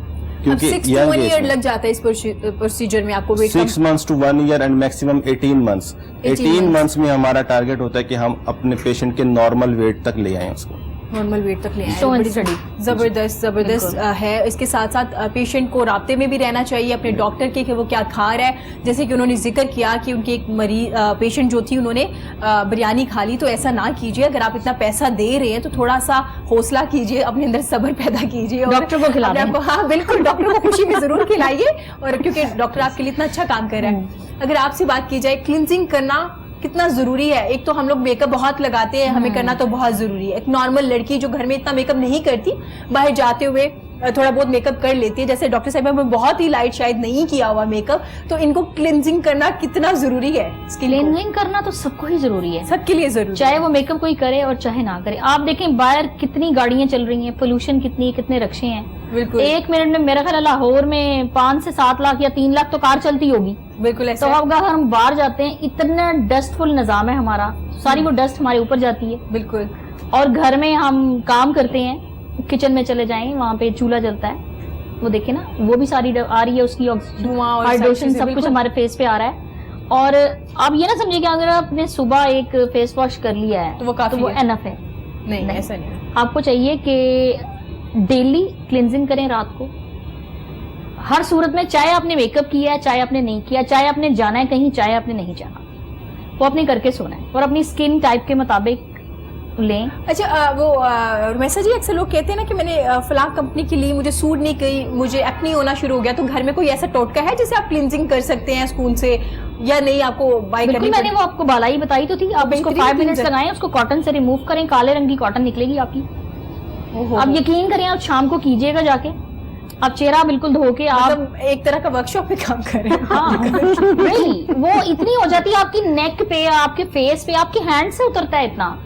क्योंकि 6 to 1 year लग जाता है इस प्रोसीजर में आपको wait 6 months to 1 year and maximum 18 months. 18 months में हमारा टारगेट होता है कि हम अपने पेशेंट के नॉर्मल वेट तक ले आए उसको, नॉर्मल वेट तक ले आए. So बड़ी study. जबरदस्त है. इसके साथ साथ पेशेंट को राब्ते में भी रहना चाहिए अपने डॉक्टर के कि वो क्या खा रहा है. जैसे कि उन्होंने जिक्र किया कि उनकी एक पेशेंट जो थी उन्होंने बिरयानी खा ली, तो ऐसा ना कीजिए. अगर आप इतना पैसा दे रहे हैं तो थोड़ा सा हौसला कीजिए, अपने अंदर सब्र पैदा कीजिए, और डॉक्टर को खिलाइए. हाँ बिल्कुल, डॉक्टर को खुशी में जरूर खिलाइए, और क्योंकि डॉक्टर आपके लिए इतना अच्छा काम कर रहा है. अगर आपसे बात की जाए, क्लिनजिंग करना कितना जरूरी है? एक तो हम लोग मेकअप बहुत लगाते हैं, हमें करना तो बहुत जरूरी है. एक नॉर्मल लड़की जो घर में इतना मेकअप नहीं करती, बाहर जाते हुए थोड़ा बहुत मेकअप कर लेती है, जैसे डॉक्टर साहिबा में बहुत ही लाइट शायद नहीं किया हुआ मेकअप, तो इनको क्लिनजिंग करना कितना जरूरी है? क्लीनिंग करना तो सबको ही जरूरी है, सबके लिए जरूरी, चाहे वो मेकअप कोई करे और चाहे ना करे। आप देखें बाहर कितनी गाड़ियां चल रही हैं, पोल्यूशन कितनी, कितने रक्शे हैं। बिल्कुल एक मिनट में मेरा ख्याल है लाहौर में 5 से 7 लाख या 3 लाख तो कार चलती होगी। बिल्कुल तो ऐसा है। अब अगर हम बाहर जाते हैं, इतना डस्टफुल निजाम है हमारा, सारी वो डस्ट हमारे ऊपर जाती है। बिल्कुल। और घर में हम काम करते हैं, किचन में चले जाएं, वहां पे चूल्हा जलता है, वो देखे ना, वो भी सारी आ रही है उसकी धुआं और हाइड्रोजन, सारी सब कुछ हमारे फेस पे आ रहा है। और आप ये ना समझिए कि अगर आपने सुबह एक फेस वॉश कर लिया है तो वो काफी है। एनफ है। नहीं ऐसा नहीं, आपको चाहिए कि डेली क्लिनजिंग करें रात को, हर सूरत में, चाहे आपने मेकअप किया है, चाहे आपने नहीं किया, चाहे आपने जाना है कहीं, चाहे आपने नहीं जाना, वो अपने करके सोना है और अपनी स्किन टाइप के मुताबिक लें। अच्छा वो रुमैसा जी, अक्सर लोग कहते हैं ना कि मैंने फलां कंपनी की ली, मुझे सूट नहीं की, मुझे एक्ने होना शुरू हो गया, तो घर में कोई ऐसा टोटका है जिसे आप क्लिनजिंग कर सकते हैं स्पून से, या नहीं आपको बाय करनी? मैंने वो आपको बालाई बताई तो थी, आप उसको 5 मिनट्स लगाएं, उसको कॉटन से रिमूव करें, काले रंग की कॉटन निकलेगी आपकी। आप यकीन करें, आप शाम को कीजिएगा जाके, आप चेहरा बिल्कुल धो के, आप मतलब एक तरह का वर्कशॉप पे काम कर रहे हैं। हाँ नहीं, वो इतनी हो जाती है आपकी नेक पे, आपके फेस पे, आपके हैंड से उतरता है इतना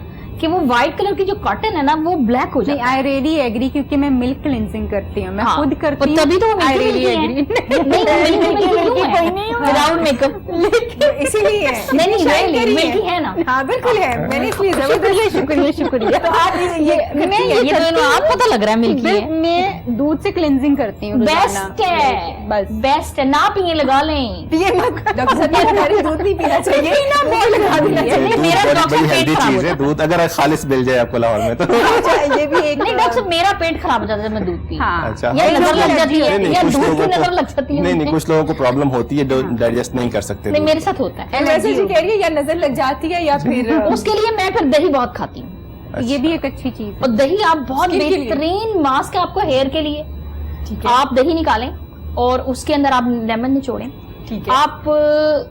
कि वो व्हाइट कलर की जो कॉटन है ना, वो ब्लैक हो जाता है। आई रियली एग्री, क्योंकि मैं मिल्क क्लिनजिंग करती हूँ, मैं हाँ, खुद करती हूँ, तभी तो I really agree. Without makeup इसीलिए है। नहीं शायद करिए। मिल्की है ना। हाँ बिल्कुल है, मैंने इसलिए जबरदस्त शुक्रिया। तो आप ये ये तो आप पता लग रहा है मिल्की है। मैं दूध से क्लिनजिंग करती हूँ रोजाना। बेस्ट है, बस बेस्ट है, ना पिए लगा लें। पिए मत डॉक्टर साहब, ये हमारे दूध नहीं पीना चाहिए ना, बोल लगा देना चाहिए। मेरा बड़ी डॉक्टर पेट हेल्दी खराब चीज है दूध, अगर खालिस मिल जाए आपको लाहौर में तो। अच्छा, ये भी एक नहीं डॉक्टर साहब, मेरा पेट खराब हो जाता है जब मैं दूध पी। हाँ अच्छा, या हाँ, नजर लग जाती है, नहीं, या कुछ दूध लोगों की को- नजर लग जाती है। नहीं, कुछ लोगों को प्रॉब्लम होती है जो डाइजेस्ट नहीं कर सकते। नहीं, मेरे साथ होता है। वैसे जी कह रही है, या नजर लग जाती है या फिर उसके लिए मैं फिर दही बहुत खाती हूँ। ये भी एक अच्छी चीज है। और दही आप बहुत Skin के लिए। बेहतरीन मास्क है आपको हेयर के लिए। ठीक है, आप दही निकालें और उसके अंदर आप लेमन निचोड़ें, ठीक है, आप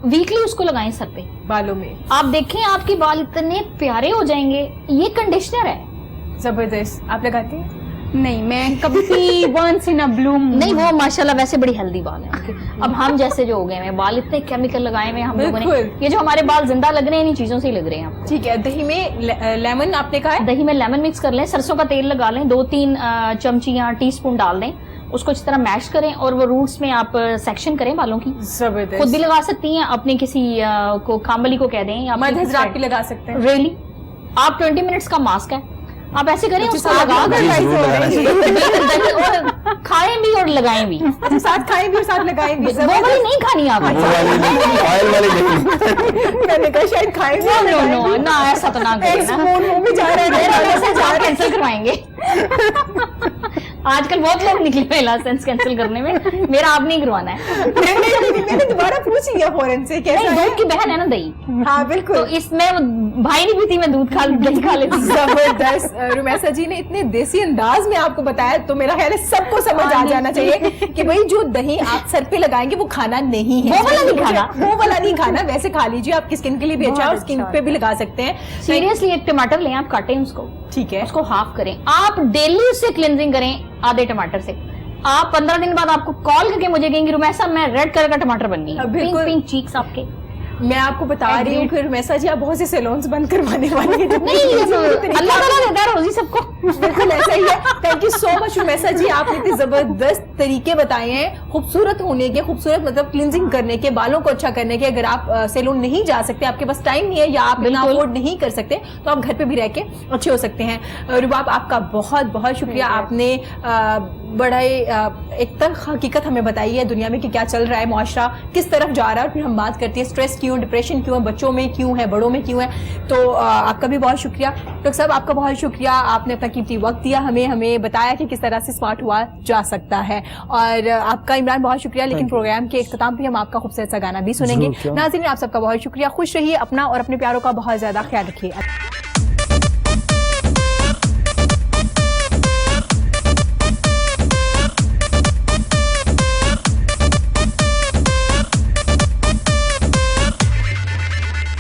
वीकली उसको लगाएं सर पे। बालों में आप देखें आपके बाल इतने प्यारे हो जाएंगे। ये कंडीशनर है। जबरदस्त। आप लगाती हैं? नहीं, मैं कभी वंस इन अ ब्लू नहीं, वो माशाल्लाह वैसे बड़ी हेल्दी बाल है। अब हम जैसे जो हो गए हैं, बाल इतने केमिकल लगाए हुए हैं हम लोगों ने, बिल्कुल। ये जो हमारे बाल जिंदा लग रहे हैं, इन चीजों से ही लग रहे हैं आपको। ठीक है, दही में लेमन आपने कहा है? दही में लेमन मिक्स कर लें, सरसों का तेल लगा लें, 2-3 चमचियां टीस्पून डाल दें, उसको अच्छी तरह मैश करें और वो रूट्स में आप सेक्शन करें बालों की। जबरदस्त। खुद भी लगा सकती हैं, अपने किसी को कामबली को कह दें, या मर्द हजरात भी लगा सकते हैं। रियली। आप 20 मिनट्स का मास्क है, आप ऐसे करें, अच्छा, उसको साथ लगा में कर जी, जरूर लगाना चाहिए। और खाएं भी और लगाएं भी। अच्छा, साथ खाएं भी और साथ लगाएं भी। वो वाली नहीं खानी आप। वो वाली नहीं, ऑयल वाली नहीं। मैंने कहा शायद खाएं भी और नो लगाएं नो भी। ना, ऐसा तो ना करें ना। स्पून मुंह में जा रहा है, लाइसेंस कैंसिल करवाएंगे। आजकल बहुत लोग निकले हुए लाइसेंस कैंसिल करने में, मेरा आप नहीं करवाना है। मैंने दोबारा पूछ लिया फौरन से कैसा नहीं, है। दूध की बहन है ना दही, हाँ तो बिल्कुल। इसमें भाई नहीं पीती, मैं दूध खा दही खा लेती। जबरदस्त। रुमैसा जी ने इतने देसी अंदाज में आपको बताया, तो मेरा ख्याल है सबको समझ आ जाना चाहिए कि भाई जो दही आप सर पे लगाएंगे वो खाना नहीं है, वो वाला नहीं खाना। वो वाला नहीं खाना। वैसे खा लीजिए, आपकी स्किन के लिए भी अच्छा है और स्किन पे भी लगा सकते हैं। सीरियसली, एक टमाटर लें, आप काटें उसको, ठीक है, उसको हाफ करें, आप डेली उससे क्लिनजिंग करें आधे टमाटर से। आप 15 दिन बाद आपको कॉल करके मुझे कहेंगे रुमैसा मैं रेड कलर का टमाटर बन गई, पिंक बिल्कुल। पिंक चीक्स आपके। मैं आपको बता रही हूँ कि रुमैसा जी आप बहुत से सैलून्स बंद करवाने वाली हैं। नहीं, अल्लाह ताला देता है रोजी सबको। बिल्कुल ऐसा ही है। Thank you so much Rumaisa जी, आपने इतने जबरदस्त तरीके बताए हैं खूबसूरत होने के, खूबसूरत मतलब क्लिनजिंग करने के, बालों को अच्छा करने के। अगर आप सैलून नहीं जा सकते, आपके पास टाइम नहीं है या आप इतना बिल्कुल। अफोर्ड नहीं कर सकते, तो आप घर पे भी रह के अच्छे हो सकते हैं। रुबाब, आपका बहुत बहुत शुक्रिया। आपने बड़ा एक तक हकीकत हमें बताई है दुनिया में कि क्या चल रहा है, मुआशरा किस तरफ जा रहा है, और फिर हम बात करते हैं स्ट्रेस क्यों, डिप्रेशन क्यों है, बच्चों में क्यों है, बड़ों में क्यों है। तो आपका भी बहुत शुक्रिया। डॉक्टर साहब, आपका बहुत शुक्रिया, आपने अपना कीमती वक्त दिया, हमें बताया कि किस तरह से स्मार्ट हुआ जा सकता है। और आपका इमरान बहुत शुक्रिया। लेकिन प्रोग्राम के इख्तिताम पे हम आपका खूबसूरत सा गाना भी सुनेंगे। नाज़रीन, आप सबका बहुत शुक्रिया। खुश रहिए, अपना और अपने प्यारों का बहुत ज्यादा ख्याल रखिए।